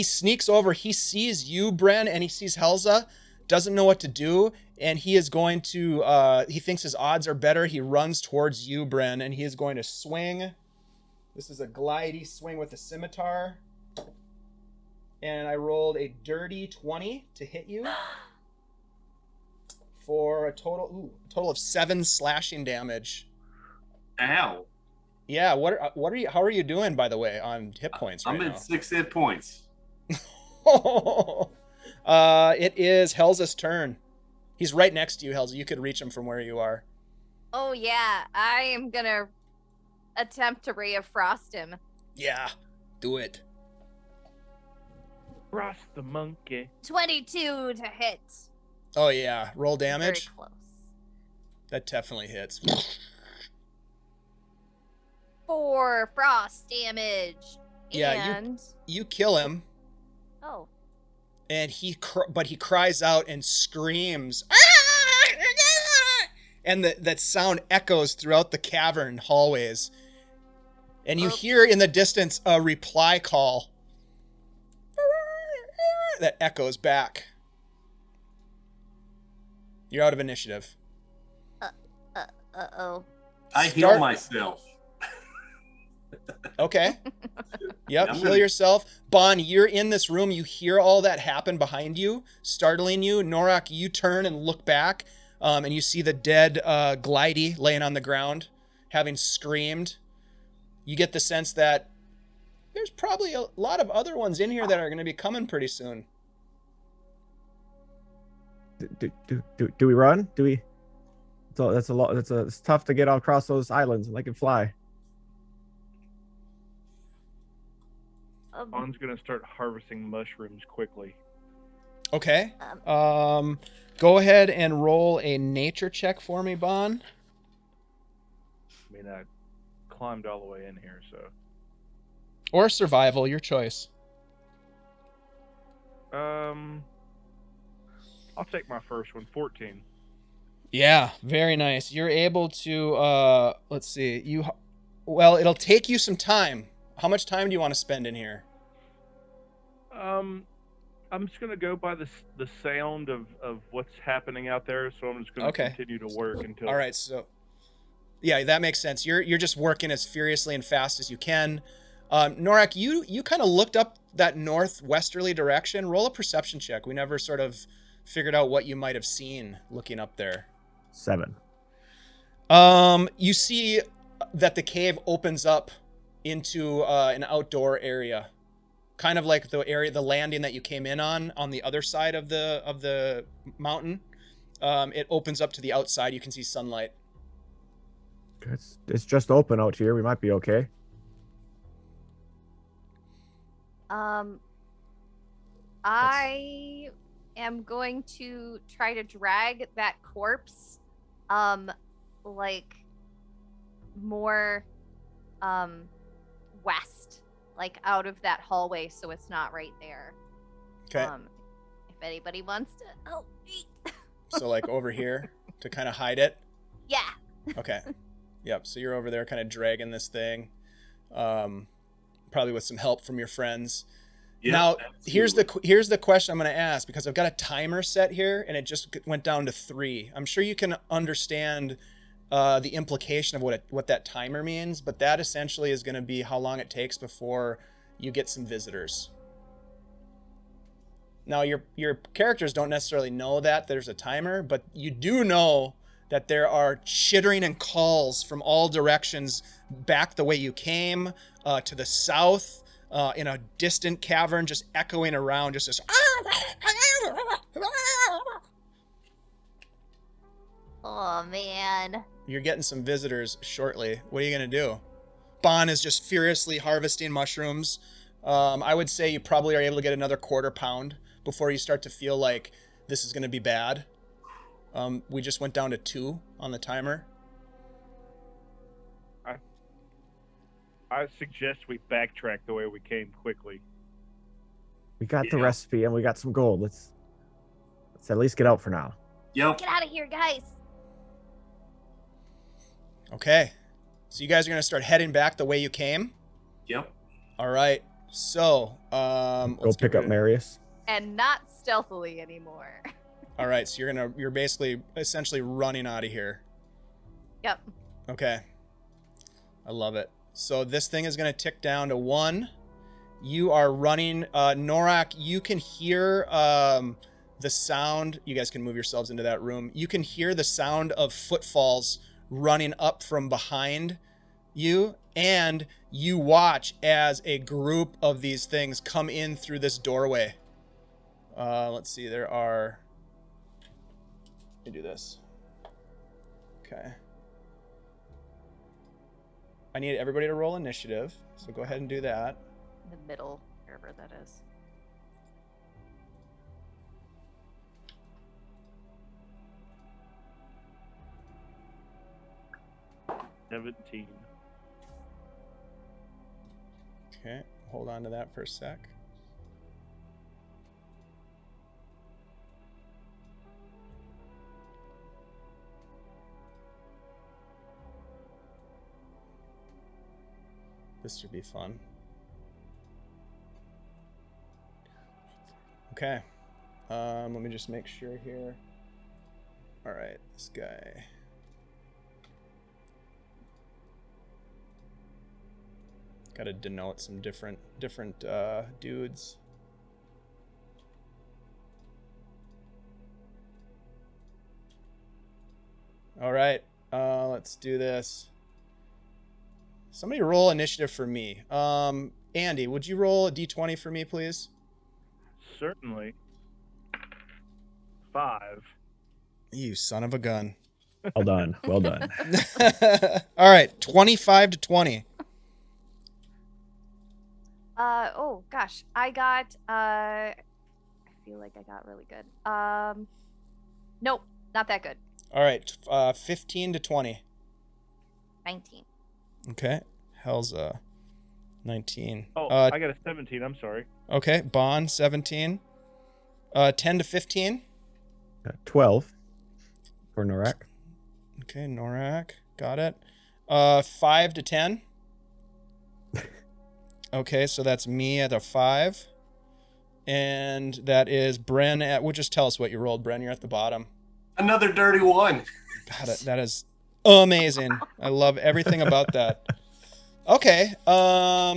sneaks over. He sees you, Bren, and he sees Helza. Doesn't know what to do, and he is going to, he thinks his odds are better. He runs towards you, Bren, and he is going to swing. This is a glidey swing with a scimitar. And I rolled a dirty 20 to hit you for a total of 7 slashing damage. Ow. Yeah, what are you, how are you doing, by the way, on hit points right now? I'm at 6 hit points. It is Helza's turn. He's right next to you, Helza. You could reach him from where you are. Oh yeah, I am gonna attempt to Ray of Frost him. Yeah, do it. Frost the monkey. 22 to hit. Oh yeah, roll damage. Very close. That definitely hits. 4 frost damage. Yeah, and you kill him. Oh. And he cries out and screams, and that sound echoes throughout the cavern hallways. And you hear in the distance a reply call that echoes back. You're out of initiative. Uh-oh. I heal myself. Okay. Yep, I'm heal gonna- yourself. Bon, you're in this room. You hear all that happen behind you, startling you. Norak, you turn and look back, and you see the dead glidey laying on the ground, having screamed. You get the sense that there's probably a lot of other ones in here that are going to be coming pretty soon. Do we run? Do we? So that's a lot. It's tough to get across those islands, and I can fly. Bon's gonna start harvesting mushrooms quickly. Okay. Go ahead and roll a nature check for me, Bon. I mean, I climbed all the way in here, so. Or survival, your choice. I'll take my first one, 14. Yeah, very nice. You're able to, let's see, well, it'll take you some time. How much time do you want to spend in here? I'm just gonna go by the sound of what's happening out there, so I'm just gonna continue to work until. All right, so yeah, that makes sense. You're just working as furiously and fast as you can. Norak, you kind of looked up that northwesterly direction. Roll a perception check. We never sort of figured out what you might have seen looking up there. 7. You see that the cave opens up into an outdoor area, kind of like the landing that you came in on the other side of the mountain. It opens up to the outside. You can see sunlight. It's just open out here. We might be okay. I am going to try to drag that corpse, like more, west, like out of that hallway, so it's not right there. Okay. If anybody wants to help me. So like over here to kind of hide it. Yeah. Okay. Yep. So you're over there kind of dragging this thing, probably with some help from your friends. Yeah, now, absolutely. here's the question I'm going to ask, because I've got a timer set here and it just went down to 3. I'm sure you can understand the implication of what that timer means, but that essentially is going to be how long it takes before you get some visitors. Now, your characters don't necessarily know that there's a timer, but you do know that there are chittering and calls from all directions back the way you came, to the south, in a distant cavern, just echoing around, just this. Oh, man. You're getting some visitors shortly. What are you going to do? Bon is just furiously harvesting mushrooms. I would say you probably are able to get another quarter pound before you start to feel like this is going to be bad. We just went down to 2 on the timer. I suggest we backtrack the way we came quickly. We got the recipe and we got some gold. Let's at least get out for now. Yep. Get out of here, guys. Okay. So you guys are going to start heading back the way you came? Yep. All right. So, go pick up Marius. And not stealthily anymore. All right. So you're basically essentially running out of here. Yep. Okay. I love it. So this thing is going to tick down to 1. You are running. Norak, you can hear the sound. You guys can move yourselves into that room. You can hear the sound of footfalls running up from behind you. And you watch as a group of these things come in through this doorway. Let's see. There are... Let me do this. Okay. I need everybody to roll initiative, so go ahead and do that. In the middle, wherever that is. $17. Okay, hold on to that for a sec. This should be fun. Okay. Let me just make sure here. All right, this guy. Got to denote some different dudes. All right, let's do this. Somebody roll initiative for me. Andy, would you roll a d20 for me, please? Certainly. 5. You son of a gun. Well done. Well done. All right, 25 to 20. Oh gosh, I got I feel like I got really good. Nope, not that good. All right, 15 to 20. 19. Okay, Helza. 19. Oh, I got a 17. I'm sorry. Okay, Bond 17. 10 to 15. 12 for Norak. Okay, Norak, got it. 5 to 10. Okay, so that's me at a 5. And that is Bren at, well, just tell us what you rolled, Bren. You're at the bottom. Another dirty one. God, that is amazing. I love everything about that. Okay,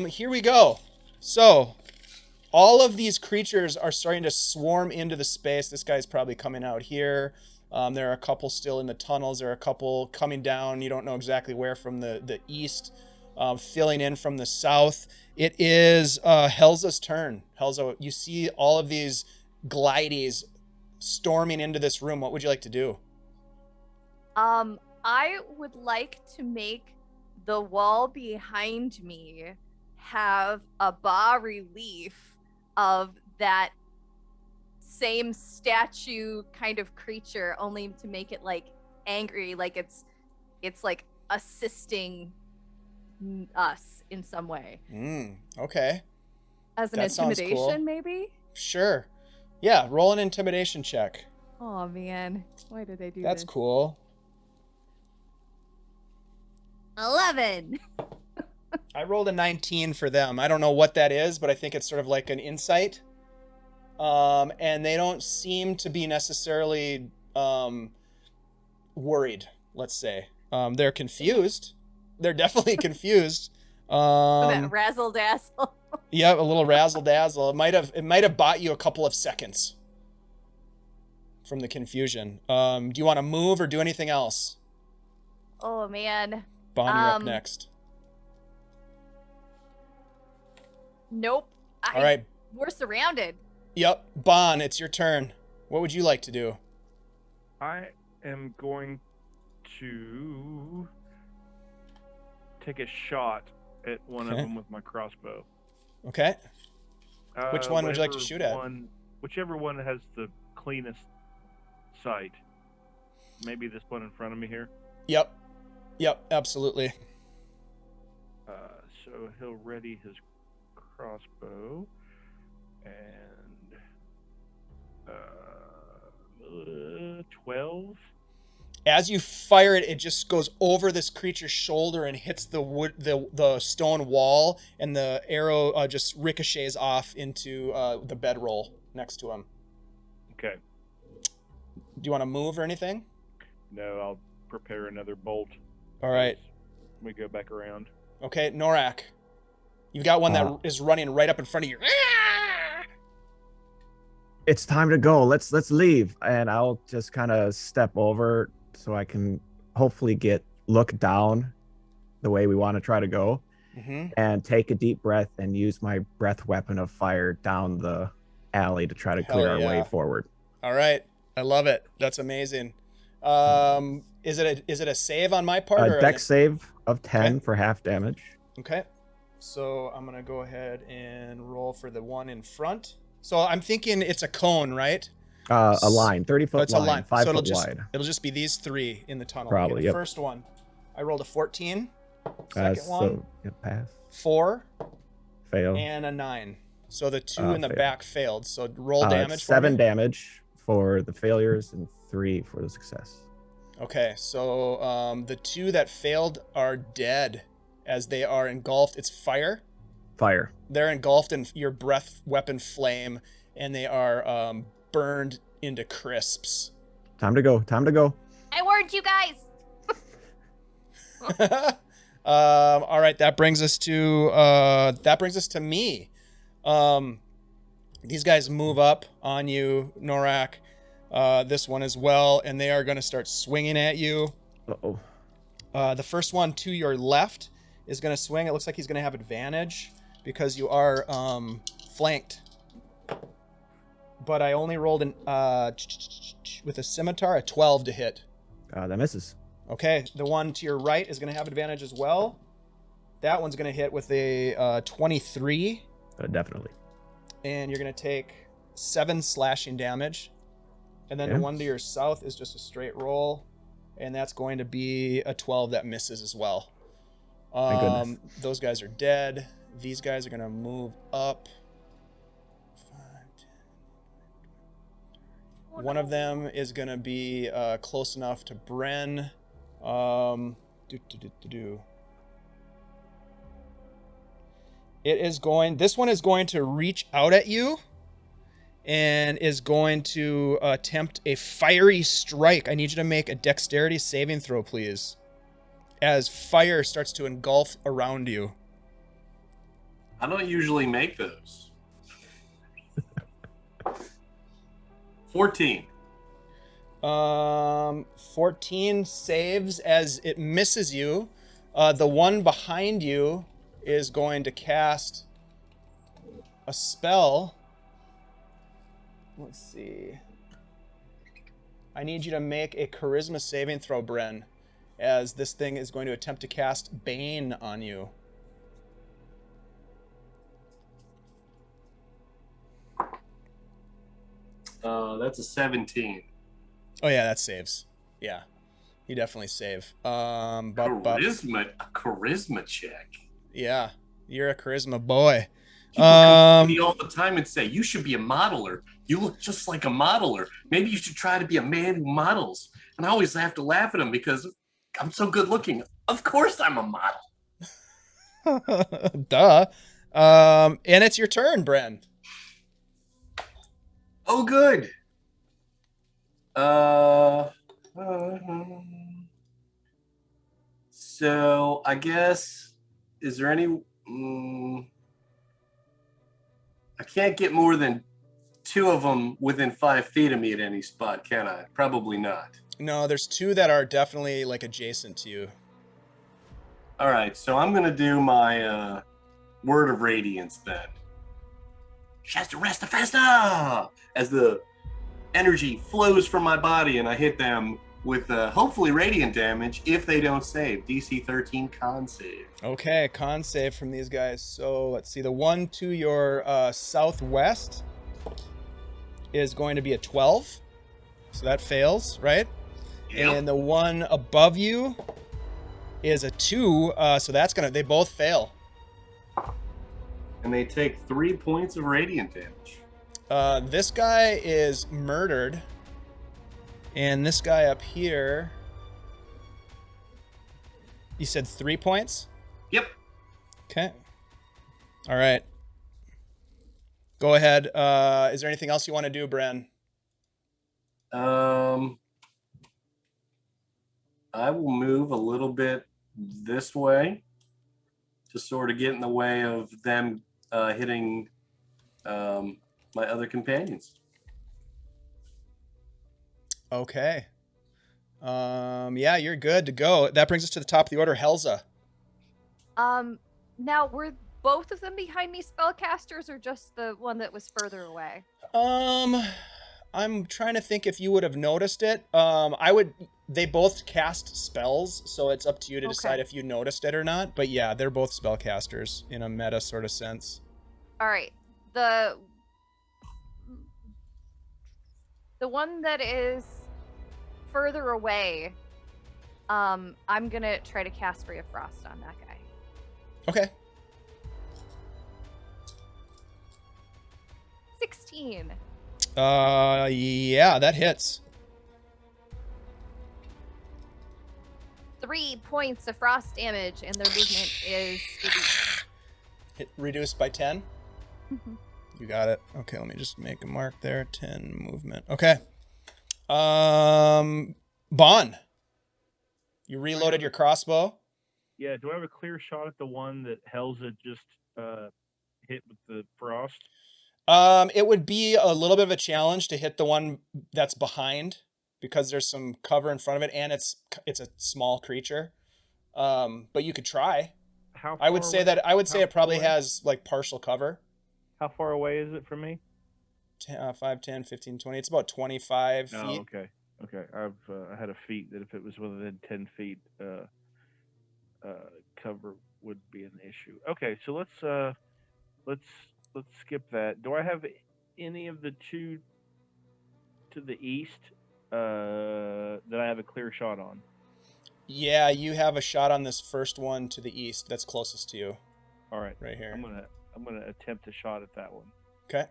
here we go. So, all of these creatures are starting to swarm into the space. This guy's probably coming out here. There are a couple still in the tunnels. There are a couple coming down. You don't know exactly where from the east, filling in from the south. It is Helza's turn. Helza, you see all of these glides storming into this room. What would you like to do? I would like to make the wall behind me have a bas relief of that same statue kind of creature, only to make it like angry, like it's like assisting us in some way. Okay. As an That sounds intimidation, cool. maybe? Sure. Yeah, roll an intimidation check. Oh man, why did I do That's this? cool. 11. I rolled a 19 for them. I don't know what that is, but I think it's sort of like an insight. And they don't seem to be necessarily worried, let's say. They're confused. They're definitely confused. That razzle dazzle. Yeah, a little razzle dazzle. It might have bought you a couple of seconds from the confusion. Do you want to move or do anything else? Oh man. Bond, you're up next. Nope. All right. We're surrounded. Yep. Bond, it's your turn. What would you like to do? I am going to take a shot at one of them with my crossbow. Okay. Which one would you like to shoot at? Whichever one has the cleanest sight. Maybe this one in front of me here. Yep. Yep, absolutely. So he'll ready his crossbow and 12. As you fire it, it just goes over this creature's shoulder and hits the stone wall, and the arrow just ricochets off into the bedroll next to him. Okay. Do you want to move or anything? No, I'll prepare another bolt. All right. We go back around. Okay, Norak. You've got one that is running right up in front of you. It's time to go. Let's leave. And I'll just kind of step over so I can hopefully look down the way we want to try to go, and take a deep breath and use my breath weapon of fire down the alley to try to clear our way forward. All right. I love it. That's amazing. Is it a save on my part? A dex save of 10 for half damage. Okay. So I'm going to go ahead and roll for the one in front. So I'm thinking it's a cone, right? A line, 30-foot line, 5 foot wide. It'll just be these three in the tunnel. Probably, yep. First one, I rolled a 14. Second one, so, pass. 4. Fail. And a 9. So the two in the back failed. So roll damage. 7 damage for the failures and 3 for the success. Okay, so the 2 that failed are dead as they are engulfed. It's fire. Fire. They're engulfed in your breath weapon flame, and they are burned into crisps. Time to go. Time to go. I warned you guys. All right, that brings us to me. These guys move up on you, Norak. This one as well, and they are going to start swinging at you. Uh-oh. The first one to your left is going to swing. It looks like he's going to have advantage because you are flanked. But I only rolled with a scimitar a 12 to hit. That misses. Okay, the one to your right is going to have advantage as well. That one's going to hit with a 23. Definitely. And you're going to take 7 slashing damage. And then the one to your south is just a straight roll. And that's going to be a 12 that misses as well. Thank goodness. Those guys are dead. These guys are going to move up. 5, 10. One of them is going to be close enough to Bren. This one is going to reach out at you and is going to attempt a fiery strike. I need you to make a dexterity saving throw, please, as fire starts to engulf around you. I don't usually make those. 14. 14 saves as it misses you. The one behind you is going to cast a spell. Let's see. I need you to make a charisma saving throw, Bren, as this thing is going to attempt to cast Bane on you. That's a 17. Oh yeah, that saves. Yeah, you definitely save. Charisma check. Yeah, you're a charisma boy. People come to me all the time and say, you should be a modeler. You look just like a modeler. Maybe you should try to be a man who models. And I always have to laugh at them because I'm so good looking. Of course I'm a model. Duh. And it's your turn, Bren. Oh, good. So I guess, is there any... I can't get more than 2 of them within 5 feet of me at any spot, can I? Probably not. No, there's 2 that are definitely like adjacent to you. All right, so I'm gonna do my Word of Radiance then. Shasta Resta Festa! As the energy flows from my body and I hit them with hopefully radiant damage if they don't save. DC 13 con save. Okay, con save from these guys. So let's see. The one to your southwest is going to be a 12. So that fails, right? Yep. And the one above you is a 2. So that's going to... They both fail. And they take 3 points of radiant damage. This guy is murdered. And this guy up here... You said 3 points? Yep. Okay. All right. Go ahead. Is there anything else you want to do, Bren? I will move a little bit this way to sort of get in the way of them hitting my other companions. Okay. Yeah, you're good to go. That brings us to the top of the order, Helza. Now were both of them behind me spellcasters, or just the one that was further away? I'm trying to think if you would have noticed it. They both cast spells, so it's up to you to decide if you noticed it or not. But yeah, they're both spellcasters in a meta sort of sense. All right. The one that is further away, I'm gonna try to cast Ray of Frost on that guy. Okay. 16. Yeah, that hits. 3 points of frost damage, and their movement is reduced. Reduced by 10? You got it. Okay, let me just make a mark there. 10 movement. Okay. Bon. You reloaded your crossbow? Yeah, do I have a clear shot at the one that Helza just hit with the frost? It would be a little bit of a challenge to hit the one that's behind because there's some cover in front of it, and it's a small creature. But you could try. How far I would say it probably away? has like partial cover. How far away is it from me? 5, 10, 15, 20. It's about 25 feet. Oh, okay. Okay. I had a feet that if it was within 10 feet, cover would be an issue. Okay, so let's skip that. Do I have any of the 2 to the east that I have a clear shot on? Yeah, you have a shot on this first one to the east that's closest to you. All right. Right here. I'm gonna attempt a shot at that one. Okay.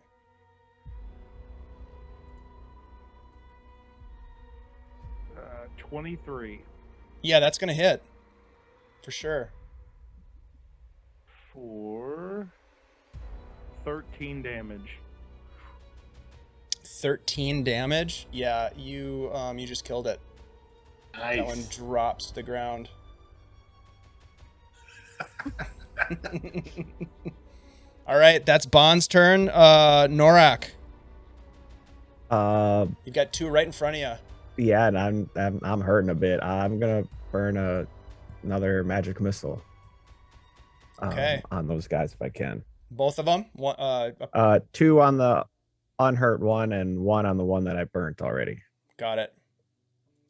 Uh, 23. Yeah, that's gonna hit. For sure. For 13 damage. 13 damage. Yeah, you just killed it. Nice. That one drops to the ground. All right, that's Bond's turn. Norak, you've got two right in front of you. Yeah, and I'm hurting a bit. I'm gonna burn another magic missile. Okay. On those guys if I can. Both of them. One, two on the unhurt one and one on the one that I burnt already. got it.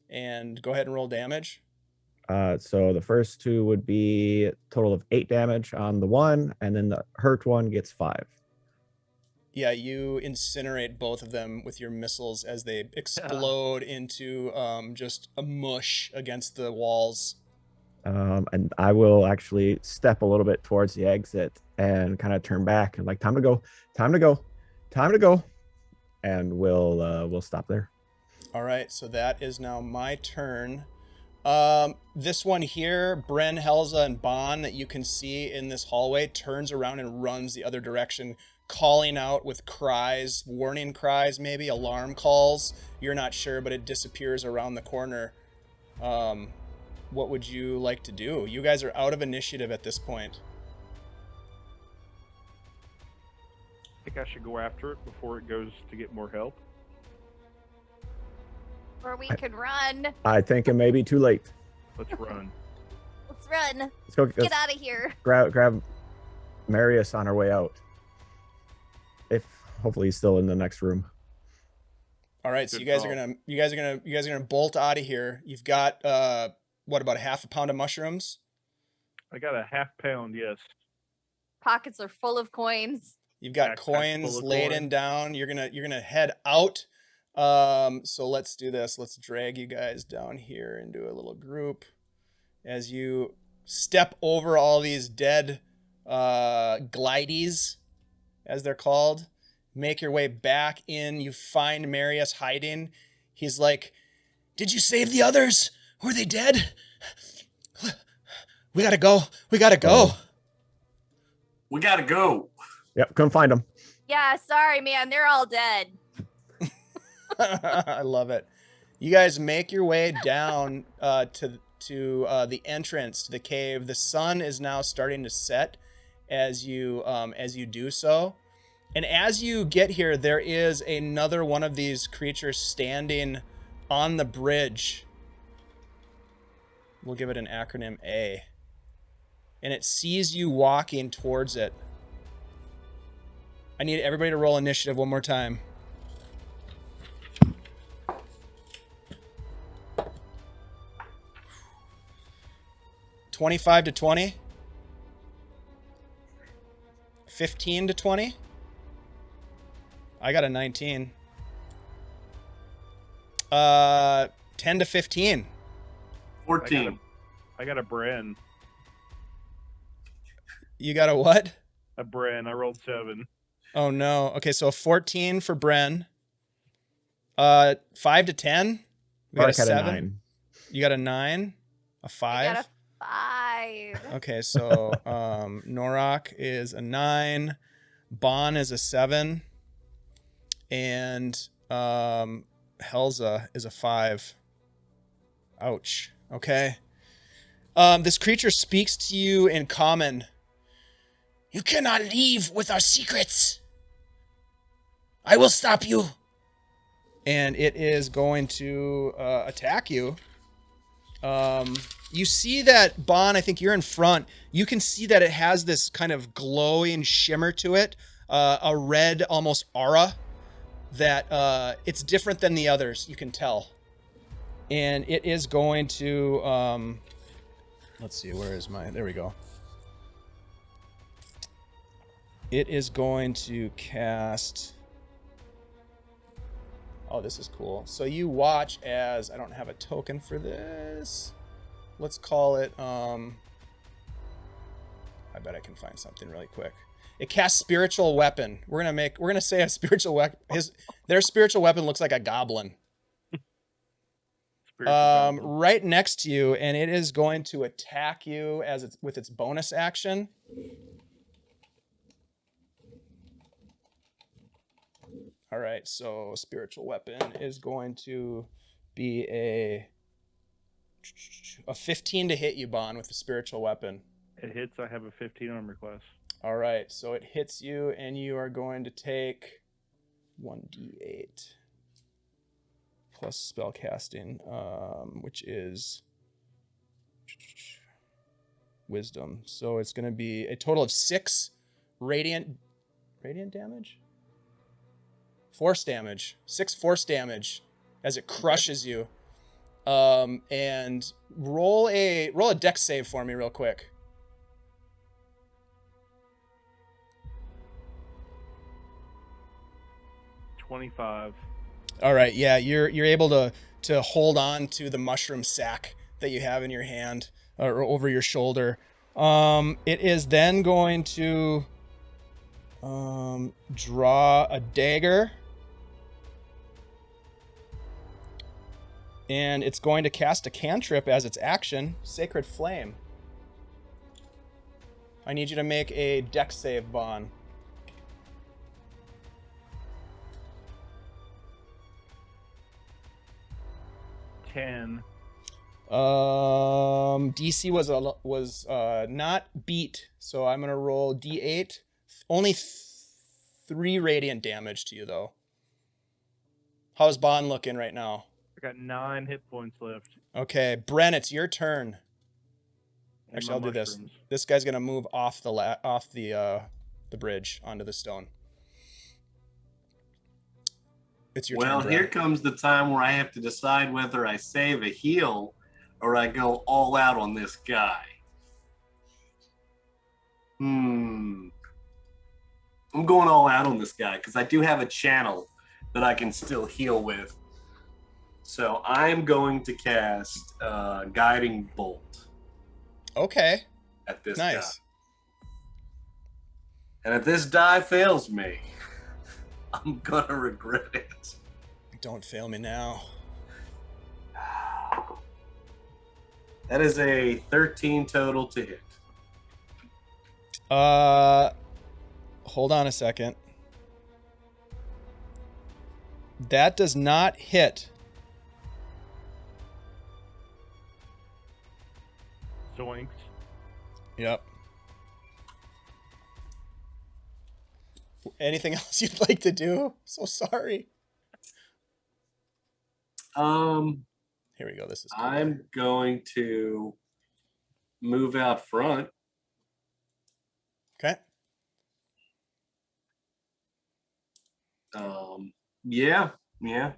And go ahead and roll damage. So the first two would be a total of 8 damage on the one, and then the hurt one gets 5. Yeah, you incinerate both of them with your missiles as they explode into just a mush against the walls. And I will actually step a little bit towards the exit and kind of turn back and like, time to go, and we'll stop there. All right, so that is now my turn. This one here, Bren, Helza, and Bon, that you can see in this hallway, turns around and runs the other direction, calling out with cries, warning cries, maybe alarm calls. You're not sure, but it disappears around the corner. What would you like to do? You guys are out of initiative at this point. I think I should go after it before it goes to get more help. Or we could run. I think it may be too late. Let's run. Let's run. Let's go. Get out of here. Grab Marius on our way out. If hopefully he's still in the next room. All right, so Good you guys call. are gonna bolt out of here. You've got what, about a half a pound of mushrooms? I got a half pound, yes. Pockets are full of coins. You've got Backpack full coins of laden coin. down. You're gonna head out. So let's do this. Let's drag you guys down here into a little group as you step over all these dead glides, as they're called. Make your way back in. You find Marius hiding. He's like, "Did you save the others? Were they dead? We gotta go. We gotta go." We gotta go. Yep, couldn't find him. Yeah, sorry, man. They're all dead. I love it. You guys make your way down to the entrance to the cave. The sun is now starting to set as you do so. And as you get here, there is another one of these creatures standing on the bridge. We'll give it an acronym A. And it sees you walking towards it. I need everybody to roll initiative one more time. $25 to 20. 15 to 20. I got a 19. 10 to 15. 14. I got a Bren. You got a what? A Bren. I rolled 7. Oh no. Okay, so 14 for Bren. 5 to 10. We got a Mark had 7. 9. You got a 9. A 5. I got a 5. Okay, so Norak is a 9. Bon is a 7. And Helza is a 5. Ouch. Okay. This creature speaks to you in common. "You cannot leave with our secrets. I will stop you." And it is going to attack you. You see that, Bon, I think you're in front. You can see that it has this kind of glowing shimmer to it, a red almost aura that it's different than the others, you can tell. And it is going to, let's see, where is my, there we go. It is going to cast, oh, this is cool. So you watch as, I don't have a token for this. Let's call it I bet I can find something really quick. It casts spiritual weapon. We're gonna say a spiritual weapon. Their spiritual weapon looks like a goblin. Right next to you, and it is going to attack you with its bonus action. All right, so spiritual weapon is going to be a 15 to hit you, Bon, with the spiritual weapon. It hits. I have a 15 armor class. All right, so it hits you, and you are going to take 1d8 plus spellcasting, which is wisdom. So it's going to be a total of 6 radiant damage? Force damage. 6 force damage as it crushes you. And roll a dex save for me real quick. $25. All right, yeah, you're able to hold on to the mushroom sack that you have in your hand or over your shoulder. It is then going to draw a dagger, and it's going to cast a cantrip as its action, Sacred Flame. I need you to make a dex save, Bon. DC was not beat, so I'm gonna roll D8. Only 3 radiant damage to you though. How's Bon looking right now? I got 9 hit points left. Okay, Bren, it's your turn. And Actually, I'll do this. This guy's gonna move off the bridge onto the stone. It's your turn. Well, here comes the time where I have to decide whether I save a heal or I go all out on this guy. I'm going all out on this guy because I do have a channel that I can still heal with. So I'm going to cast Guiding Bolt. Okay. At this nice. die. And if this die fails me, I'm gonna regret it. Don't fail me now. That is a 13 total to hit. Hold on a second. That does not hit. Zoinks. Yep. Anything else you'd like to do? So sorry. Here we go. This is. I'm going to move out front. Okay. Yeah,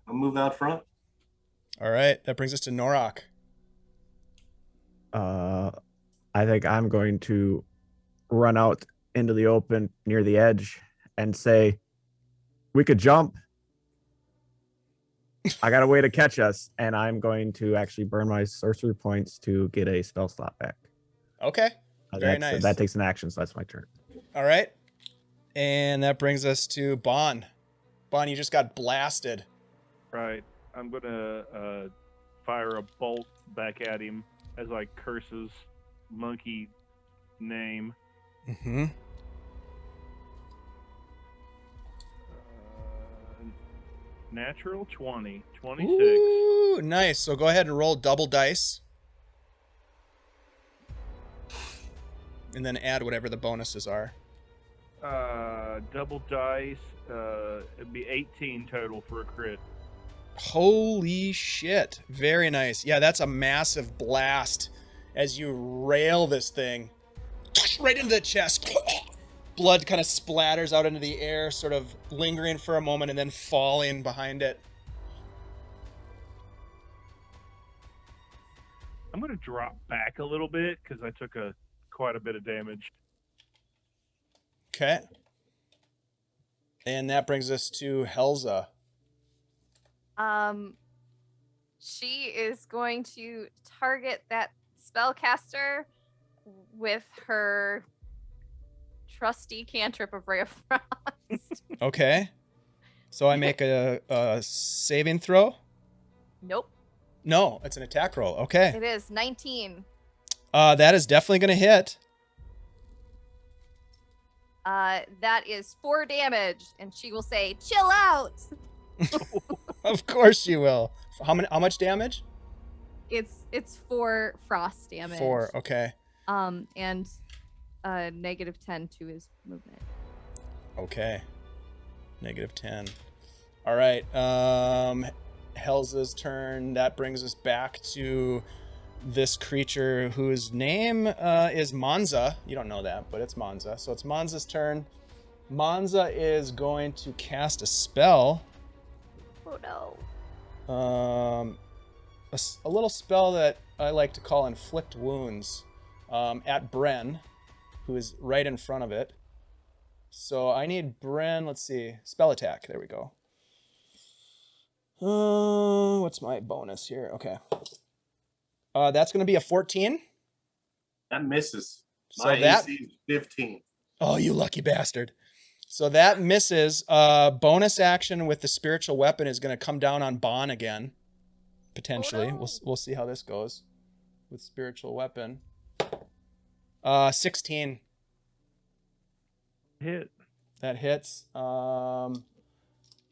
I'll move out front. All right, that brings us to Norok. I think I'm going to run out into the open near the edge and say, we could jump. I got a way to catch us, and I'm going to actually burn my sorcery points to get a spell slot back. Okay, very nice. That takes an action, so that's my turn. All right, and that brings us to Bon. Bon, you just got blasted. Right, I'm gonna fire a bolt back at him as I curse his monkey name. Mm-hmm. Natural 20, 26. Ooh, nice. So go ahead and roll double dice. And then add whatever the bonuses are. Double dice, it'd be 18 total for a crit. Holy shit. Very nice. Yeah, that's a massive blast as you rail this thing right into the chest. Blood kind of splatters out into the air, sort of lingering for a moment and then falling behind it. I'm going to drop back a little bit because I took quite a bit of damage. Okay. And that brings us to Helza. She is going to target that spellcaster with her trusty cantrip of Ray of Frost. Okay. So I make a saving throw? Nope. No, it's an attack roll. Okay. It is 19. That is definitely going to hit. That is 4 damage, and she will say, "Chill out." Of course you will. How much damage? It's 4 frost damage. 4. Okay. And -10 to his movement. Okay. -10. All right. Helza's turn. That brings us back to this creature whose name is Monza. You don't know that, but it's Monza. So it's Monza's turn. Monza is going to cast a spell. Oh no. A little spell that I like to call Inflict Wounds at Bren, who is right in front of it. So I need Bren, let's see, spell attack. There we go. What's my bonus here? Okay. That's going to be a 14. That misses. So My that, AC is 15. oh, you lucky bastard. So that misses. Bonus action with the spiritual weapon is going to come down on Bon again, potentially. Oh, no. We'll see how this goes with spiritual weapon. 16. Hit. That hits.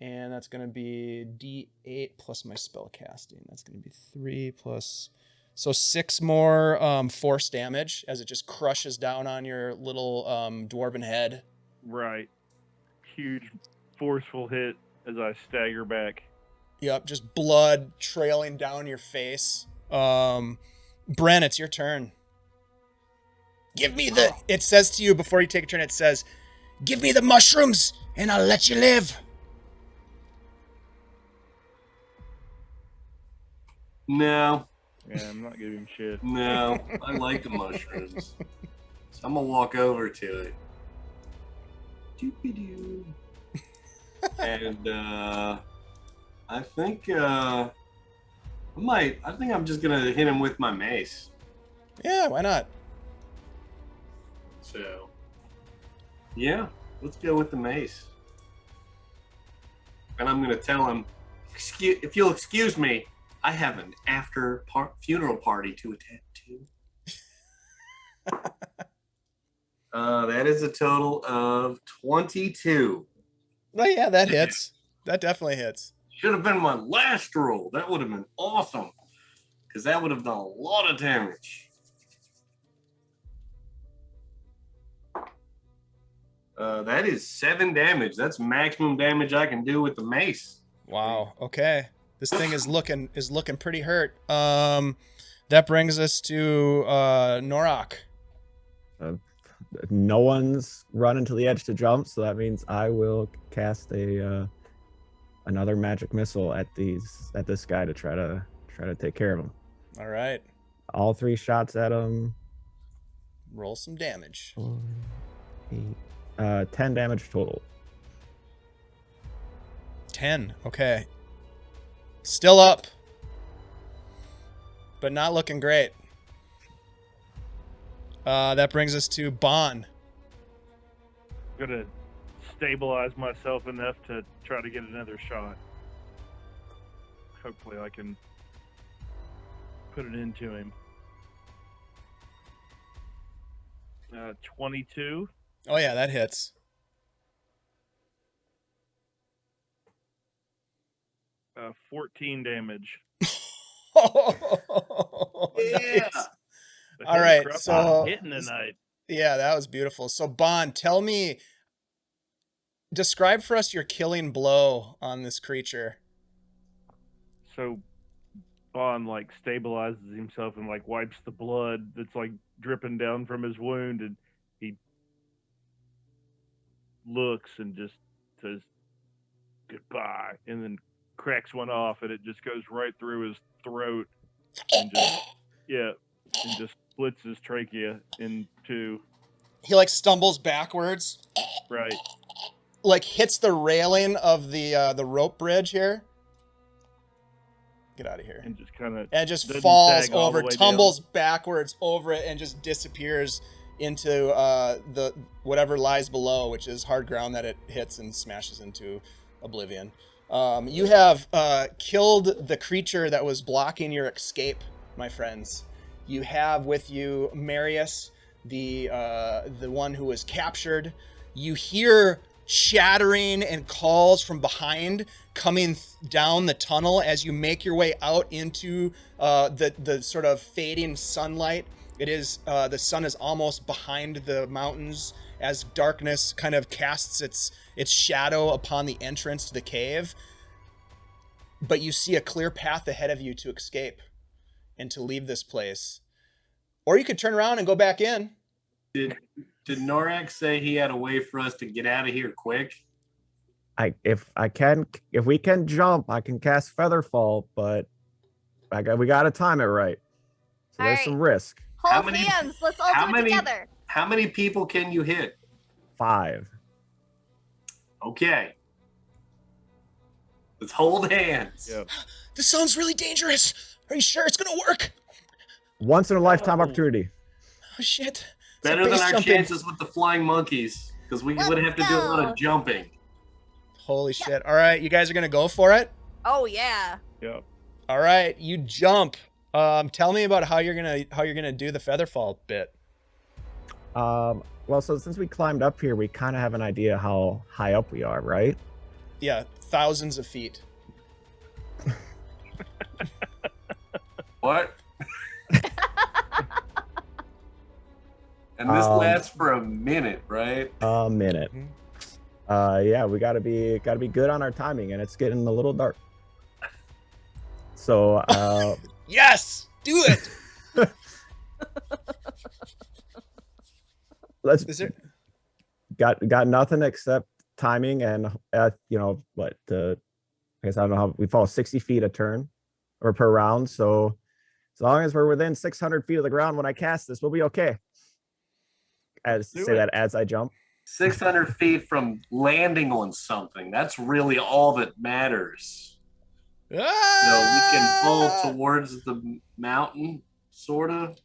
And that's going to be D8 plus my spell casting. That's going to be 3 plus... So 6 more force damage as it just crushes down on your little dwarven head. Right. Huge, forceful hit as I stagger back. Yep, just blood trailing down your face. Bren, it's your turn. Give me the... It says to you before you take a turn, it says, "Give me the mushrooms and I'll let you live." No, Yeah, I'm not giving him shit. no, I like the mushrooms. So I'm gonna walk over to it. Doopy-doo. And I think I think I'm just gonna hit him with my mace. Yeah, why not? So yeah, let's go with the mace. And I'm gonna tell him, if you'll excuse me, I have an funeral party to attend to. That is a total of 22. Oh yeah, that hits. That definitely hits. Should have been my last roll. That would have been awesome. Because that would have done a lot of damage. That is 7 damage. That's maximum damage I can do with the mace. Wow. Okay. This thing is looking pretty hurt. That brings us to Norak. No one's running to the edge to jump, so that means I will cast another magic missile at this guy to try to take care of him. All right. All 3 shots at him. Roll some damage. 4, 8, 10 damage total. 10. Okay. Still up, but not looking great. That brings us to Bon. I'm gonna stabilize myself enough to try to get another shot. Hopefully I can put it into him. 22. Oh yeah, that hits. 14 damage. Oh, Yeah. nice. The All right, Heavy Crop so- is hitting tonight. Yeah, that was beautiful. So Bon, describe for us your killing blow on this creature. So Bond like stabilizes himself and like wipes the blood that's like dripping down from his wound, and he looks and just says goodbye, and then cracks one off, and it just goes right through his throat, and just splits his trachea in two. He like stumbles backwards, Right. like hits the railing of the rope bridge here. Get out of here. And just kind of And just doesn't falls sag all the over, way tumbles backwards over it, and just disappears into the whatever lies below, which is hard ground that it hits and smashes into oblivion. You have killed the creature that was blocking your escape, my friends. You have with you Marius, the one who was captured. You hear chattering and calls from behind coming down the tunnel as you make your way out into the sort of fading sunlight. It is the sun is almost behind the mountains as darkness kind of casts its shadow upon the entrance to the cave. But you see a clear path ahead of you to escape and to leave this place. Or you could turn around and go back in. Did Norak say he had a way for us to get out of here quick? If we can jump, I can cast Featherfall, but we gotta time it right. So there's some risk. Hold hands. Let's all do it together. How many people can you hit? 5. Okay. Let's hold hands. Yep. This sounds really dangerous. Are you sure it's gonna work? Once in a lifetime opportunity. Oh shit. Better than our chances with the flying monkeys, because we would have to do a lot of jumping. Holy shit. All right, you guys are gonna go for it? Oh yeah. Yep. All right, you jump. Tell me about how you're gonna do the Featherfall bit. Well, so since we climbed up here, we kind of have an idea how high up we are, right? Yeah, thousands of feet. What? And this lasts for a minute, right? A minute. Yeah, we gotta be good on our timing, and it's getting a little dark. So Yes, do it. let's. Is there... Got nothing except timing and what? I guess I don't know how we fall 60 feet a turn or per round. So as long as we're within 600 feet of the ground when I cast this, we'll be okay. That as I jump. 600 feet from landing on something. That's really all that matters. So we can fall towards the mountain, sort of.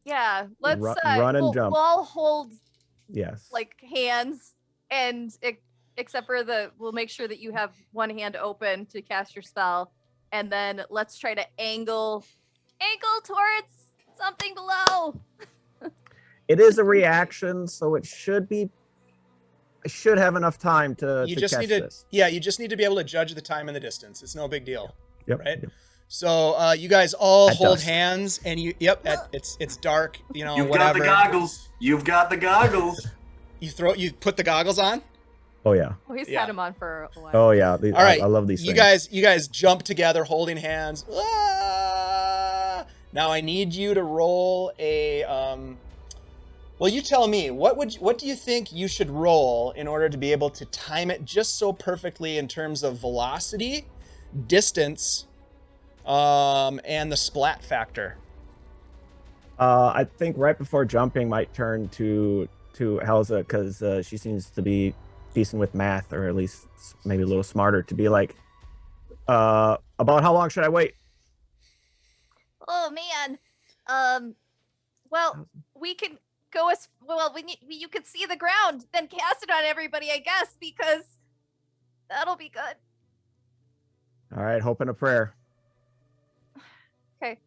Yeah, let's run and jump. We'll all hold Yes. like hands, and except for we'll make sure that you have one hand open to cast your spell, and then let's try to angle towards something below. It is a reaction, so it should have enough time to catch this. Yeah, you just need to be able to judge the time and the distance. It's no big deal. Yep. Right? Yep. So you guys all hold dusk. hands, and it's dark, You've whatever. got the goggles. You've got the goggles. You put the goggles on? Oh yeah. Oh, he's Yeah. had him on for a while. Oh yeah. All right. I love these things. You guys jump together holding hands. Ah! Now I need you to roll a well, you tell me. What do you think you should roll in order to be able to time it just so perfectly in terms of velocity, distance, and the splat factor? I think right before jumping might turn to Helza, because she seems to be decent with math, or at least maybe a little smarter, to be like, about how long should I wait? Oh man. Well, we can go as well. You can see the ground, then cast it on everybody, I guess, because that'll be good. All right, hope and a prayer. Okay.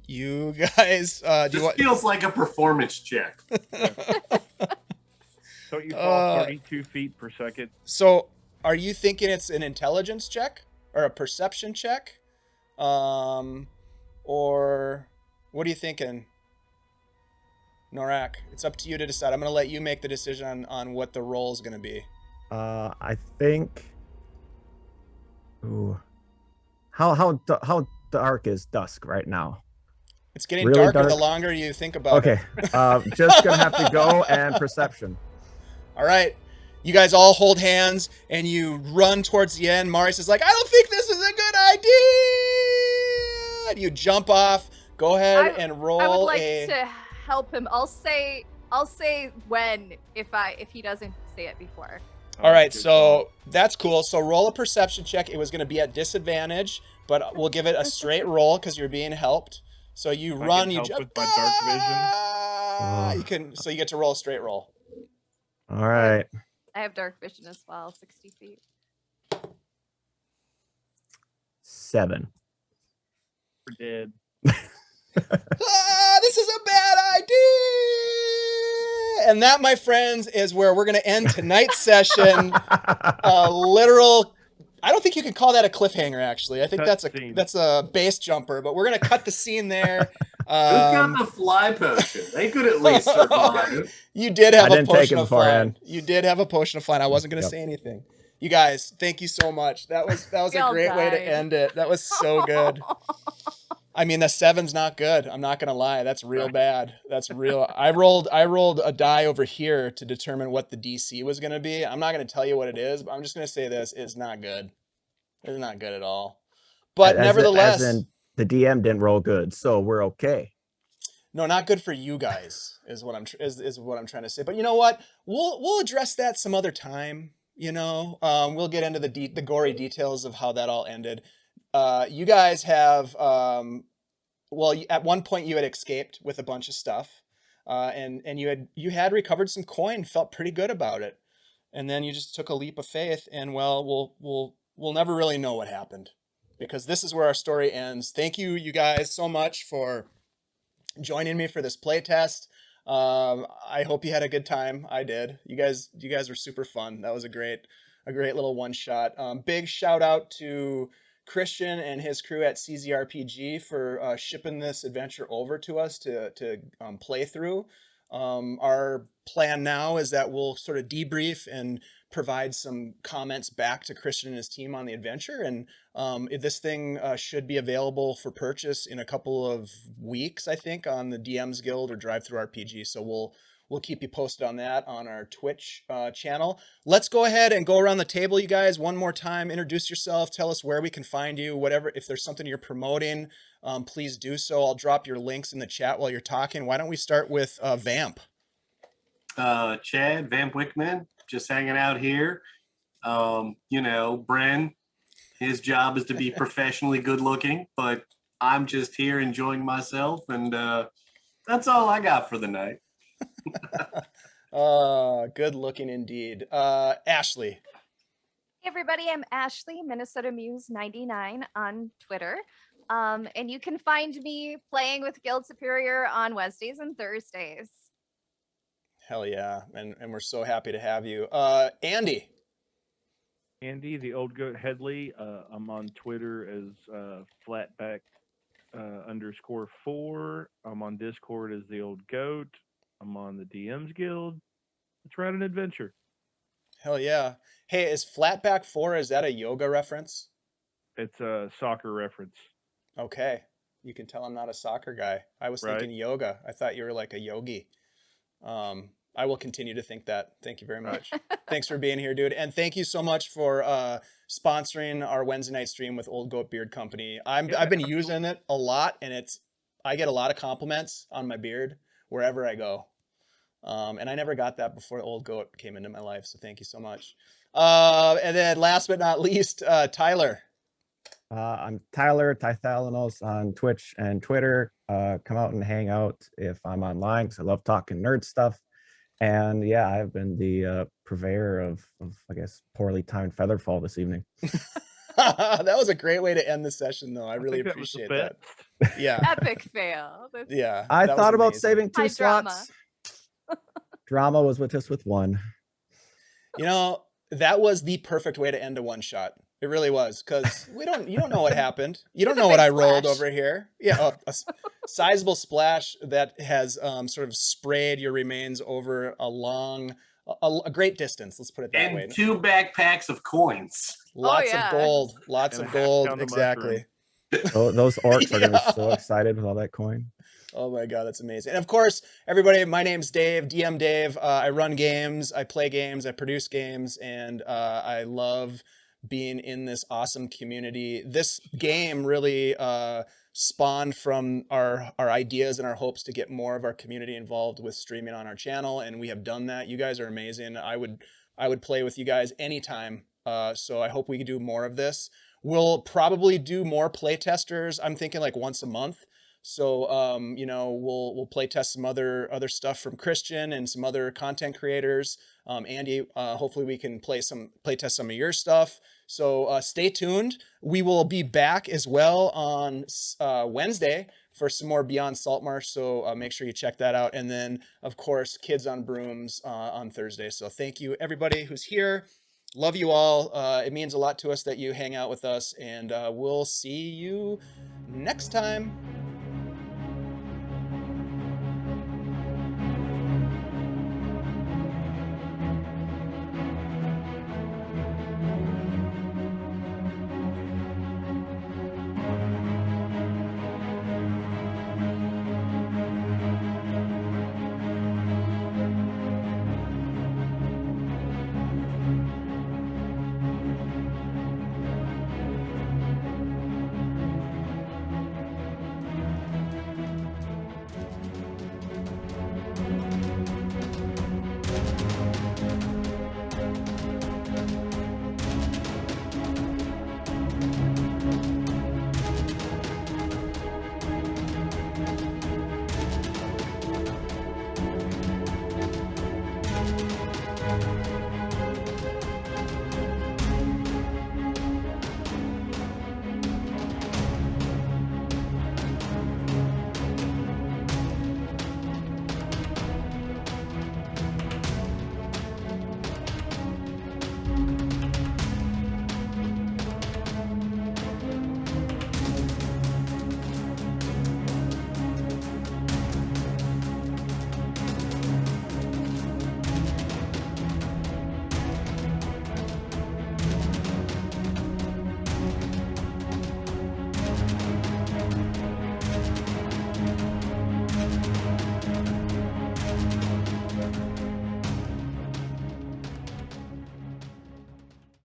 You guys, Feels like a performance check. So you fall 32 feet per second. So, are you thinking it's an intelligence check or a perception check, or what are you thinking, Norak? It's up to you to decide. I'm going to let you make the decision on what the roll is going to be. I think. Ooh, how dark is dusk right now? It's getting Really darker dark? the longer you think about it. Okay, just gonna have to go and perception. All right. You guys all hold hands and you run towards the end. Marius is like, I don't think this is a good idea. And you jump off. Go ahead and roll. I would like to help him. I'll say when if he doesn't say it before. All right, so that's cool. So roll a perception check. It was going to be at disadvantage, but we'll give it a straight roll because you're being helped. So you run, you jump. with my dark vision. You can. So you get to roll a straight roll. All right. I have dark vision as well, 60 feet. 7. We're dead. This is a bad idea. And that, my friends, is where we're going to end tonight's session. Literal. I don't think you can call that a cliffhanger. Actually, I think that's a base jumper. But we're going to cut the scene there. Who's got the fly potion? They could at least survive. You did have a potion of beforehand. flying. You did have a potion of flying. I wasn't going to say anything. You guys, thank you so much. That was a great way to end it. That was so good. I mean, the 7's not good. I'm not gonna lie. That's real bad. That's real. I rolled a die over here to determine what the DC was gonna be. I'm not gonna tell you what it is, but I'm just gonna say this: it's not good. It's not good at all. But nevertheless, as in the DM didn't roll good, so we're okay. No, not good for you guys is what I'm trying to say. But you know what? We'll address that some other time. You know, we'll get into the gory details of how that all ended. You guys have, well, at one point you had escaped with a bunch of stuff, and you had recovered some coin, felt pretty good about it, and then you just took a leap of faith, and well, we'll never really know what happened, because this is where our story ends. Thank you guys so much for joining me for this play test. I hope you had a good time. I did. You guys were super fun. That was a great little one shot. Big shout out to Christian and his crew at CZRPG for shipping this adventure over to us to play through. Our plan now is that we'll sort of debrief and provide some comments back to Christian and his team on the adventure. And this thing should be available for purchase in a couple of weeks, I think, on the DM's Guild or Drive Through RPG. So we'll keep you posted on that on our Twitch channel. Let's go ahead and go around the table, you guys, one more time. Introduce yourself. Tell us where we can find you. Whatever, if there's something you're promoting, please do so. I'll drop your links in the chat while you're talking. Why don't we start with Vamp? Chad, Vamp Wickmann, just hanging out here. You know, Bren, his job is to be professionally good looking, but I'm just here enjoying myself, and that's all I got for the night. Good looking indeed. Ashley. Hey everybody, I'm Ashley, Minnesota Muse 99 on Twitter. And you can find me playing with Guild Superior on Wednesdays and Thursdays. Hell yeah, and we're so happy to have you. Andy. Andy, the old goat Headley. I'm on Twitter as flatback _4. I'm on Discord as the old goat. I'm on the DM's Guild. Let's ride an adventure. Hell yeah. Hey, is Flatback 4, is that a yoga reference? It's a soccer reference. Okay. You can tell I'm not a soccer guy. I was thinking yoga. I thought you were like a yogi. I will continue to think that. Thank you very much. Thanks for being here, dude. And thank you so much for sponsoring our Wednesday night stream with Old Goat Beard Company. I've been using it a lot, and I get a lot of compliments on my beard wherever I go. And I never got that before Old Goat came into my life, so thank you so much. And then last but not least, Tyler. I'm Tyler, Tythalanos on Twitch and Twitter. Come out and hang out if I'm online, because I love talking nerd stuff. And yeah, I've been the purveyor of I guess, poorly timed Featherfall this evening. That was a great way to end the session, though. I really appreciate that. Yeah. Epic fail. Yeah. I thought about saving 2 High slots. Drama was with one. You know, that was the perfect way to end a one shot. It really was, because you don't know what happened. You don't know what I rolled over here. Yeah, a sizable splash that has sort of sprayed your remains over a great distance. Let's put it that way. And 2 backpacks of coins. Lots of gold. Lots of gold. Exactly. Oh, those orcs are going to be so excited with all that coin. Oh my God, that's amazing. And of course, everybody, my name's Dave, DM Dave. I run games, I play games, I produce games, and I love being in this awesome community. This game really spawned from our ideas and our hopes to get more of our community involved with streaming on our channel, and we have done that. You guys are amazing. I would play with you guys anytime. So I hope we can do more of this. We'll probably do more play testers. I'm thinking like once a month. So you know, we'll play test some other stuff from Christian and some other content creators. Andy, hopefully we can play test some of your stuff. So stay tuned. We will be back as well on Wednesday for some more Beyond Saltmarsh. So make sure you check that out. And then, of course, Kids on Brooms on Thursday. So thank you, everybody who's here. Love you all. It means a lot to us that you hang out with us. And we'll see you next time.